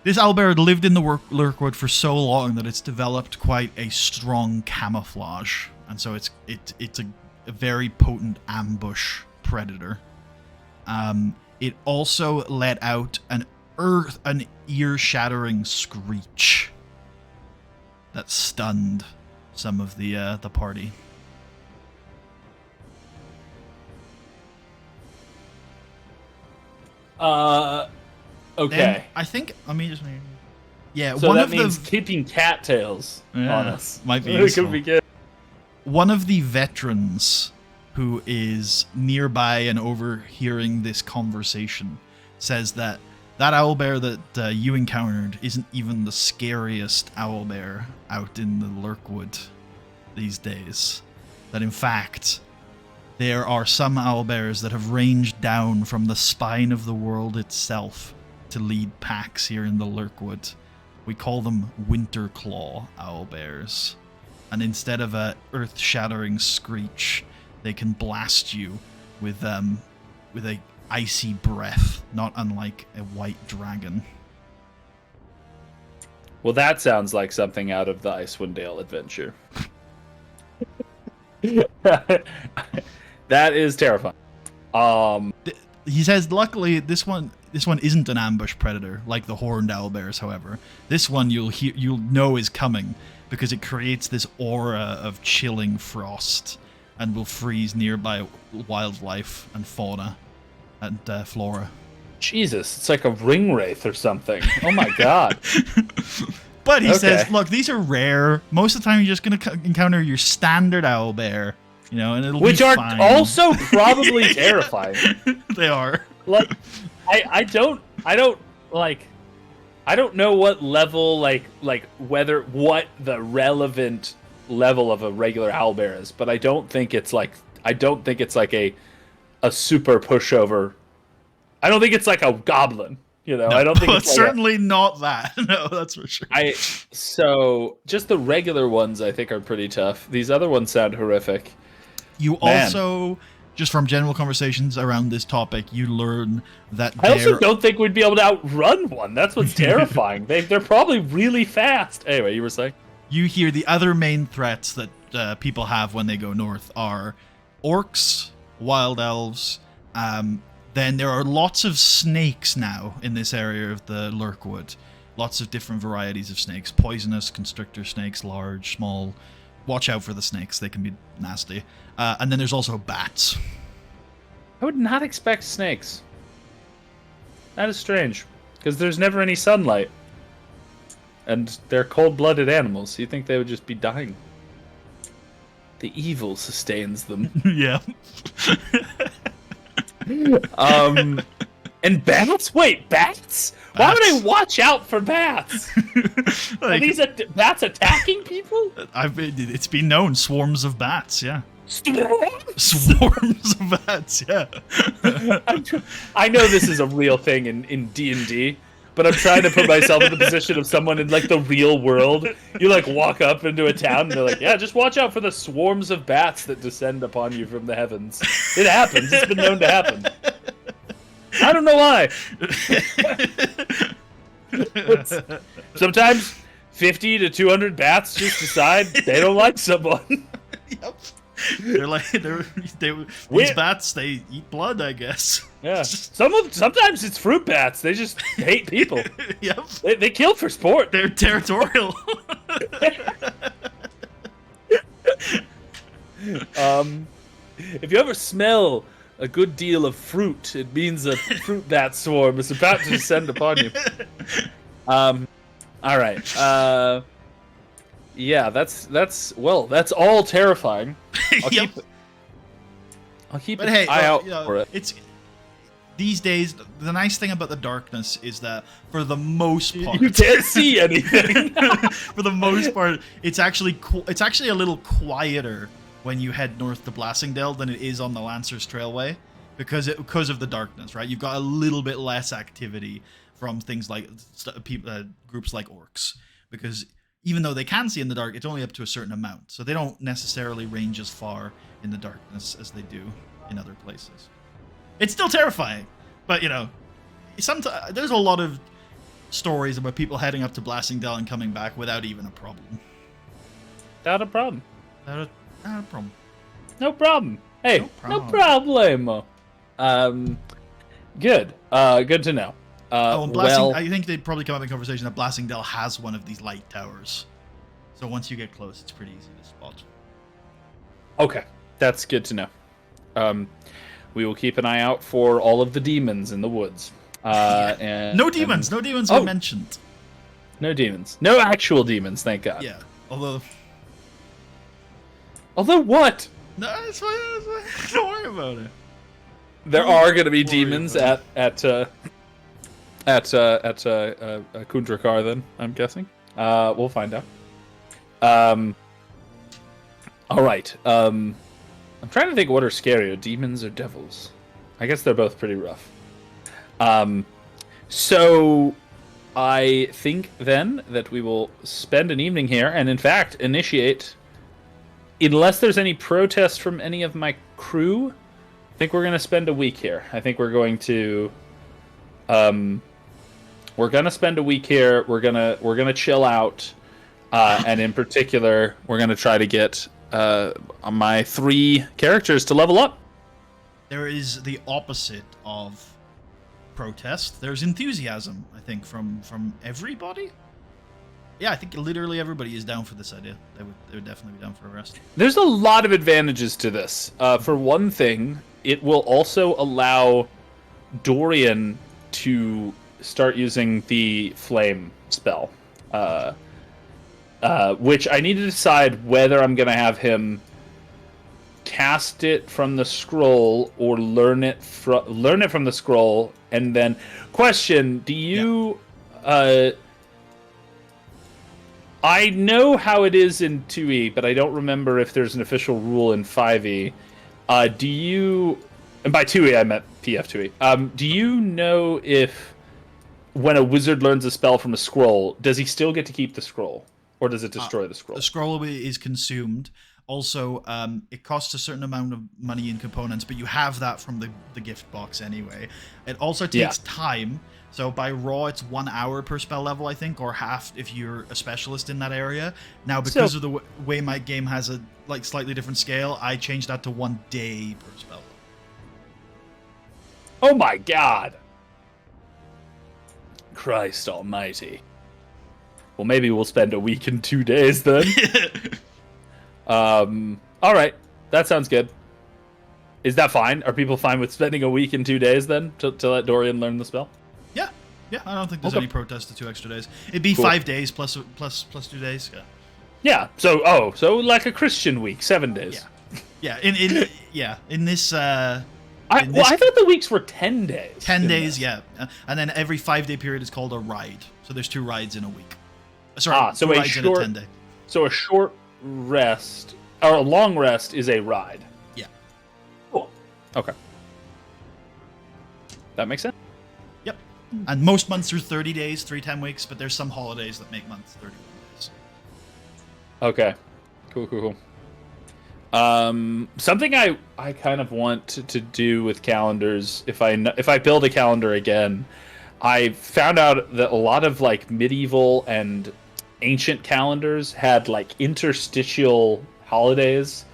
This owlbear had lived in the Lurkwood for so long that it's developed quite a strong camouflage, and so it's a very potent ambush predator. It also let out an ear-shattering screech that stunned some of the party. Okay. Then I think. Let me just. Yeah, So one that of means the keeping cattails on us. might be It useful. could be good. One of the veterans who is nearby and overhearing this conversation says that owlbear that you encountered isn't even the scariest owlbear out in the Lurkwood these days. That in fact, there are some owlbears that have ranged down from the spine of the world itself to lead packs here in the Lurkwood. We call them Winterclaw owlbears. And instead of a earth-shattering screech, they can blast you with a icy breath, not unlike a white dragon. Well, that sounds like something out of the Icewind Dale adventure. That is terrifying. He says, luckily, this one isn't an ambush predator like the horned owlbears. However, this one you'll know is coming because it creates this aura of chilling frost and will freeze nearby wildlife and fauna and flora. Jesus, it's like a ring wraith or something. Oh my god. But he says, look, these are rare. Most of the time, you're just going to encounter your standard owlbear, and it'll Which be are fine. also probably terrifying. They are. Like, I don't know what level, what the relevant level of a regular owlbear is, but I don't think it's like a super pushover. I don't think it's like a goblin. No, I don't think it's certainly not that. No, that's for sure. So just the regular ones I think are pretty tough. These other ones sound horrific. You also, just from general conversations around this topic, you learn that I also don't think we'd be able to outrun one. That's what's terrifying. They're probably really fast. Anyway, you were saying? You hear the other main threats that people have when they go north are orcs, wild elves. Then there are lots of snakes now in this area of the Lurkwood. Lots of different varieties of snakes. Poisonous, constrictor snakes, large, small. Watch out for the snakes. They can be nasty. And then there's also bats. I would not expect snakes. That is strange. Because there's never any sunlight. And they're cold-blooded animals. You think they would just be dying. The evil sustains them. Yeah. And bats? Wait, bats? Why would I watch out for bats? Are these bats attacking people? It's been known, swarms of bats, yeah. Swarms of bats, yeah. I know this is a real thing in D&D, but I'm trying to put myself in the position of someone in the real world. You walk up into a town and they're like, yeah, just watch out for the swarms of bats that descend upon you from the heavens. It happens. It's been known to happen. I don't know why. Sometimes 50 to 200 bats just decide they don't like someone. Yep. These bats, they eat blood, I guess. Yeah. Sometimes it's fruit bats. They just hate people. Yep. They kill for sport. They're territorial. If you ever smell a good deal of fruit, it means a fruit bat swarm is about to descend upon you. All right. Yeah, that's all terrifying. I'll keep an eye out for it. It's these days. The nice thing about the darkness is that for the most part, you can't see anything. For the most part, it's actually a little quieter when you head north to Blassingdale than it is on the Lancers Trailway because of the darkness, right? You've got a little bit less activity from things like groups like orcs because even though they can see in the dark, it's only up to a certain amount. So they don't necessarily range as far in the darkness as they do in other places. It's still terrifying, but sometimes there's a lot of stories about people heading up to Blassingdale and coming back without even a problem. Not a problem. Not a problem. No problem. Hey, No no problemo. Good. Good to know. And I think they'd probably come up in conversation that Blasingdale has one of these light towers. So once you get close, it's pretty easy to spot. Okay, that's good to know. We will keep an eye out for all of the demons in the woods. No demons were mentioned. No demons. No actual demons, thank God. Yeah, although what? No, it's fine. Don't worry about it. There are going to be demons at Kundrakar, then, I'm guessing. We'll find out. All right. I'm trying to think what are scarier, demons or devils. I guess they're both pretty rough. So I think then that we will spend an evening here and, in fact, initiate, unless there's any protest from any of my crew, I think we're going to spend a week here. I think we're going to spend a week here. We're gonna chill out, and in particular, we're gonna try to get my 3 characters to level up. There is the opposite of protest. There's enthusiasm, I think, from everybody. Yeah, I think literally everybody is down for this idea. They would definitely be down for a rest. There's a lot of advantages to this. For one thing, it will also allow Dorian to start using the flame spell, which I need to decide whether I'm going to have him cast it from the scroll or learn it from the scroll. And then, question: do you? Yeah. I know how it is in 2e, but I don't remember if there's an official rule in 5e. Do you? And by 2e, I meant PF2e. Do you know if when a wizard learns a spell from a scroll, does he still get to keep the scroll, or does it destroy the scroll? The scroll is consumed. Also, it costs a certain amount of money in components, but you have that from the gift box anyway. It also takes time. So by raw, it's 1 hour per spell level, I think, or half if you're a specialist in that area. Now, because of the way my game has a slightly different scale, I changed that to 1 day per spell level. Oh my God! Christ almighty. Well, maybe we'll spend a week and 2 days then. All right, that sounds good. Is that fine? Are people fine with spending a week and 2 days then to let Dorian learn the spell? Yeah, I don't think there's any protest to 2 extra days. It'd be cool. 5 days plus 2 days. Yeah. So like a Christian week, 7 days. Yeah. In this. I thought the weeks were 10 days. 10 days, yeah. And then every 5-day period is called a ride. So there's 2 rides in a week. Sorry, so 2 rides in a 10-day. So a short rest or a long rest is a ride. Yeah. Cool. Okay. That makes sense. Yep. And most months are 30 days, 3 10 weeks, but there's some holidays that make months 31 days. Okay. Cool. Something I kind of want to do with calendars, if I build a calendar again, I found out that a lot of medieval and ancient calendars had interstitial holidays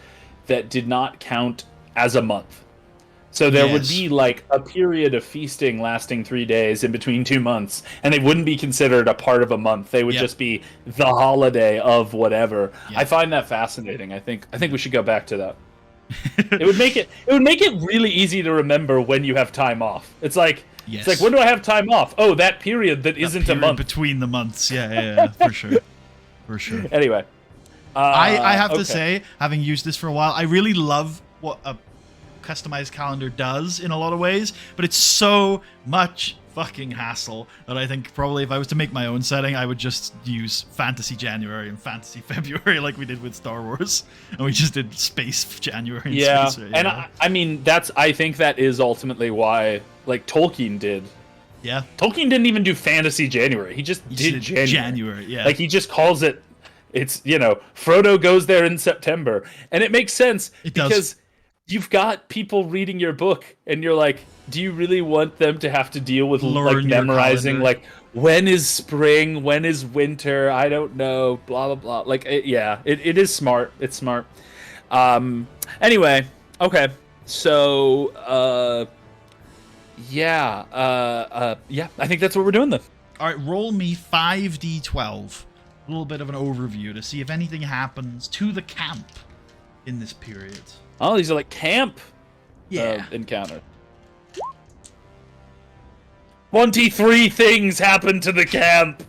that did not count as a month. So there would be a period of feasting lasting 3 days in between 2 months, and they wouldn't be considered a part of a month. They would just be the holiday of whatever. Yep. I find that fascinating. I think we should go back to that. It would make it really easy to remember when you have time off. It's like when do I have time off? Oh, that period that isn't a month between the months. Yeah, for sure. Anyway, I have to say, having used this for a while, I really love what a customized calendar does in a lot of ways, but it's so much fucking hassle that I think probably if I was to make my own setting, I would just use Fantasy January and Fantasy February like we did with Star Wars, and we just did Space January. And Space, and I mean I think that is ultimately why Tolkien did. Yeah, Tolkien didn't even do Fantasy January. He just did January. Yeah, he just calls it. It's Frodo goes there in September, and it makes sense because you've got people reading your book, and you're like, do you really want them to have to deal with memorizing when is spring, when is winter? I don't know, blah blah blah. It is smart. It's smart. Anyway, okay. So, yeah, I think that's what we're doing then. All right, roll me 5d12. A little bit of an overview to see if anything happens to the camp in this period. Oh, these are like camp encounter. 23 things happen to the camp.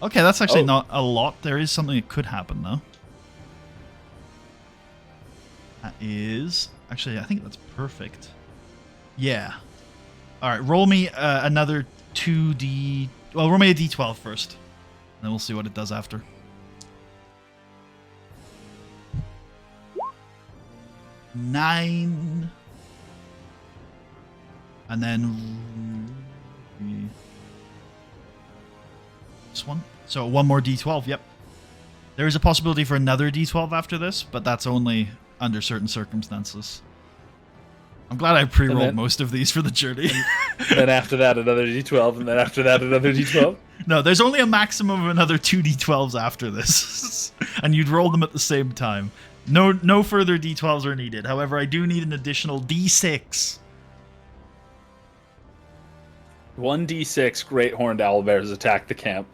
Okay, that's actually not a lot. There is something that could happen, though. That is... Actually, I think that's perfect. Yeah. All right, roll me another 2d... Well, roll me a d12 first. And then we'll see what it does after. Nine. And then... This one. So one more d12, yep. There is a possibility for another d12 after this, but that's only under certain circumstances. I'm glad I pre-rolled most of these for the journey. Then after that, another d12, and then after that, another d12? No, there's only a maximum of another 2 d12s after this. And you'd roll them at the same time. No further d12s are needed. However, I do need an additional d6. 1d6 great horned owlbears attack the camp.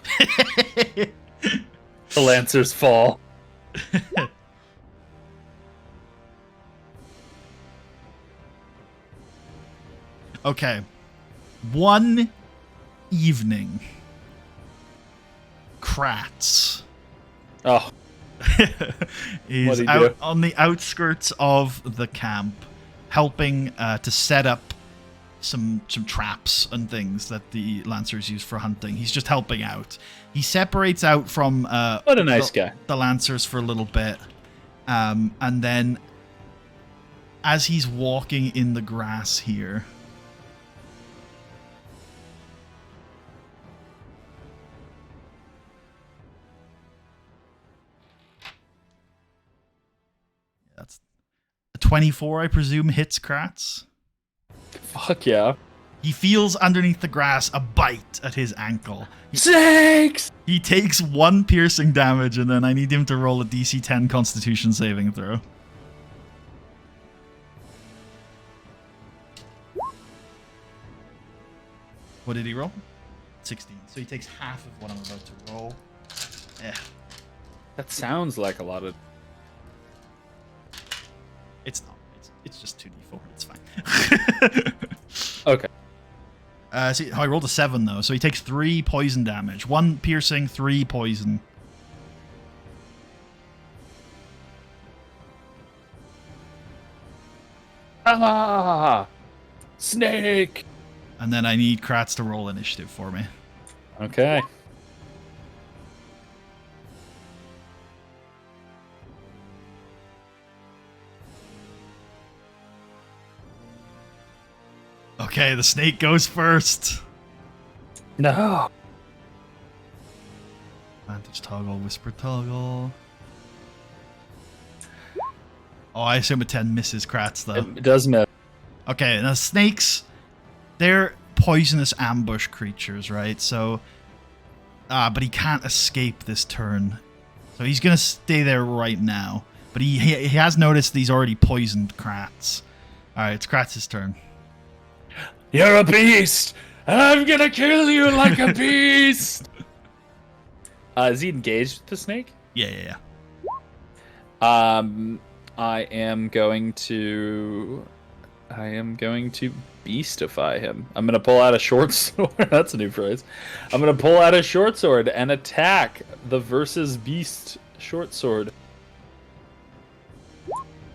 The lancers fall. Okay. One evening, Kratz is out on the outskirts of the camp, helping to set up some traps and things that the lancers use for hunting. He's just helping out. He separates out from what a nice guy. The lancers for a little bit, and then as he's walking in the grass here, that's a 24, I presume, hits Kratz. Fuck yeah. He feels underneath the grass a bite at his ankle. Snakes! He takes 1 piercing damage, and then I need him to roll a DC 10 Constitution saving throw. What did he roll? 16. So he takes half of what I'm about to roll. That sounds like a lot of... It's not. It's just 2d4. It's fine. Okay. See, I rolled a 7 though, so he takes 3 poison damage. 1 piercing, 3 poison. Ah! Snake! And then I need Kratz to roll initiative for me. Okay. Okay, the snake goes first. No. Advantage toggle, whisper toggle. Oh, I assume a 10 misses Kratz, though. It does miss. Okay, now snakes, they're poisonous ambush creatures, right? So, but he can't escape this turn. So he's going to stay there right now. But he has noticed that he's already poisoned Kratz. Alright, it's Kratz's turn. You're a beast! And I'm gonna kill you like a beast! Is he engaged with the snake? Yeah. I am going to beastify him. I'm gonna pull out a short sword. That's a new phrase. I'm gonna pull out a short sword and attack the versus beast short sword.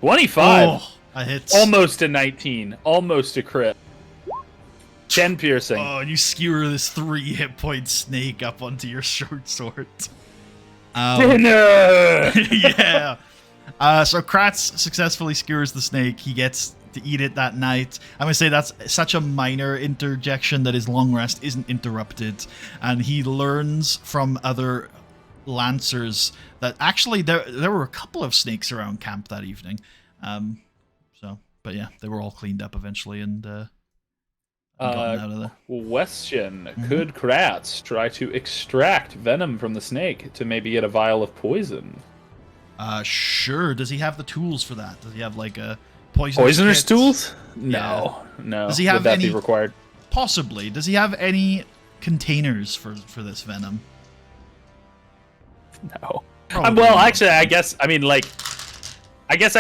25. Oh, I hit. Almost a 19. Almost a crit. 10 piercing. Oh, and you skewer this 3 hit point snake up onto your short sword. Dinner! Yeah. So Kratz successfully skewers the snake. He gets to eat it that night. I'm going to say that's such a minor interjection that his long rest isn't interrupted. And he learns from other lancers that actually there were a couple of snakes around camp that evening. But yeah, they were all cleaned up eventually, and and gotten out of there. Question: Could Kratz try to extract venom from the snake to maybe get a vial of poison? Sure. Does he have the tools for that? Does he have like a poisoner's Tools? Yeah. No. Does he have Would that any? be required? Possibly. Does he have any containers for this venom? No. Probably Well, not. actually, I guess I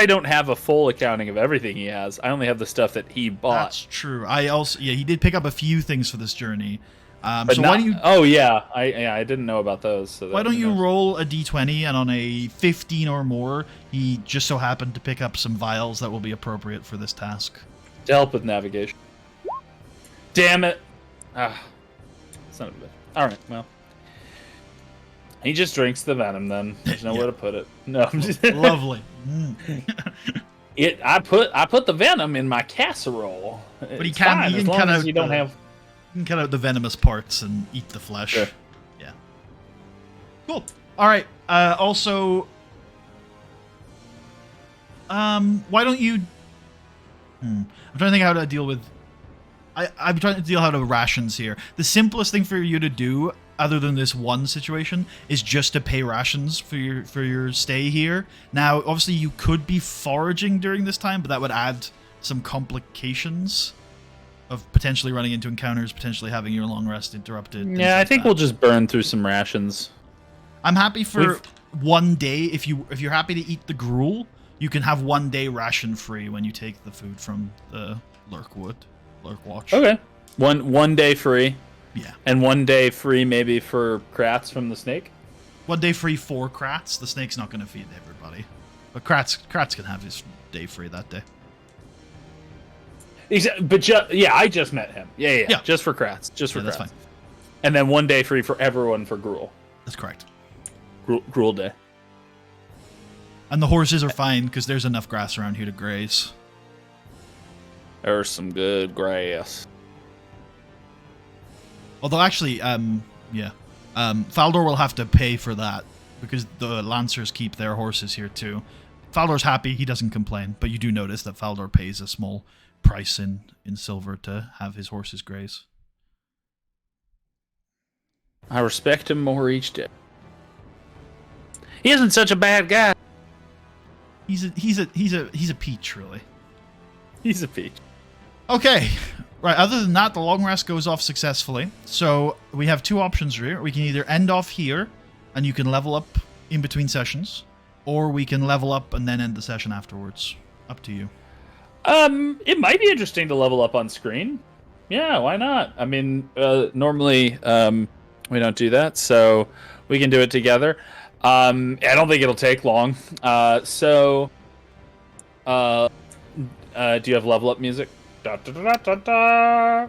don't have a full accounting of everything he has. I only have the stuff that he bought. That's true. He did pick up a few things for this journey. But so not, why do you? Oh yeah, I didn't know about those. So Why don't you roll a d20 and on a 15 or more, he just so happened to pick up some vials that will be appropriate for this task. to help with navigation? Damn it! Son of a bitch. All right, well, he just drinks the venom. Then there's nowhere to put it. No, I'm just Lovely. I put the venom in my casserole. But he It's can fine, he as can long cut as out you don't have. you can cut out the venomous parts and eat the flesh. Sure. Yeah. Cool. All right. Also, why don't you? I'm trying to think how to deal with. I'm trying to deal how to rations here. The simplest thing for you to do, other than this one situation, is just to pay rations for your stay here. Now, obviously, you could be foraging during this time, but that would add some complications of potentially running into encounters, potentially having your long rest interrupted. things Yeah, I like think that. we'll just burn through some rations. I'm happy for 1 day. If you're happy to eat the gruel, you can have 1 day ration free when you take the food from the Lurk Watch. Okay, one day free, Yeah. and 1 day free maybe for Kratz from the snake. 1 day free for Kratz. The snake's not going to feed everybody, but Kratz can have his day free that day. But I just met him. Yeah. Just for Kratz. Just for Yeah, that's Kratz. fine. And then 1 day free for everyone for gruel. That's correct. Gruel day. And the horses are fine because there's enough grass around here to graze. There's some good grass. Although actually, Faldor will have to pay for that because the Lancers keep their horses here too. Faldor's happy; he doesn't complain. But you do notice that Faldor pays a small price in silver to have his horses graze. I respect him more each day. He isn't such a bad guy. He's a peach, really. He's a peach. Okay, right. Other than that, the long rest goes off successfully. So we have two options here. We can either end off here, and you can level up in between sessions, or we can level up and then end the session afterwards. Up to you. It might be interesting to level up on screen. Yeah, why not? I mean, normally we don't do that, so we can do it together. I don't think it'll take long. Do you have level up music? Da, da, da, da, da.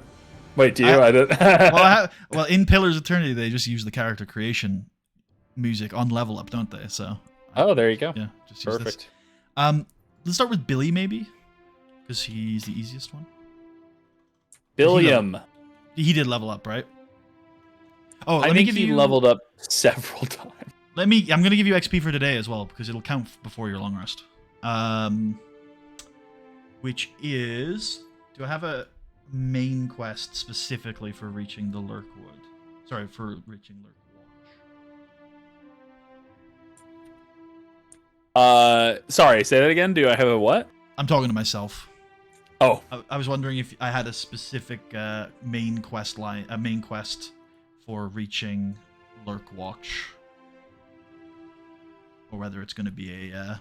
Wait, do you? I don't. Well, in Pillars of Eternity, they just use the character creation music on level up, don't they? So. Oh, there you go. Yeah, just use Perfect. this. Let's start with Billy, maybe, because he's the easiest one. Billiam. He did level up, right? Oh, I think he leveled up several times. I'm gonna give you XP for today as well because it'll count before your long rest. Which is, do I have a main quest specifically for reaching the Lurkwood? Sorry, for reaching Lurk Watch. Sorry, say that again. Do I have a what? I'm talking to myself. Oh, I was wondering if I had a specific main quest for reaching Lurk Watch, or whether it's going to be a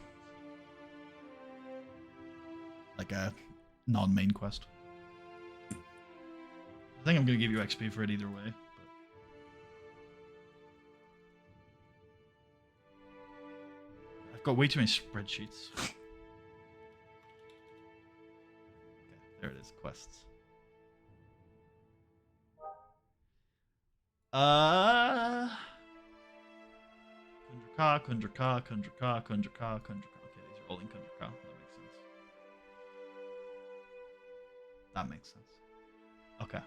like a non-main quest. I think I'm going to give you XP for it either way. But I've got way too many spreadsheets. Okay, there it is, quests. Kundra Ka. Okay, these are all in Kundra Ka. That makes sense. Okay.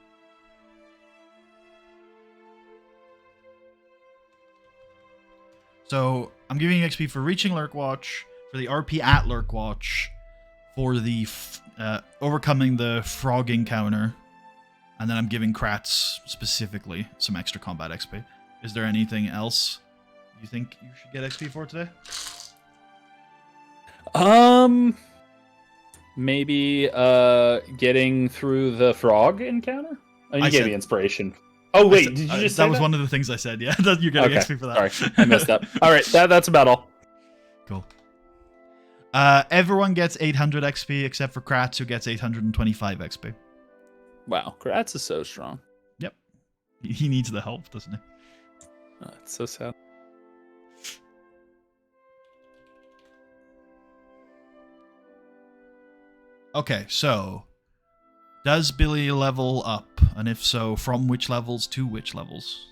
So I'm giving you XP for reaching Lurk Watch, for the RP at Lurk Watch, for the overcoming the frog encounter, And then I'm giving Kratz specifically some extra combat XP. Is there anything else you think you should get XP for today? Maybe getting through the frog encounter. Oh, you gave me inspiration. Oh wait, did you just say that was one of the things I said? Yeah, you're getting XP for that. Sorry, I messed up. All right, that's about all. Cool. Everyone gets 800 XP except for Kratz, who gets 825 XP. Wow, Kratz is so strong. Yep, he needs the help, doesn't he? Oh, it's so sad. Okay, so does Billy level up? And if so, from which levels to which levels?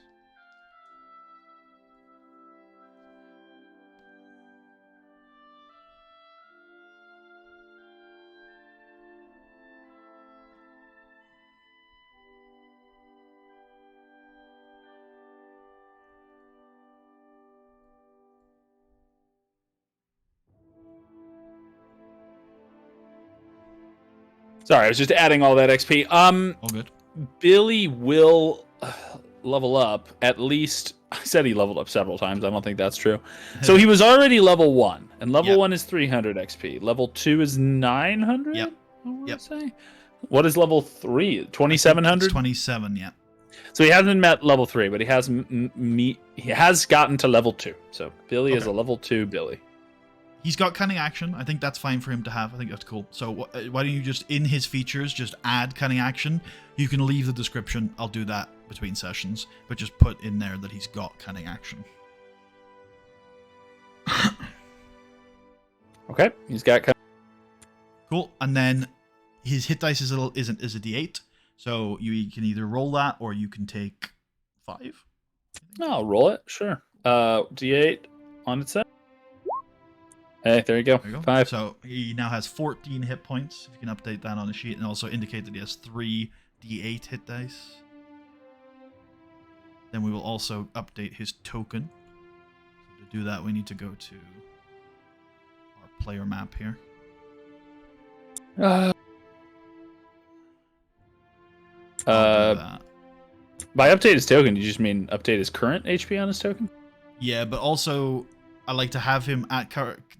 Sorry, I was just adding all that XP. All good. Billy will level up at least. I said he leveled up several times. I don't think that's true. So he was already level 1, and level 1 is 300 XP. Level 2 is 900. Yep. I want to say. What is level 3? 2700. 27. Yeah. So he hasn't met level 3, but he has gotten to level 2. So Billy is a level 2 Billy. He's got cunning action. I think that's fine for him to have. I think that's cool. So why don't you just, in his features, just add cunning action? You can leave the description. I'll do that between sessions. But just put in there that he's got cunning action. Okay, he's got cunning. Cool. And then his hit dice is a D8. So you can either roll that or you can take 5. I'll roll it. Sure. D8 on its side. Hey, there you go. 5. So he now has 14 hit points. If you can update that on the sheet and also indicate that he has 3 D8 hit dice. Then we will also update his token. So to do that, we need to go to our player map here. By update his token, you just mean update his current HP on his token? Yeah, but also I like to have him at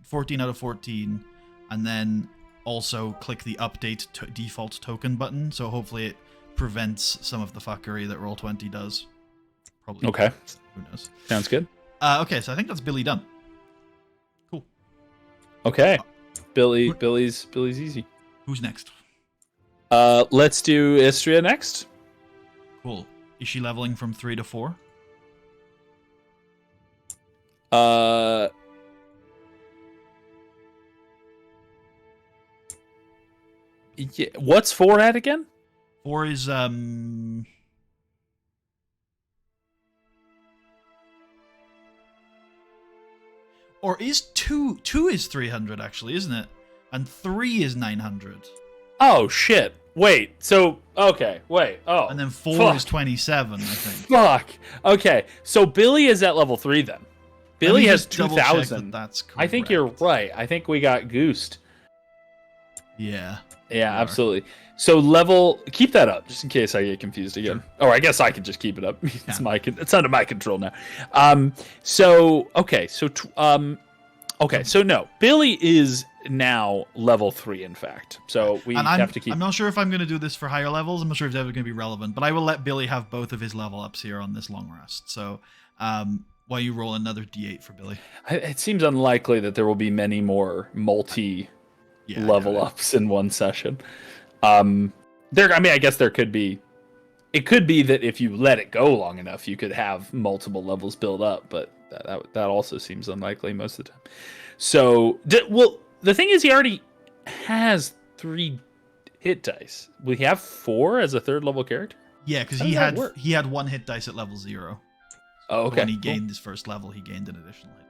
14 out of 14, and then also click the update default token button. So hopefully it prevents some of the fuckery that Roll20 does. Probably. Okay. Who knows? Sounds good. Okay, so I think that's Billy done. Cool. Okay. Billy's easy. Who's next? Let's do Istria next. Cool. Is she leveling from 3 to 4? Yeah. What's 4 at again? 4 is or is 2 is 300 actually, isn't it? And 3 is 900. Oh shit. Wait. So okay. Wait. Oh. And then 4 is 27, I think. Fuck. Okay. So Billy is at level 3 then. Billy has 2,000. That's correct. I think you're right. I think we got goosed. Yeah. Yeah, absolutely. So keep that up just in case I get confused again. Sure. Or I guess I could just keep it up. It's under my control now. So no, Billy is now level 3 in fact. So we have to keep. I'm not sure if I'm going to do this for higher levels. I'm not sure if it's ever going to be relevant, but I will let Billy have both of his level ups here on this long rest. So why you roll another D8 for Billy? It seems unlikely that there will be many more level ups in one session. I guess there could be. It could be that if you let it go long enough, you could have multiple levels build up, but that also seems unlikely most of the time. So, the thing is, he already has 3 hit dice. Will he have 4 as a 3rd level character? Yeah, because he had 1 hit dice at level 0. Oh, okay. So when he gained his first level, he gained an additional hit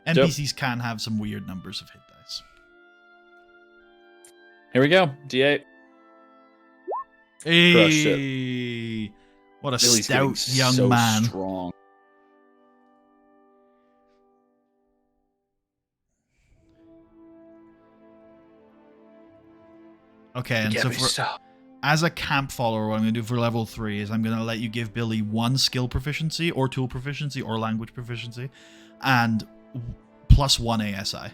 dice. NPCs can have some weird numbers of hit dice. Here we go. D8. Hey, what a Billy's stout young man. Strong. Okay, and as a camp follower, what I'm going to do for level 3 is I'm going to let you give Billy 1 skill proficiency, or tool proficiency, or language proficiency, and plus 1 ASI.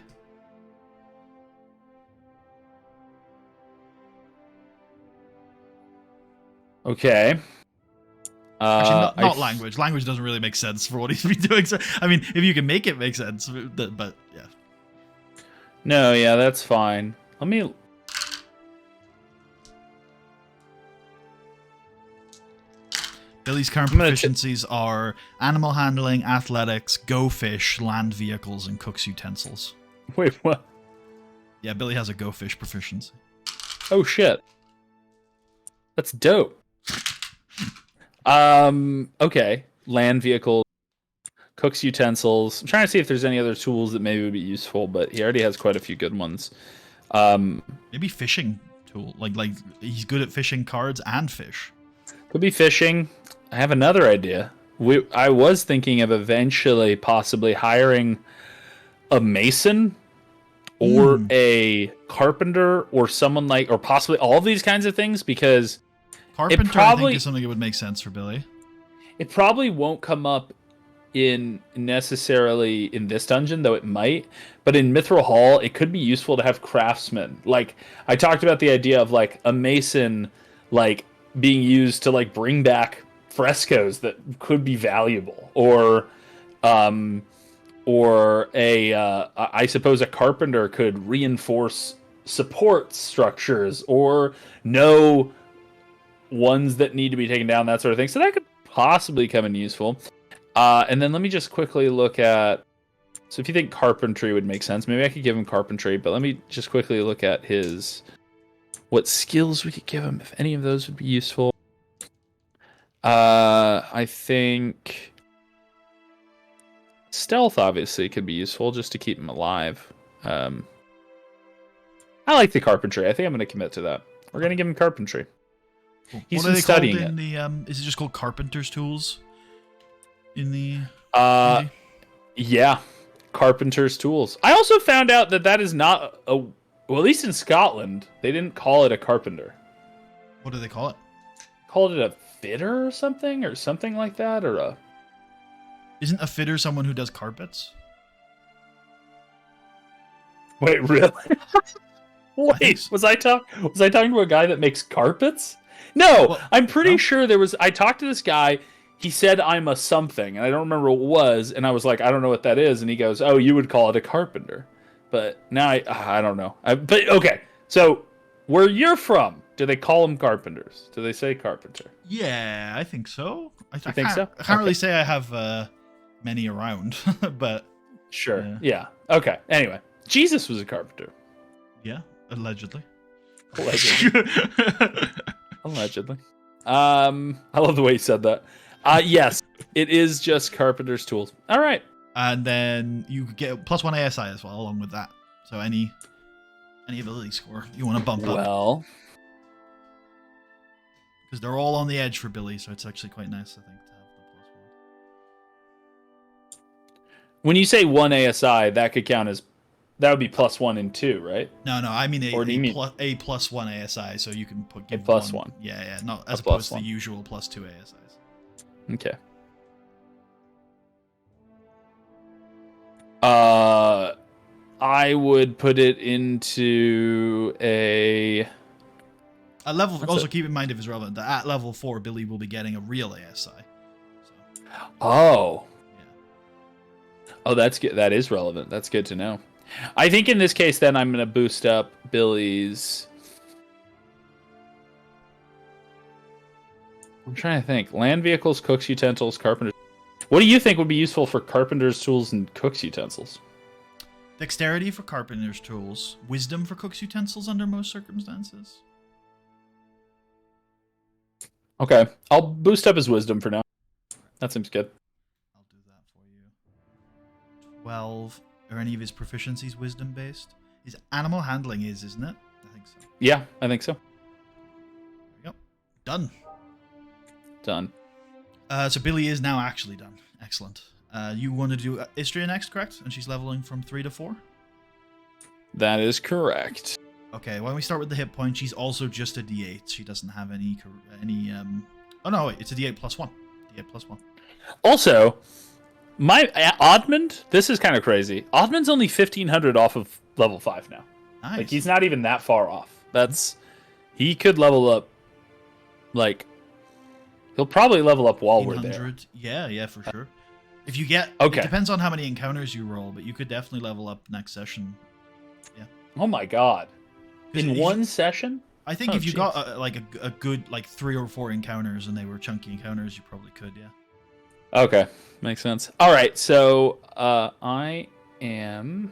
Okay. Actually, not language. Language doesn't really make sense for what he's been doing. So, I mean, if you can make it make sense, but yeah. No, yeah, that's fine. Let me... Billy's current proficiencies are animal handling, athletics, go fish, land vehicles, and cook's utensils. Wait, what? Yeah, Billy has a go fish proficiency. Oh, shit. That's dope. Okay. Land vehicle, cook's utensils. I'm trying to see if there's any other tools that maybe would be useful, but he already has quite a few good ones. Maybe fishing tool. Like he's good at fishing cards and fish. Could be fishing. I have another idea. I was thinking of eventually possibly hiring a mason or a carpenter or someone like, or possibly all of these kinds of things, because Carpenter, I think, is something that would make sense for Billy. It probably won't come up in necessarily in this dungeon, though it might. But in Mithril Hall, it could be useful to have craftsmen. Like, I talked about the idea of, like, a mason, like, being used to, like, bring back frescoes that could be valuable. Or I suppose a carpenter could reinforce support structures or know ones that need to be taken down, that sort of thing. So that could possibly come in useful. And then let me just quickly look at... So if you think carpentry would make sense, maybe I could give him carpentry, but let me just quickly look at his... what skills we could give him, if any of those would be useful. I think... stealth, obviously, could be useful, just to keep him alive. I like the carpentry. I think I'm going to commit to that. We're going to give him carpentry. He's been studying it. Is it just called Carpenter's Tools? In the... yeah. Carpenter's Tools. I also found out that is not a... Well, at least in Scotland, they didn't call it a carpenter. What do they call it? Called it a fitter or something like that, or a... Isn't a fitter someone who does carpets? Wait, really? Wait, was I talking to a guy that makes carpets? No, well, I'm pretty sure there was... I talked to this guy, he said I'm a something, and I don't remember what it was, and I was like, I don't know what that is, and he goes, oh, you would call it a carpenter. But now I don't know. But okay, so where you're from, do they call them carpenters? Do they say carpenter? Yeah, I think so. I think so? I can't really say I have many around, but... Sure, yeah. Okay, anyway. Jesus was a carpenter. Yeah, allegedly. Allegedly. I love the way you said that. Yes, it is just carpenter's tools. All right. And then you get plus 1 ASI as well, along with that. So any ability score you want to bump up. Well, because they're all on the edge for Billy, so it's actually quite nice, I think, to have the plus 1. When you say 1 ASI, that could count as... That would be plus 1 and 2, right? No, I mean a plus 1 ASI, so you can give a plus 1. Yeah, not as opposed to the usual plus 2 ASIs. Okay. I would put it into a level. Also, keep in mind, if it's relevant, that at level 4, Billy will be getting a real ASI. So. Oh. Yeah. Oh, that's good. That is relevant. That's good to know. I think in this case, then, I'm going to boost up Billy's... I'm trying to think. Land vehicles, cook's utensils, carpenters. What do you think would be useful for carpenter's tools and cook's utensils? Dexterity for carpenter's tools. Wisdom for cook's utensils under most circumstances. Okay. I'll boost up his wisdom for now. That seems good. I'll do that for you. 12. Are any of his proficiencies wisdom based? His animal handling isn't it? I think so. Yeah, I think so. There we go. Done. Done. So Billy is now actually done. Excellent. You want to do Istria next, correct? And she's leveling from 3 to 4? That is correct. Okay, when we start with the hit point, she's also just a D8. She doesn't have any. Oh no, wait, it's a D8 plus 1. D8 plus 1. Also, my Admand, this is kind of crazy. Admand's only 1,500 off of level 5 now. Nice. Like, he's not even that far off. He could level up, like, he'll probably level up while we're there. Yeah, for sure. If you get, okay. It depends on how many encounters you roll, but you could definitely level up next session. Yeah. Oh my god. In one session? I think if you got a good, like, 3 or 4 encounters and they were chunky encounters, you probably could, yeah. Okay, makes sense. All right, so I am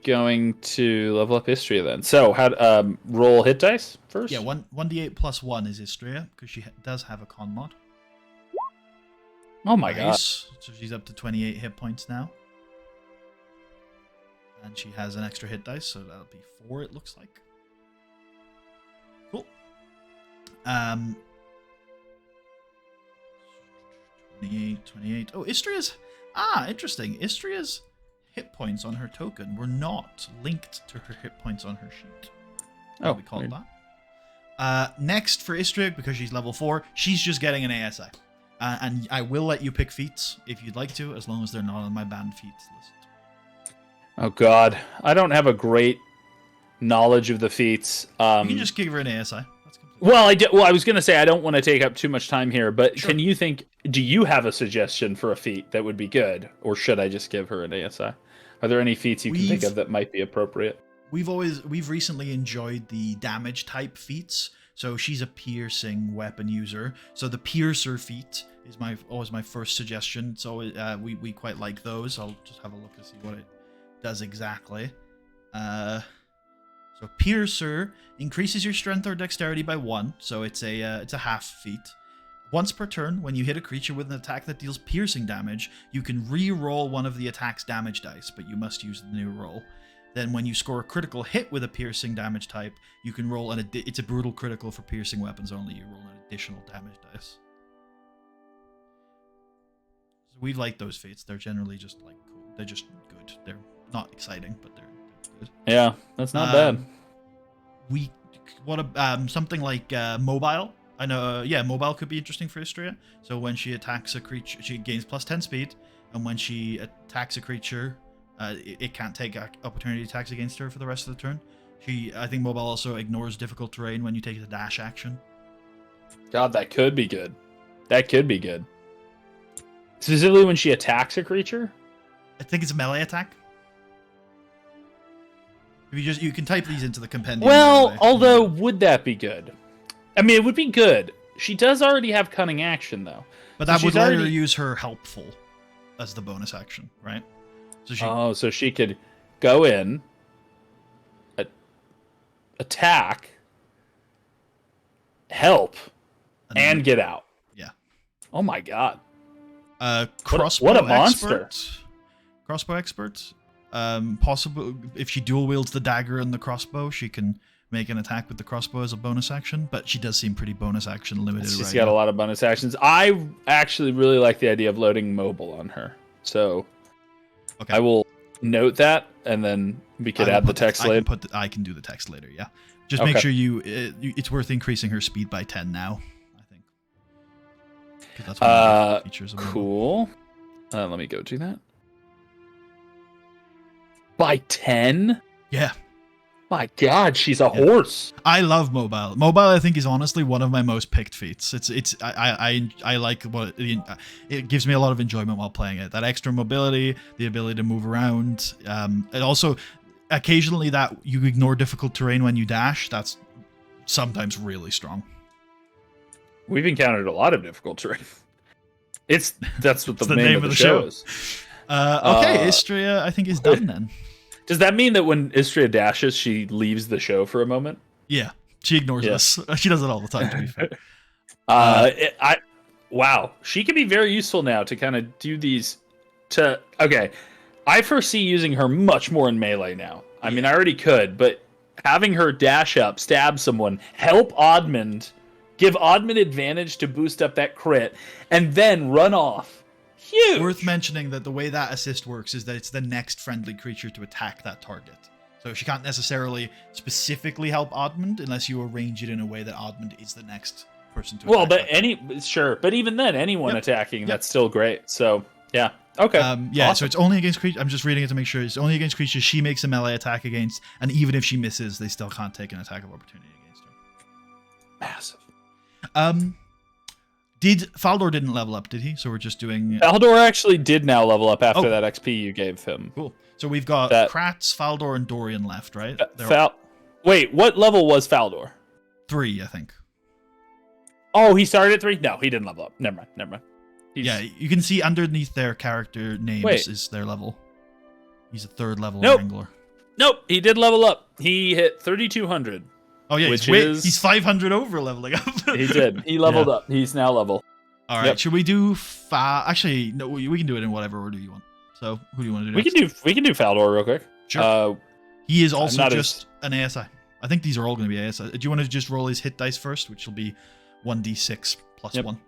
going to level up Istria then. So, how roll hit dice first? Yeah, 1d8 plus 1 is Istria because she does have a con mod. Oh my god! So she's up to 28 hit points now. And she has an extra hit dice, so that'll be 4, it looks like. Cool. 28. Oh, Istria's... interesting. Istria's hit points on her token were not linked to her hit points on her sheet. Oh, we called that. Next for Istria, because she's level 4, she's just getting an ASI. And I will let you pick feats if you'd like to, as long as they're not on my banned feats list. Oh god, I don't have a great knowledge of the feats. You can just give her an ASI. That's well, I was gonna say I don't want to take up too much time here, but sure. Can you think? Do you have a suggestion for a feat that would be good, or should I just give her an ASI? Are there any feats you can think of that might be appropriate? We've recently enjoyed the damage type feats. So she's a piercing weapon user. So the piercer feat is always my first suggestion. So we quite like those. I'll just have a look and see what it does exactly. So piercer increases your strength or dexterity by 1. So it's a half feat. Once per turn, when you hit a creature with an attack that deals piercing damage, you can re-roll one of the attack's damage dice, but you must use the new roll. Then when you score a critical hit with a piercing damage type, you can roll it's a brutal critical for piercing weapons only. You roll an additional damage dice. So we like those feats. They're generally just like cool. They're just good. They're not exciting, but they're good. Yeah, that's not bad. Something like mobile. I know, mobile could be interesting for Istria. So when she attacks a creature, she gains plus 10 speed, and when she attacks a creature, it can't take opportunity attacks against her for the rest of the turn. I think mobile also ignores difficult terrain when you take the dash action. God, that could be good. That could be good. Specifically when she attacks a creature? I think it's a melee attack. If you can type these into the compendium. Well, although, would that be good? I mean, it would be good. She does already have cunning action, though. But that would let her use her helpful as the bonus action, right? So she could go in, attack, help, and get out. Yeah. Oh my god. Crossbow what a monster. Crossbow expert. Possible if she dual wields the dagger and the crossbow, she can make an attack with the crossbow as a bonus action, but she does seem pretty bonus action limited. She's got a lot of bonus actions. I actually really like the idea of loading mobile on her. So okay. I will note that, and then we could add the text later. I can do the text later, yeah. Just make sure it's worth increasing her speed by 10 now, I think. That's one of the features of cool. Let me go do that. By 10? Yeah. My god, she's a horse. I love mobile. Mobile, I think, is honestly one of my most picked feats. I like what it gives me a lot of enjoyment while playing it. That extra mobility, the ability to move around, and also occasionally that you ignore difficult terrain when you dash. That's sometimes really strong. We've encountered a lot of difficult terrain. That's what the name of the show is. Okay, Istria, I think is done then. Does that mean that when Istria dashes, she leaves the show for a moment? Yeah, she ignores us. She does it all the time, to be fair. Wow, she can be very useful now to kind of do these. Okay, I foresee using her much more in melee now. I mean, I already could, but having her dash up, stab someone, help Admand, give Admand advantage to boost up that crit, and then run off, Huge. Worth mentioning that the way that assist works is that it's the next friendly creature to attack that target. So she can't necessarily specifically help Admand unless you arrange it in a way that Admand is the next person to attack. Well, but even then, anyone attacking, that's still great. So, yeah. Okay. Yeah, awesome. So it's only against creatures. I'm just reading it to make sure. It's only against creatures she makes a melee attack against, and even if she misses, they still can't take an attack of opportunity against her. Massive. Faldor didn't level up, did he? So we're just doing... Faldor actually did now level up after that XP you gave him. Cool. So we've got Kratz, Faldor, and Dorian left, right? Wait, what level was Faldor? 3, I think. Oh, he started at 3? No, he didn't level up. Never mind. Yeah, you can see underneath their character names is their level. He's a 3rd level Wrangler. Nope, he did level up. He hit 3,200. Oh yeah, he's 500 over leveling up. He did. He leveled up. He's now level. All right. Should we do Actually, no. We can do it in whatever order you want. So who do you want to do? We can do Faldor real quick. Sure. He is also just an ASI. I think these are all going to be ASI. Do you want to just roll his hit dice first, which will be 1d6 plus 1?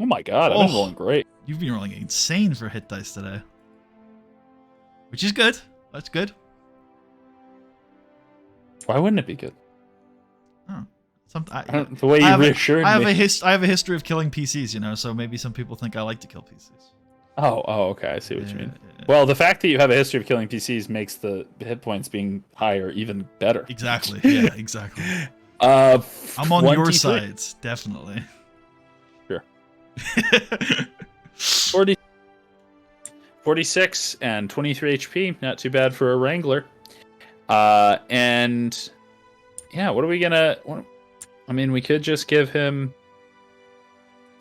Oh my god, I've been rolling great. You've been rolling insane for hit dice today, which is good. That's good. Why wouldn't it be good? Oh, the way you reassured me. I have a history of killing PCs, so maybe some people think I like to kill PCs. Oh, okay, I see what you mean. Well, the fact that you have a history of killing PCs makes the hit points being higher even better. Exactly. Yeah, exactly. I'm on your side, definitely. Sure. 46 and 23 HP, not too bad for a Wrangler. And yeah, what are we gonna? We could just give him.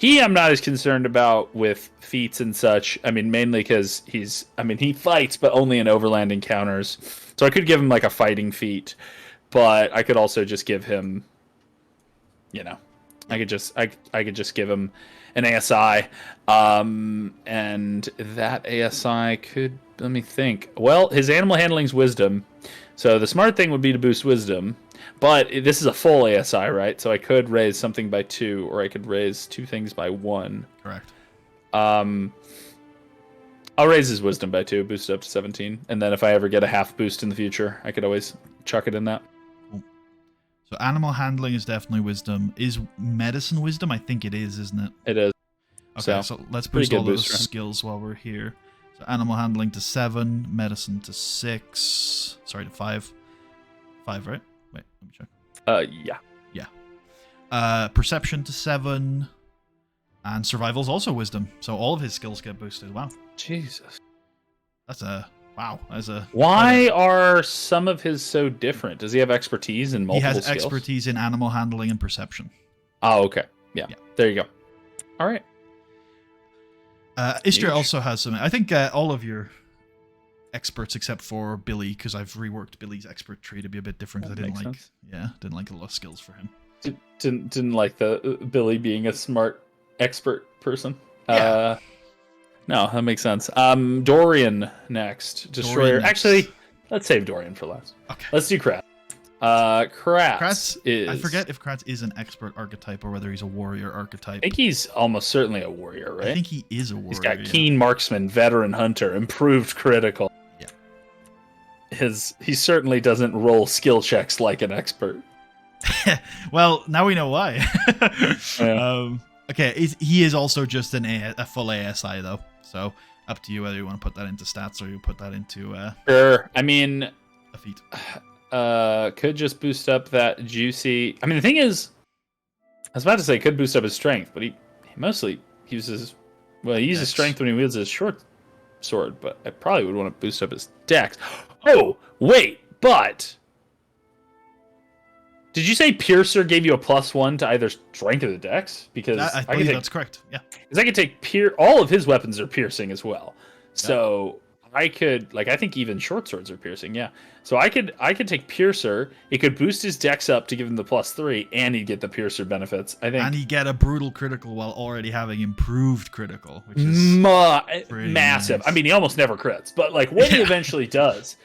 I'm not as concerned about with feats and such. Mainly because he fights, but only in overland encounters. So I could give him like a fighting feat, but I could also just give him, I could just give him an ASI, and that ASI could, let me think. Well, his animal handling's wisdom, so the smart thing would be to boost wisdom. But this is a full ASI, right? So I could raise something by 2, or I could raise 2 things by 1. Correct. I'll raise his wisdom by 2, boost it up to 17, and then if I ever get a half boost in the future, I could always chuck it in that. Cool. So animal handling is definitely wisdom. Is medicine wisdom? I think it is, isn't it? It is. Okay, so let's boost all those skills while we're here. So animal handling to 7, medicine to 6. Sorry, to 5. 5, right? Wait, let me check. Yeah. Perception to 7, and survival's also wisdom. So all of his skills get boosted. Wow. Jesus. Why are some of his so different? Does he have expertise in multiple skills? He has expertise in animal handling and perception. Oh, okay. Yeah. There you go. All right. Istria also has some. I think all of your experts except for Billy, because I've reworked Billy's expert tree to be a bit different because I didn't like a lot of skills for him. Didn't like the Billy being a smart expert person. Yeah. No, that makes sense. Dorian next. Destroyer. Actually, let's save Dorian for last. Okay. Let's do Kratz. Kratz is... I forget if Kratz is an expert archetype or whether he's a warrior archetype. I think he's almost certainly a warrior, right? I think he is a warrior. He's got keen marksman, veteran hunter, improved critical. Yeah. He certainly doesn't roll skill checks like an expert. Well, now we know why. Yeah. Okay, he is also just a full ASI though, so up to you whether you want to put that into stats or you put that into sure. a feat. Could just boost up that juicy. The thing is, I was about to say could boost up his strength, but he mostly uses strength when he wields his short sword, but I probably would want to boost up his dex. Oh, wait, but did you say Piercer gave you a +1 to either strength or the dex? Because I believe that's correct. Yeah. Because I could take all of his weapons are piercing as well. So I could, I think even short swords are piercing, yeah. So I could take Piercer, it could boost his dex up to give him the +3, and he'd get the Piercer benefits, I think. And he'd get a brutal critical while already having improved critical, which is massive. Nice. He almost never crits, but when he eventually does,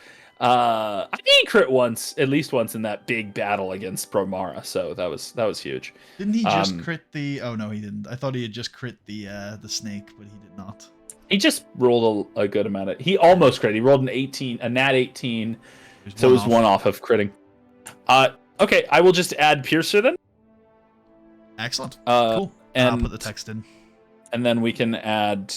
I think he crit once, at least once in that big battle against Promara, so that was huge. Didn't he just crit the? Oh no, he didn't. I thought he had just crit the snake, but he did not. He just rolled a good amount of. He almost crit. He rolled a nat 18, so it was one off of critting. Okay, I will just add Piercer then. Excellent. Cool. And I'll put the text in. And then we can add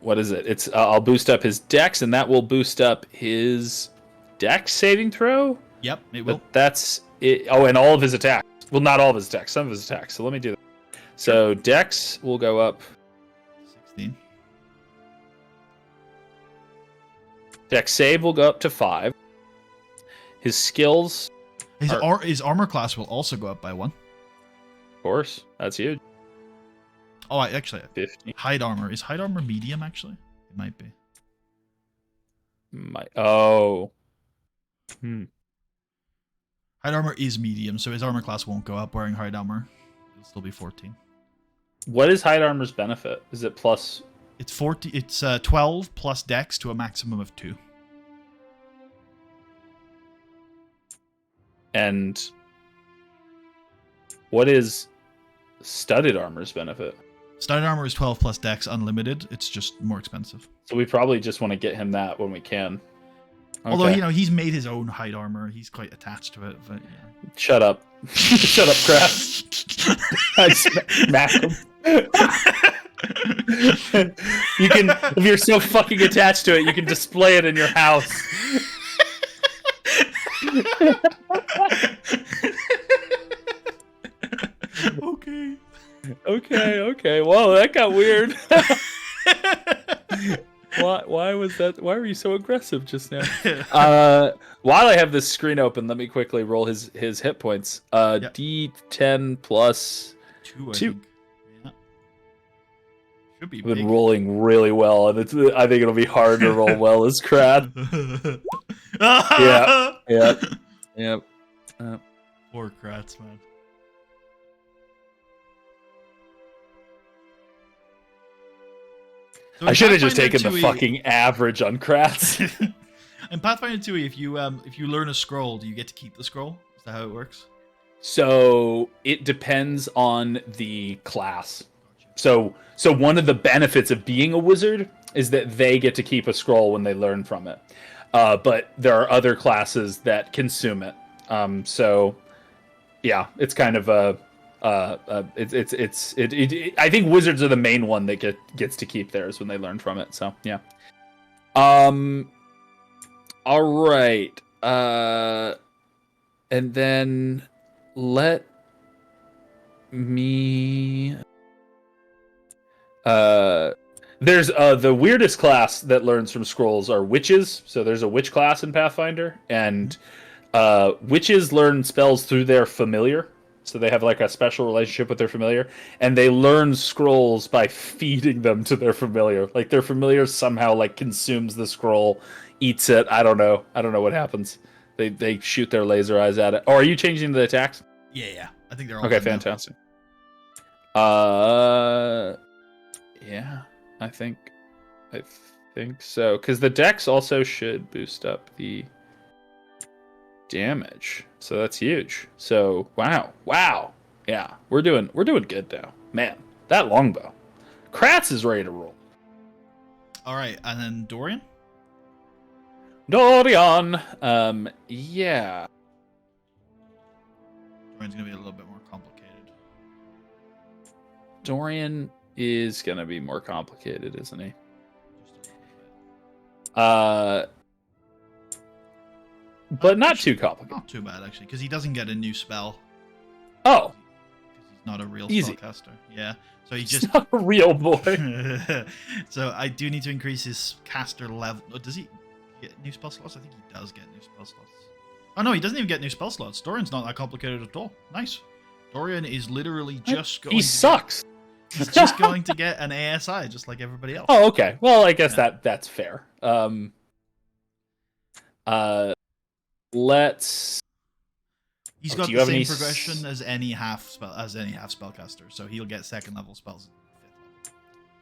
what is it? It's I'll boost up his dex, and that will boost up his dex saving throw. Yep, it will. But that's it. Oh, and all of his attacks. Well, not all of his attacks. Some of his attacks. So let me do that. So dex will go up 16. Dex save will go up to 5. His skills. His armor class will also go up by 1. Of course, that's huge. Oh, actually, 50. Hide armor. Is hide armor medium, actually? It might be. Oh. Hide armor is medium, so his armor class won't go up wearing hide armor. It'll still be 14. What is hide armor's benefit? Is it plus? It's 40. It's 12 plus dex to a maximum of 2. And what is studded armor's benefit? Studded armor is 12 plus dex, unlimited. It's just more expensive. So we probably just want to get him that when we can. Okay. Although, he's made his own hide armor. He's quite attached to it. But, yeah. Shut up. Shut up, crap. I smack him. You can, if you're so fucking attached to it, you can display it in your house. Okay. Whoa, that got weird. Why was that? Why were you so aggressive just now? While I have this screen open, let me quickly roll his hit points. Yep. D10 plus 2. Yeah. Should be I've been big. rolling really well, and I think it'll be hard to roll well as Crad. Yep. Poor Kratz, man. So I should have just taken the fucking average on Kratz. In Pathfinder 2, if you learn a scroll, do you get to keep the scroll? Is that how it works? So it depends on the class. So one of the benefits of being a wizard is that they get to keep a scroll when they learn from it. But there are other classes that consume it. So yeah, it's kind of a I think wizards are the main one that gets to keep theirs when they learn from it. So yeah. All right. And then let me. There's the weirdest class that learns from scrolls are witches. So there's a witch class in Pathfinder, and witches learn spells through their familiar. So they have like a special relationship with their familiar, and they learn scrolls by feeding them to their familiar. Like their familiar somehow like consumes the scroll, eats it. I don't know what happens. They shoot their laser eyes at it. Oh, are you changing the attacks? Yeah. I think they're all okay. Fantastic. Yeah, I think so. Because the dex also should boost up the damage, so that's huge. So wow, yeah, we're doing good now, man. That longbow, Kratz is ready to roll. All right, and then Dorian. Yeah. Dorian's gonna be a little bit more complicated. Dorian is gonna be more complicated, isn't he? But not too complicated. Not too bad, actually, because he doesn't get a new spell. Oh. Because he's not a real Easy. spellcaster. Yeah. So he He's just... not a real boy. So I do need to increase his caster level. Oh, does he get new spell slots? I think he does get new spell slots. Oh, no, he doesn't even get new spell slots. Dorian's not that complicated at all. Nice. Dorian is literally just going... He sucks. He's just going to get an ASI, just like everybody else. Oh, okay. Well, I guess that's fair. Let's. He's got the same progression as any half spellcaster, so he'll get second level spells.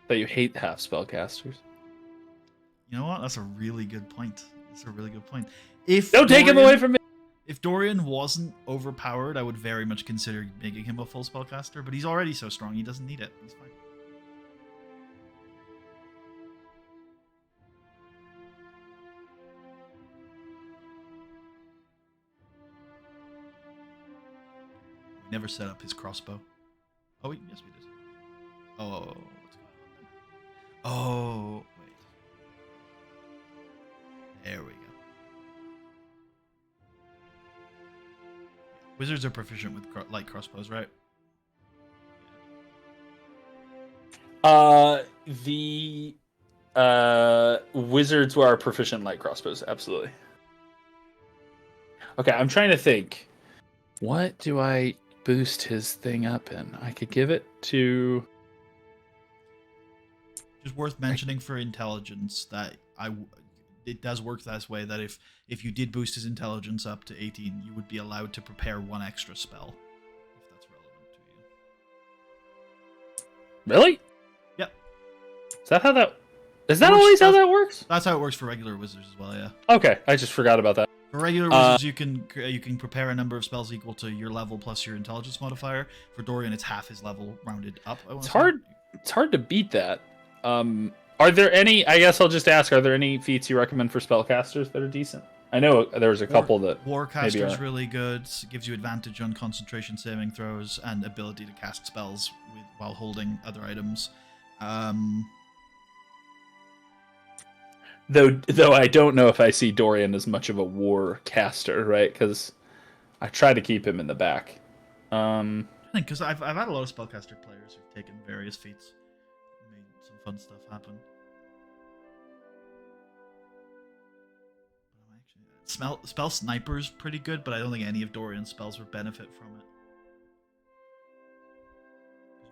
But you hate half spellcasters. You know what? That's a really good point. That's a really good point. If Don't take him away from me. If Dorian wasn't overpowered, I would very much consider making him a full spellcaster, but he's already so strong, he doesn't need it. He's fine. We never set up his crossbow. Oh, wait, yes, we did. Oh, what's going on there? Oh, wait. There we go. Wizards are proficient with light crossbows, right? The wizards are proficient light crossbows, absolutely. Okay, I'm trying to think. What do I boost his thing up in? I could give it to... Just worth mentioning for intelligence that it does work this way, that if you did boost his intelligence up to 18, you would be allowed to prepare one extra spell, if that's relevant to you. Really? Yep. Is that how that... Is that always how that works? That's how it works for regular wizards as well, yeah. Okay, I just forgot about that. For regular wizards, you can prepare a number of spells equal to your level plus your intelligence modifier. For Dorian, it's half his level rounded up. It's hard to beat that. Are there any, I guess I'll just ask, are there any feats you recommend for spellcasters that are decent? I know there's a couple that Warcaster is really good. Gives you advantage on concentration saving throws and ability to cast spells while holding other items. Though I don't know if I see Dorian as much of a war caster, right? Because I try to keep him in the back. I think because I've had a lot of spellcaster players who've taken various feats, and made some fun stuff happen. Spell Sniper's pretty good, but I don't think any of Dorian's spells would benefit from it.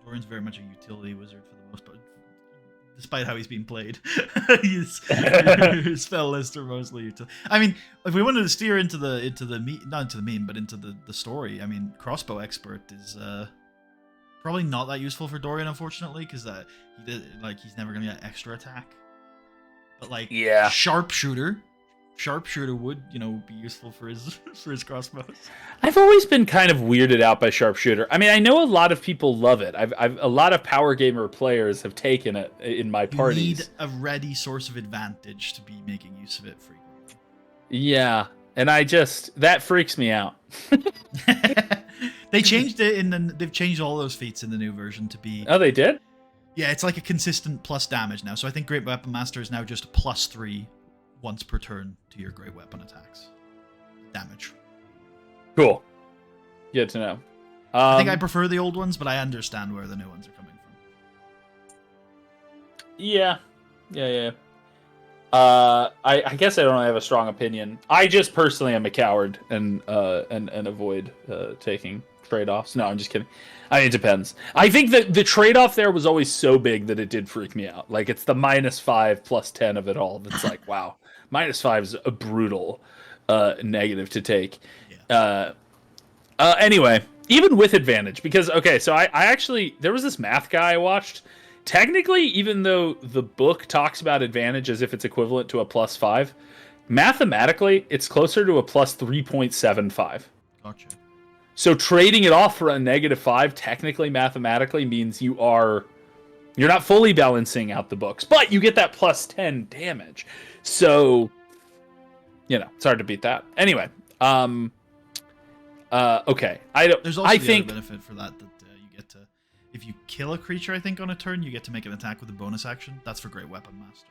Dorian's very much a utility wizard for the most part, despite how he's being played. His spell lists are mostly utility. I mean, if we wanted to steer into the not into the meme, but into the story, I mean, Crossbow Expert is probably not that useful for Dorian, unfortunately, because he's never gonna get extra attack. But like, yeah, Sharpshooter would, be useful for his crossbows. I've always been kind of weirded out by Sharpshooter. I mean, I know a lot of people love it. I've a lot of Power Gamer players have taken it in my parties. You need a ready source of advantage to be making use of it frequently. Yeah, and that freaks me out. They changed it they've changed all those feats in the new version to be... Oh, they did? Yeah, it's like a consistent plus damage now. So I think Great Weapon Master is now just +3 once per turn to your great weapon attacks. Damage. Cool. Good to know. I think I prefer the old ones, but I understand where the new ones are coming from. Yeah. I guess I don't have a strong opinion. I just personally am a coward and avoid taking trade-offs. No, I'm just kidding. I mean, it depends. I think that the trade-off there was always so big that it did freak me out. Like, it's the -5 +10 of it all. That's like, wow. -5 is a brutal negative to take. Yeah. Anyway, even with advantage, because, okay, so I actually, there was this math guy I watched. Technically, even though the book talks about advantage as if it's equivalent to a +5, mathematically, it's closer to a +3.75. Gotcha. So trading it off for a -5, technically, mathematically, means you're not fully balancing out the books, but you get that +10 damage. So, it's hard to beat that. Anyway, okay. There's also the other benefit for that you get to, if you kill a creature, I think on a turn, you get to make an attack with a bonus action. That's for Great Weapon Master.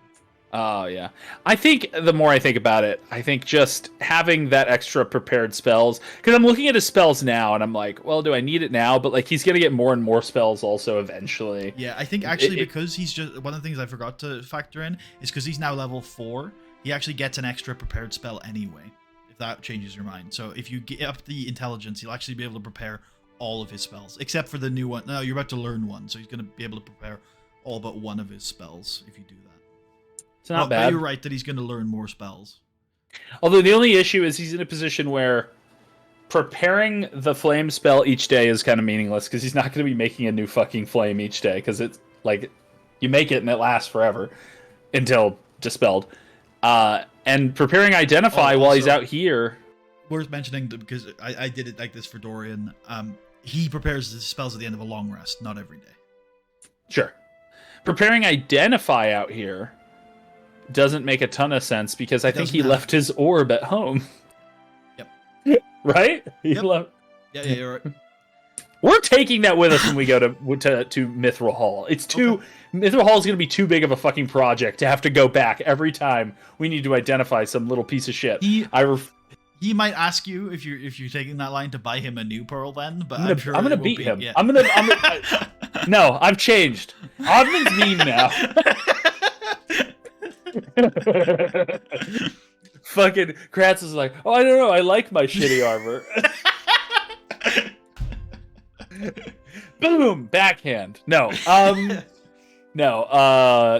Oh, yeah. I think the more I think about it, I think just having that extra prepared spells, because I'm looking at his spells now and I'm like, well, do I need it now? But like, he's going to get more and more spells also eventually. Yeah, I think actually because he's just, one of the things I forgot to factor in is because he's now level 4, he actually gets an extra prepared spell anyway, if that changes your mind. So if you get up the intelligence, he'll actually be able to prepare all of his spells, except for the new one. No, you're about to learn one, so he's going to be able to prepare all but one of his spells if you do that. It's not bad. You're right that he's going to learn more spells. Although the only issue is he's in a position where preparing the flame spell each day is kind of meaningless, because he's not going to be making a new fucking flame each day, because it's like you make it and it lasts forever until dispelled. And preparing identify while he's out here. Worth mentioning, because I did it like this for Dorian. He prepares the spells at the end of a long rest, not every day. Sure. Preparing identify out here doesn't make a ton of sense because I think he left his orb at home. Yep. Right? Yep. Left. Yeah, you're right. We're taking that with us when we go to Mithril Hall. It's too Okay. Mithril Hall is going to be too big of a fucking project to have to go back every time we need to identify some little piece of shit. He might ask you if you're taking that line to buy him a new pearl then, but I'm gonna beat him. Yeah. No, I've changed. Admand's mean now. Fucking Kratz is like, oh, I don't know, I like my shitty armor. Boom, backhand. No,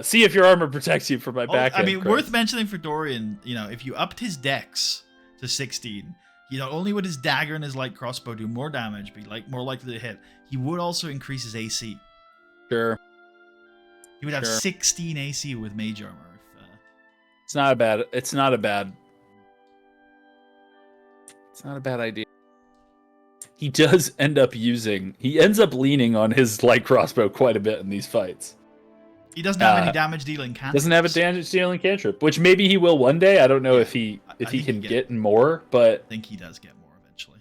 see if your armor protects you from my backhand. I mean, Kratz. worth mentioning for Dorian, if you upped his dex to 16, not only would his dagger and his light crossbow do more damage, be more likely to hit, he would also increase his AC. Sure. He would have 16 AC with mage armor. It's not a bad idea. He does end up leaning on his light crossbow quite a bit in these fights. He doesn't have any damage dealing cantrips. Doesn't have a damage dealing cantrip, which maybe he will one day. I don't know if he can get more, but I think he does get more eventually.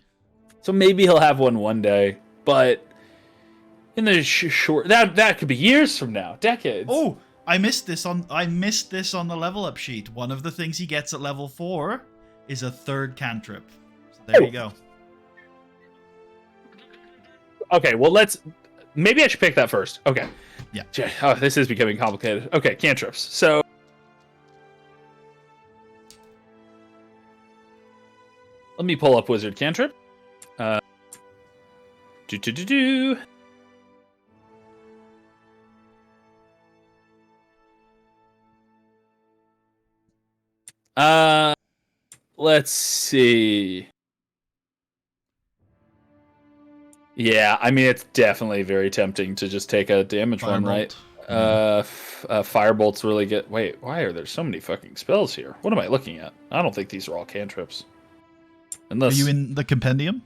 So maybe he'll have one day, but in the short that could be years from now, decades. Oh, I missed this on the level up sheet. One of the things he gets at level 4 is a third cantrip. So there you go. Okay, well maybe I should pick that first. Okay. Yeah. Oh, this is becoming complicated. Okay, cantrips. So let me pull up wizard cantrip. Let's see. Yeah, I mean, it's definitely very tempting to just take a damage one, right? Firebolt's really good. Wait, why are there so many fucking spells here? What am I looking at? I don't think these are all cantrips. Unless... Are you in the compendium?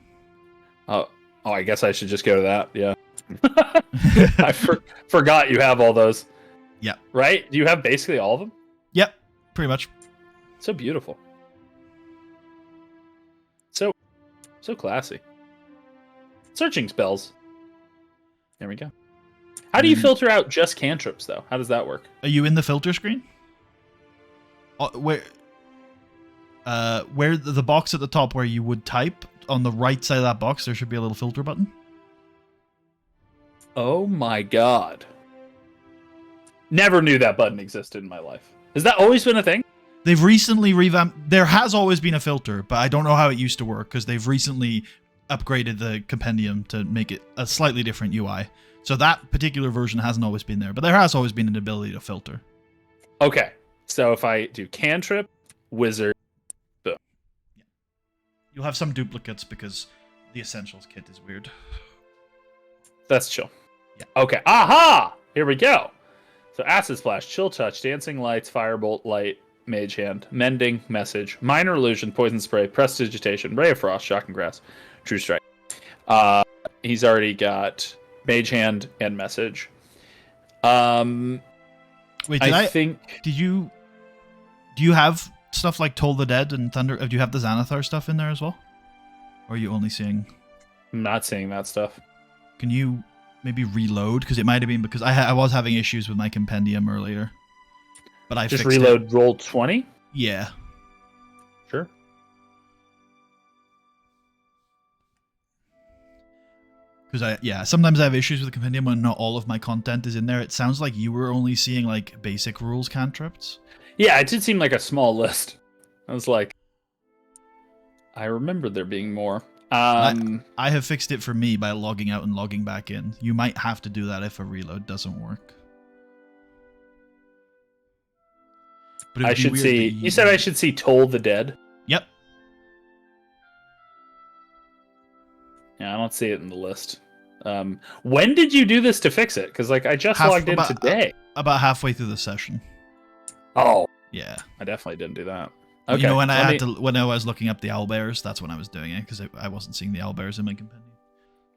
Oh, I guess I should just go to that, yeah. I forgot you have all those. Yeah. Right? Do you have basically all of them? Yep, pretty much. So beautiful. So classy. Searching spells. There we go. How do you filter out just cantrips, though? How does that work? Are you in the filter screen? Where the box at the top where you would type, on the right side of that box, there should be a little filter button. Oh my god. Never knew that button existed in my life. Has that always been a thing? They've recently revamped... There has always been a filter, but I don't know how it used to work, because they've recently upgraded the compendium to make it a slightly different UI. So that particular version hasn't always been there, but there has always been an ability to filter. Okay, so if I do cantrip, wizard, boom. You'll have some duplicates because the Essentials kit is weird. That's chill. Yeah. Okay, aha! Here we go. So Acid Splash, Chill Touch, Dancing Lights, Firebolt, Light, Mage Hand, Mending, Message, Minor Illusion, Poison Spray, Prestidigitation, Ray of Frost, Shocking Grass, True Strike. He's already got Mage Hand and Message. Wait, think... Do you have stuff like Toll the Dead and Thunder? Do you have the Xanathar stuff in there as well? Or are you only seeing... I'm not seeing that stuff. Can you maybe reload? Because it might have been because I was having issues with my compendium earlier. But I just fixed reload it. roll 20? Yeah. Sure. Because sometimes I have issues with the compendium when not all of my content is in there. It sounds like you were only seeing like basic rules cantrips. Yeah, it did seem like a small list. I was like, I remember there being more. I have fixed it for me by logging out and logging back in. You might have to do that if a reload doesn't work. But I should see. You said I should see Toll the Dead? Yep. Yeah, I don't see it in the list. When did you do this to fix it? Because like I just logged in today. About halfway through the session. Oh, Yeah. I definitely didn't do that. Well, Okay. you know, when I was looking up the owlbears, that's when I was doing it, because I wasn't seeing the owlbears in my compendium.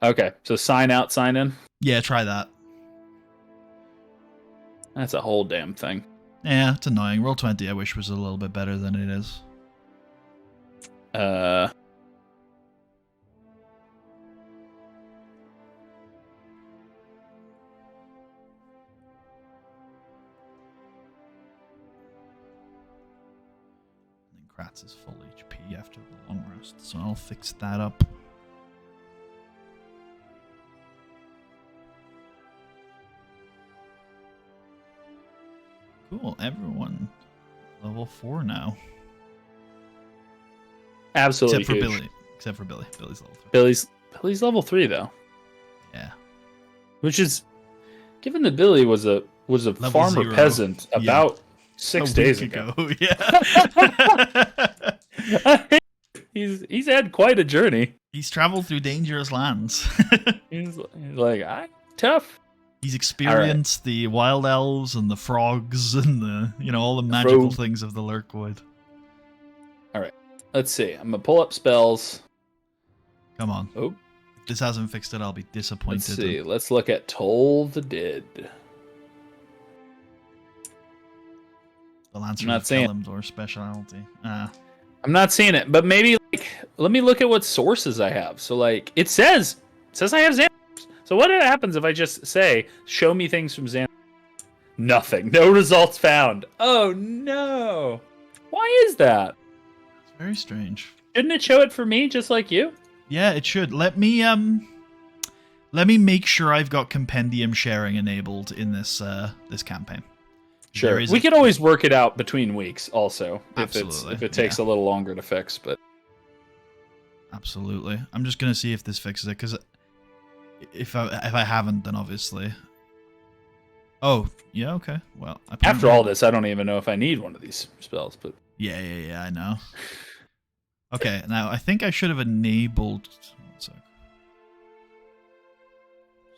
Okay, so sign out, sign in. Yeah, try that. That's a whole damn thing. Yeah, it's annoying. Roll20 I wish was a little bit better than it is. Kratz is full HP after the long rest, so I'll fix that up. Cool, everyone level 4 now. Absolutely except for huge. Billy. Except for Billy. Billy's level 3. Billy's level 3 though. Yeah. Which is, given that Billy was a Level farmer 0. peasant about 6 days week ago. Yeah. he's had quite a journey. He's traveled through dangerous lands. He's like, tough. He's experienced the wild elves and the frogs and the all the magical things of the Lurkwood. All right, let's see. I'm gonna pull up spells. Come on. Oh, if this hasn't fixed it, I'll be disappointed. Let's see. Let's look at Toll the Dead. The Lancer of Kalimdor speciality. I'm not seeing it, but maybe let me look at what sources I have. So it says I have Xanathars. So what happens if I just say, show me things from Xanathars? Nothing. No results found. Oh no. Why is that? It's very strange. Shouldn't it show it for me just like you? Yeah, it should. Let me make sure I've got compendium sharing enabled in this campaign. Sure. We could always work it out between weeks also if it takes a little longer to fix, but absolutely. I'm just going to see if this fixes it, cuz if I haven't, then obviously. Oh, yeah, okay. Well, after all this, I don't even know if I need one of these spells, but yeah, I know. Okay, now I think I should have enabled. One sec.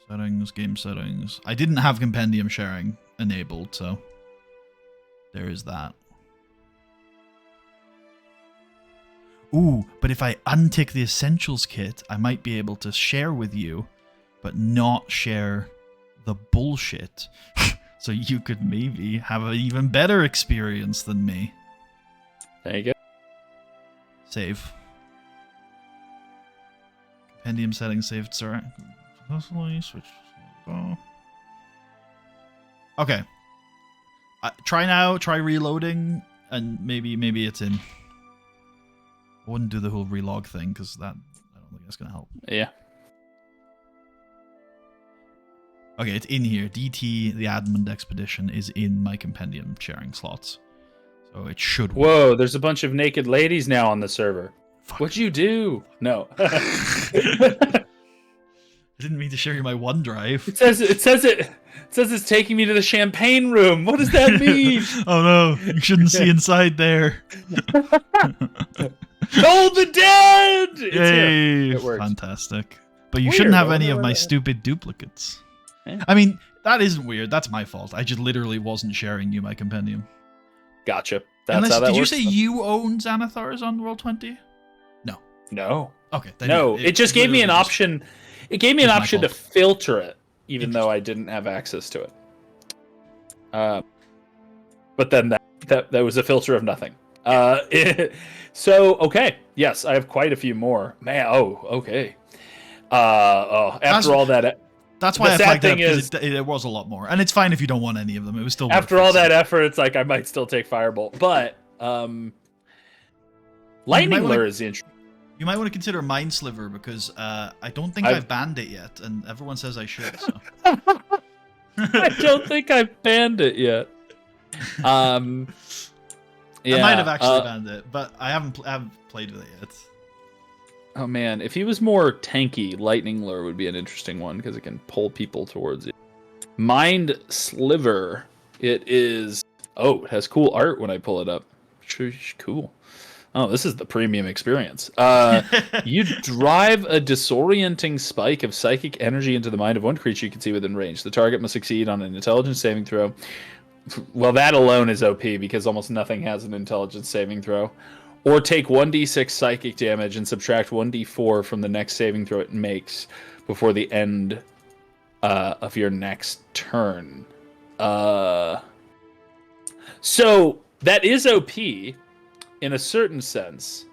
Settings, game settings. I didn't have compendium sharing enabled, so there is that. Ooh, but if I untick the essentials kit, I might be able to share with you, but not share the bullshit. So you could maybe have an even better experience than me. There you go. Save. Compendium settings saved. Sorry. Switch. Okay. Try now. Try reloading, and maybe it's in. I wouldn't do the whole relog thing because I don't think that's gonna help. Yeah. Okay, it's in here. DT, the Admand expedition, is in my compendium sharing slots. So it should work. Whoa, there's a bunch of naked ladies now on the server. Fuck. What'd you do? No. I didn't mean to share you my OneDrive. It says it's taking me to the champagne room. What does that mean? Oh no, you shouldn't see inside there. Toll the Dead! It's Yay! here. It works. Fantastic. But you shouldn't have any of my stupid duplicates. Yeah. I mean, that isn't weird. That's my fault. I just literally wasn't sharing you my compendium. Gotcha. That's how that did works. You say you own Xanathars on Roll20? No. Okay. No, it just gave me an option. It gave me an option to filter it, even though I didn't have access to it. But then that was a filter of nothing. So, okay. Yes, I have quite a few more. Man, okay. After all that... That's why I flagged it up, because it was a lot more. And it's fine if you don't want any of them. It was still after all that effort, it's like I might still take Firebolt. But Lightning Lure is interesting. You might want to consider Mind Sliver, because I don't think I've banned it yet, and everyone says I should. So. I don't think I've banned it yet. Yeah, I might have actually banned it, but I haven't played with it yet. Oh man, if he was more tanky, Lightning Lure would be an interesting one because it can pull people towards it. Mind Sliver, it is. Oh, it has cool art when I pull it up. Cool. Oh, this is the premium experience. You drive a disorienting spike of psychic energy into the mind of one creature you can see within range. The target must succeed on an intelligence saving throw. Well, that alone is OP because almost nothing has an intelligence saving throw. Or take 1d6 psychic damage and subtract 1d4 from the next saving throw it makes before the end of your next turn. So that is OP in a certain sense.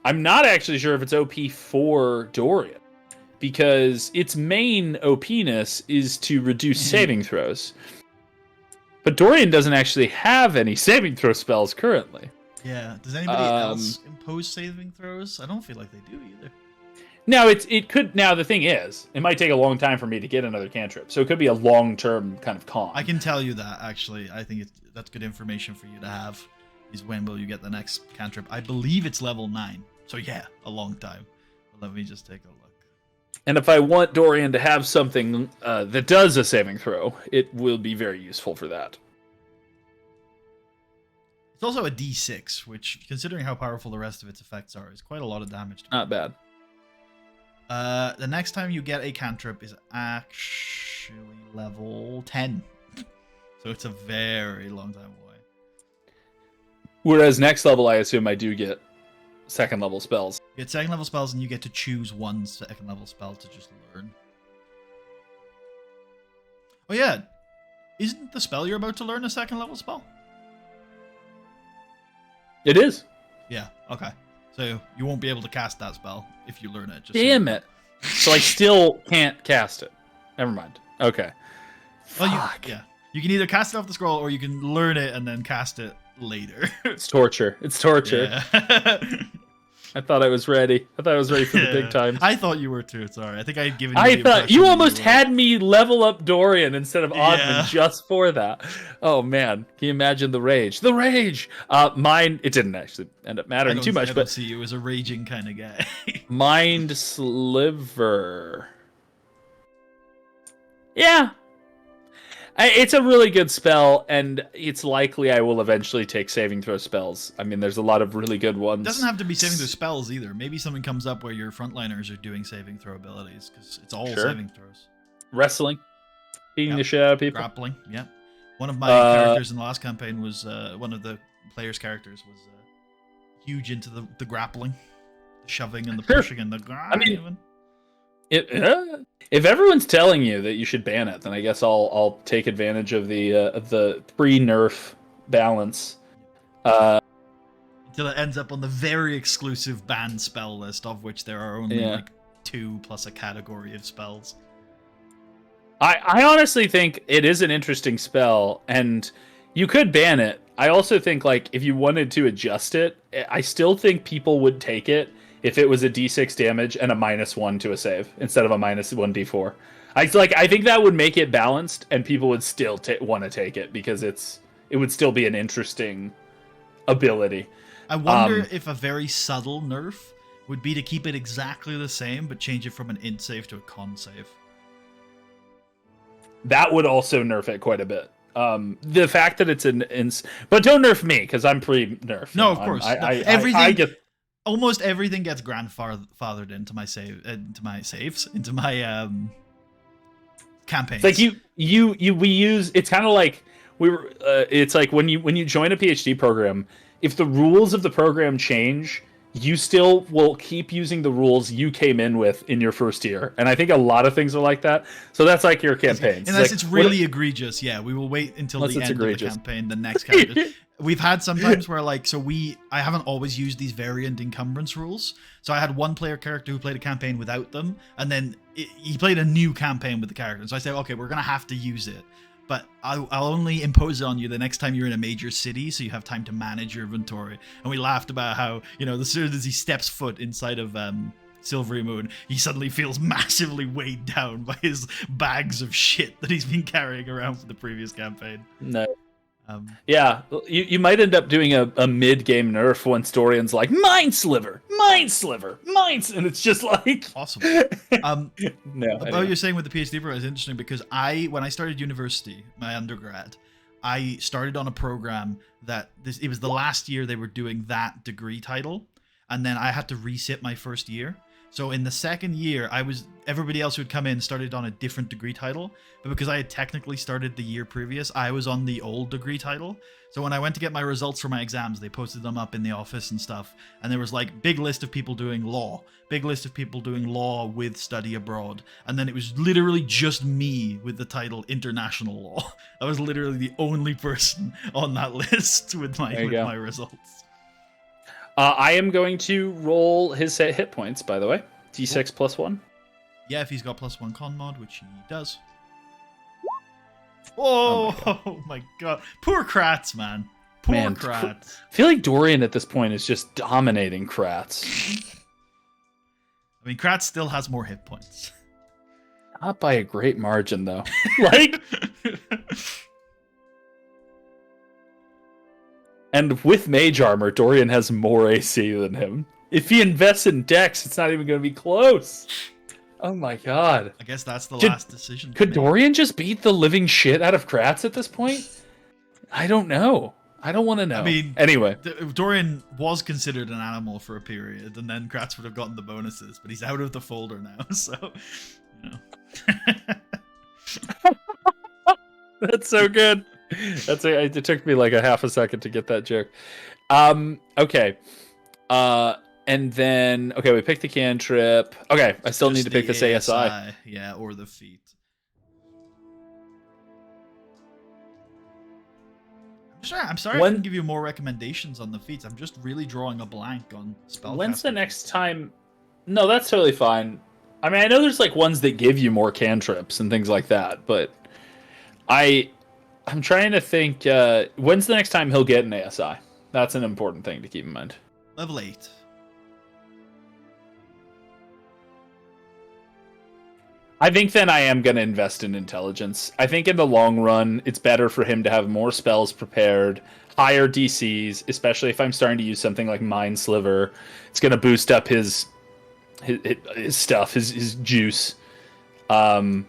I'm not actually sure if it's OP for Dorian, because its main OP-ness is to reduce saving throws. But Dorian doesn't actually have any saving throw spells currently. Yeah. Does anybody else impose saving throws? I don't feel like they do either. Now it could. Now the thing is, it might take a long time for me to get another cantrip, so it could be a long-term kind of con. I can tell you that actually. I think that's good information for you to have. Is when will you get the next cantrip? I believe it's level 9. So yeah, a long time. But let me just take a look. And if I want Dorian to have something that does a saving throw, it will be very useful for that. It's also a D6, which, considering how powerful the rest of its effects are, is quite a lot of damage. Not bad. The next time you get a cantrip is actually level 10. So it's a very long time away. Whereas next level, I assume I do get second level spells. You get second level spells, and you get to choose one second level spell to just learn. Oh yeah, isn't the spell you're about to learn a second level spell? It is. Yeah, okay. So you won't be able to cast that spell if you learn it. Just Damn it. So I still can't cast it. Never mind. Okay. Well, Fuck. You can either cast it off the scroll, or you can learn it and then cast it later. It's torture. It's torture. Yeah. I thought I was ready. I thought I was ready for the big times. I thought you were too. Sorry. I think I had given you I the thought impression you that almost were. had me level up Dorian instead of Admand Yeah. just for that. Oh man, can you imagine the rage? The rage. Mine. It didn't actually end up mattering too much, I don't but see you as a raging kind of guy. Mind Sliver. Yeah. It's a really good spell, and it's likely I will eventually take saving throw spells. I mean, there's a lot of really good ones. It doesn't have to be saving throw spells either. Maybe something comes up where your frontliners are doing saving throw abilities, because it's all Sure. saving throws. Wrestling, beating Yep. the shit out of people. Grappling, yeah. One of my characters in the last campaign was, one of the players' characters was huge into the grappling, the shoving and the Sure. pushing and the... I mean, if everyone's telling you that you should ban it, then I guess I'll take advantage of the pre-nerf balance. Until it ends up on the very exclusive banned spell list, of which there are only like 2 plus a category of spells. I honestly think it is an interesting spell, and you could ban it. I also think, like, if you wanted to adjust it, I still think people would take it if it was a d6 damage and a -1 to a save instead of a -1d4. I think that would make it balanced, and people would still want to take it because it would still be an interesting ability. I wonder if a very subtle nerf would be to keep it exactly the same, but change it from an int save to a con save. That would also nerf it quite a bit. The fact that it's but don't nerf me because I'm pre-nerf. No, of course. Everything. I get almost everything gets grandfathered into my saves, into my campaigns. It's like we use. It's kind of like it's like when you join a PhD program, if the rules of the program change, you still will keep using the rules you came in with in your first year. And I think a lot of things are like that. So that's like your campaigns. Unless it's really egregious, yeah, we will wait until the end of the campaign, the next character. We've had sometimes where, like, I haven't always used these variant encumbrance rules. So I had one player character who played a campaign without them, and then he played a new campaign with the character. So I said, okay, we're going to have to use it. But I'll only impose it on you the next time you're in a major city, so you have time to manage your inventory. And we laughed about how, as soon as he steps foot inside of Silvery Moon, he suddenly feels massively weighed down by his bags of shit that he's been carrying around for the previous campaign. No. Yeah, you might end up doing a mid-game nerf once Dorian's like, Mind Sliver, and it's just like... Possible. No. What you're saying with the PhD program is interesting because when I started university, my undergrad, I started on a program that it was the last year they were doing that degree title, and then I had to resit my first year. So in the second year, everybody else who had come in started on a different degree title, but because I had technically started the year previous, I was on the old degree title. So when I went to get my results for my exams, they posted them up in the office and stuff, and there was like big list of people doing law, big list of people doing law with study abroad, and then it was literally just me with the title international law. I was literally the only person on that list with my results. I am going to roll his set hit points, by the way. D6 plus 1. Yeah, if he's got +1 con mod, which he does. Oh my god. Poor Kratz, man. Poor Kratz. I feel like Dorian at this point is just dominating Kratz. I mean, Kratz still has more hit points. Not by a great margin, though. Like... And with mage armor, Dorian has more AC than him. If he invests in Dex, it's not even going to be close. Oh my god. I guess that's the last decision. Could Dorian just beat the living shit out of Kratz at this point? I don't know. I don't want to know. I mean, anyway. Dorian was considered an animal for a period, and then Kratz would have gotten the bonuses, but he's out of the folder now, so, you know. That's so good. It took me like a half a second to get that joke. Okay. And then we picked the cantrip. Okay, I still need to pick this ASI. Yeah, or the feat. I'm sorry I didn't give you more recommendations on the feats. I'm just really drawing a blank on spell. When's the next time? No, that's totally fine. I mean, I know there's like ones that give you more cantrips and things like that, but I'm trying to think, when's the next time he'll get an ASI? That's an important thing to keep in mind. Level 8. I think then I am going to invest in intelligence. I think in the long run, it's better for him to have more spells prepared, higher DCs, especially if I'm starting to use something like Mind Sliver. It's going to boost up his stuff, his juice. I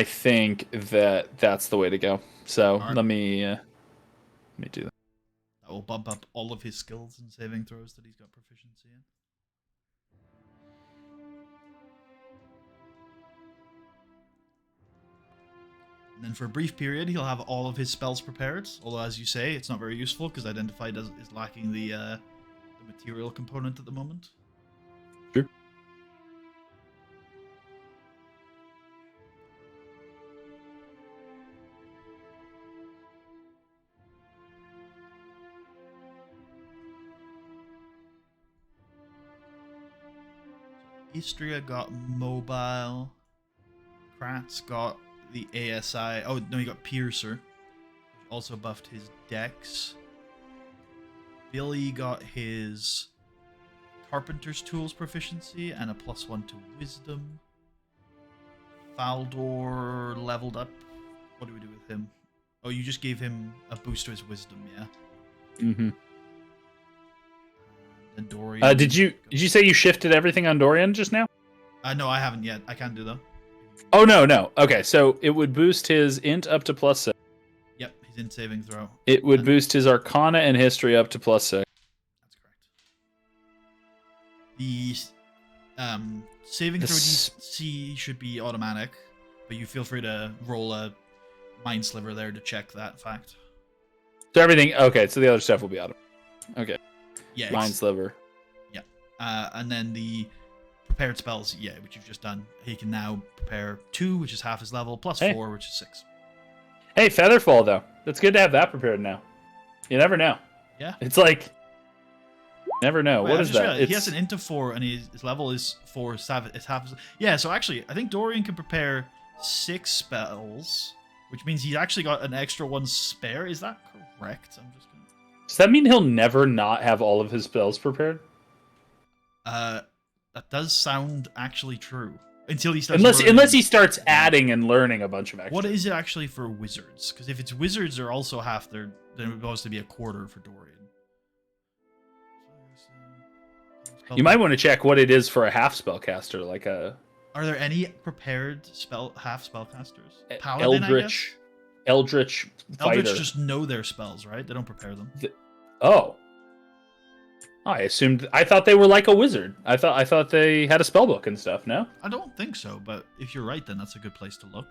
think that's the way to go. So right. let me do that. That will bump up all of his skills and saving throws that he's got proficiency in. And then for a brief period, he'll have all of his spells prepared. Although, as you say, it's not very useful because identified as is lacking the material component at the moment. Sure. Istria got mobile. Kratz got the ASI. Oh, no, he got Piercer. Also buffed his Dex. Billy got his Carpenter's Tools proficiency and a +1 to Wisdom. Faldor leveled up. What do we do with him? Oh, you just gave him a boost to his Wisdom, yeah? Mm-hmm. And Dorian... Did you say you shifted everything on Dorian just now? No, I haven't yet. I can't do that. Oh, no. Okay, so it would boost his int up to +6. Yep, he's in saving throw. It would boost his Arcana and History up to +6. That's correct. The saving throw DC should be automatic, but you feel free to roll a Mind Sliver there to check that fact. So everything... Okay, so the other stuff will be automatic. Okay. Yeah. Mind Sliver. Yeah. And then the prepared spells, yeah, which you've just done. He can now prepare 2, which is half his level, +4, which is 6. Hey, Featherfall, though. It's good to have that prepared now. You never know. Yeah. It's like... Never know. What is that? He has an int of 4, and his level is 4. It's half his... Yeah, so actually, I think Dorian can prepare 6 spells, which means he's actually got an extra 1 spare. Is that correct? I'm just gonna... Does that mean he'll never not have all of his spells prepared? That does sound actually true. Until he starts unless he starts adding and learning a bunch of extra. What is it actually for wizards? Because if it's wizards are also half their, then it would supposed to be a quarter for Dorian. You might want to check what it is for a half spellcaster, like a... Are there any prepared half spellcasters? Paladin, Eldritch fighter. Eldritch just know their spells, right? They don't prepare them. I thought they were like a wizard. I thought they had a spell book and stuff. No. I don't think so, but if you're right, then that's a good place to look.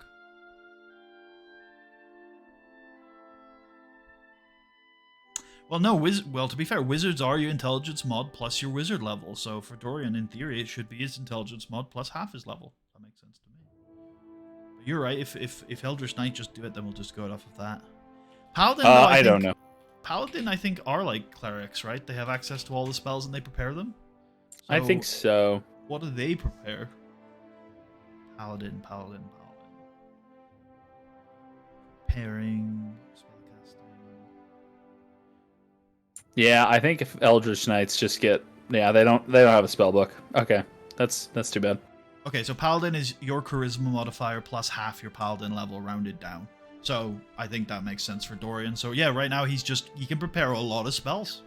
Well, no, well, to be fair, wizards are your intelligence mod plus your wizard level. So for Dorian, in theory, it should be his intelligence mod plus half his level. That makes sense to me. But you're right. If Eldritch Knight just do it, then we'll just go off of that. Paladin, though, I don't know. Paladin, I think, are like clerics, right? They have access to all the spells and they prepare them. So I think so. what do they prepare? Paladin. Preparing, spellcasting. Yeah, I think if Eldritch Knights just get they don't have a spell book. Okay, that's too bad. Okay, so Paladin is your charisma modifier plus half your Paladin level rounded down. So I think that makes sense for Dorian. So yeah, right now he can prepare a lot of spells.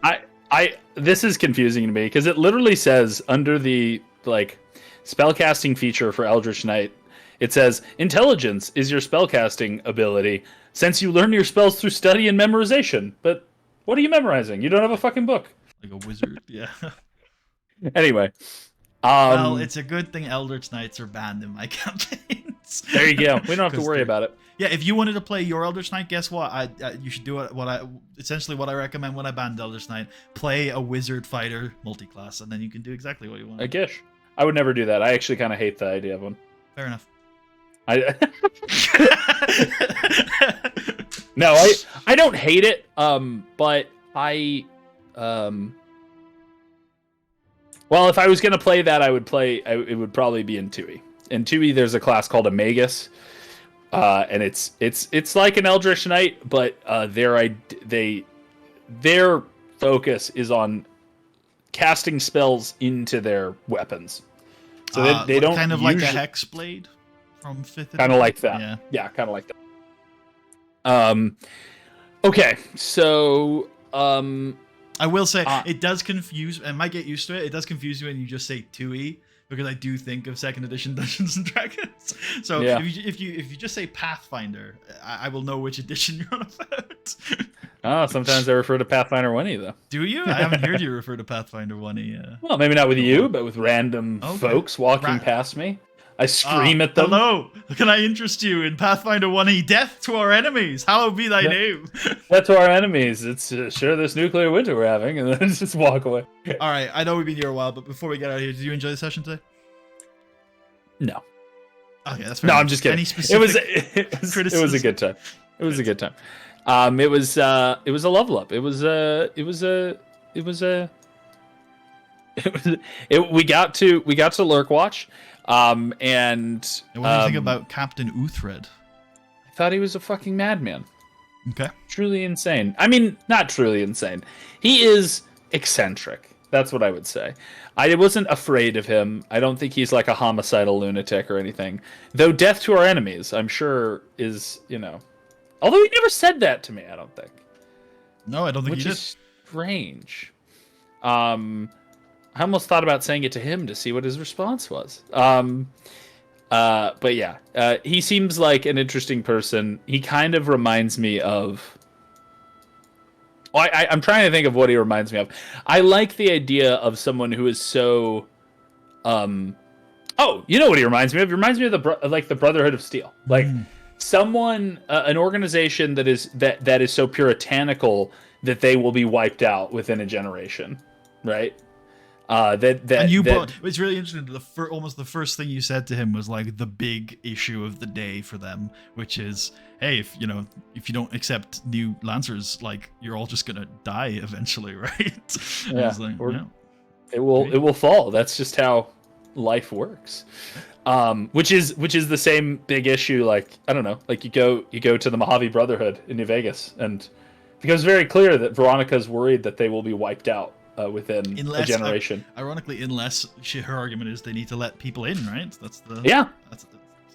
This is confusing to me because it literally says under the like spellcasting feature for Eldritch Knight, it says intelligence is your spellcasting ability since you learn your spells through study and memorization. But what are you memorizing? You don't have a fucking book. Like a wizard, yeah. Anyway. Well, it's a good thing Eldritch Knights are banned in my campaigns. There you go. We don't have to worry about it. Yeah, if you wanted to play your Eldritch Knight, guess what? You should do what I recommend when I banned Eldritch Knight. Play a wizard fighter multi-class, and then you can do exactly what you want. I guess. I would never do that. I actually kind of hate the idea of one. Fair enough. No, I don't hate it. But well, if I was gonna play that, it would probably be in Tui. In Tui, there's a class called a Magus, and it's like an Eldritch Knight, but their focus is on casting spells into their weapons. So they don't kind of like a Hexblade from 5th edition. Kind of like that. Yeah, kind of like that. Okay, so I will say it does confuse. I might get used to it. It does confuse you when you just say 2e because I do think of 2nd edition Dungeons and Dragons. So yeah. if you just say Pathfinder, I will know which edition you're on about. Oh, sometimes I refer to Pathfinder 1e though. Do you? I haven't heard you refer to Pathfinder 1e. Well, maybe not with you, but with random folks walking past me. I scream at them. Hello, can I interest you in Pathfinder 1e? Death to our enemies, hallowed be thy name. Death to our enemies. It's sure this nuclear winter we're having, and then just walk away. All right, I know we've been here a while, but before we get out of here, did you enjoy the session today? No. Okay, that's fair. No, I'm just kidding. Any specific it was a good time. It was a good time. It was a level up. We got to Lurk Watch. And what do you think about Captain Uthred? I thought he was a fucking madman. Okay. Truly insane. I mean, not truly insane. He is eccentric. That's what I would say. I wasn't afraid of him. I don't think he's like a homicidal lunatic or anything. Though death to our enemies, I'm sure is, although he never said that to me, I don't think. No, I don't think he did. Which is strange. I almost thought about saying it to him to see what his response was. But yeah, he seems like an interesting person. He kind of reminds me of... Well, I'm trying to think of what he reminds me of. I like the idea of someone who is so... Oh, you know what he reminds me of? He reminds me of the Brotherhood of Steel. Like someone, an organization that is so puritanical that they will be wiped out within a generation, right? It's really interesting. Almost the first thing you said to him was like the big issue of the day for them, which is, hey, if you don't accept new Lancers, like you're all just gonna die eventually, right? Yeah, it will fall. That's just how life works. Which is the same big issue. Like I don't know, like you go to the Mojave Brotherhood in New Vegas, and it becomes very clear that Veronica's worried that they will be wiped out. Within a generation. Ironically, unless her argument is they need to let people in, right?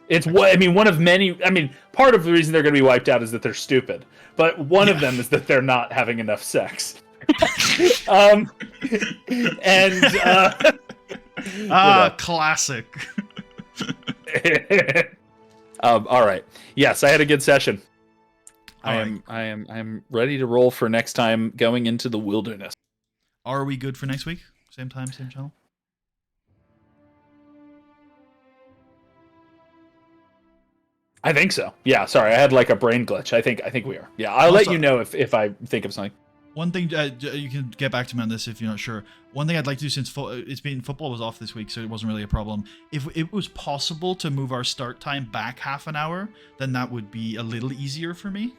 It's what I mean. One of many. I mean, part of the reason they're going to be wiped out is that they're stupid, but one of them is that they're not having enough sex. Classic. All right. Yes, I had a good session. I am ready to roll for next time going into the wilderness. Are we good for next week? Same time, same channel? I think so. Yeah, sorry, I had like a brain glitch. I think we are. Yeah, I'll let Also- you know if I think of something. One thing, you can get back to me on this if you're not sure. One thing I'd like to do, since football was off this week, so it wasn't really a problem. If it was possible to move our start time back half an hour, then that would be a little easier for me.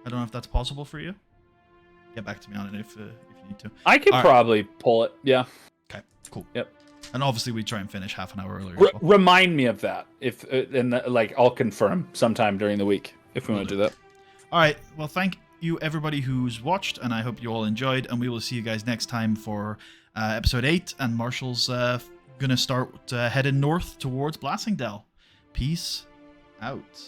I don't know if that's possible for you. Get back to me on it if you need to. I could All right. probably pull it. Yeah. Okay, cool. Yep. And obviously we try and finish half an hour earlier. as well. Remind me of that if like I'll confirm sometime during the week if we want to do that. All right. Well, thank you everybody who's watched, and I hope you all enjoyed. And we will see you guys next time for episode 8. And Marshall's gonna start heading north towards Blassingdale. Peace out.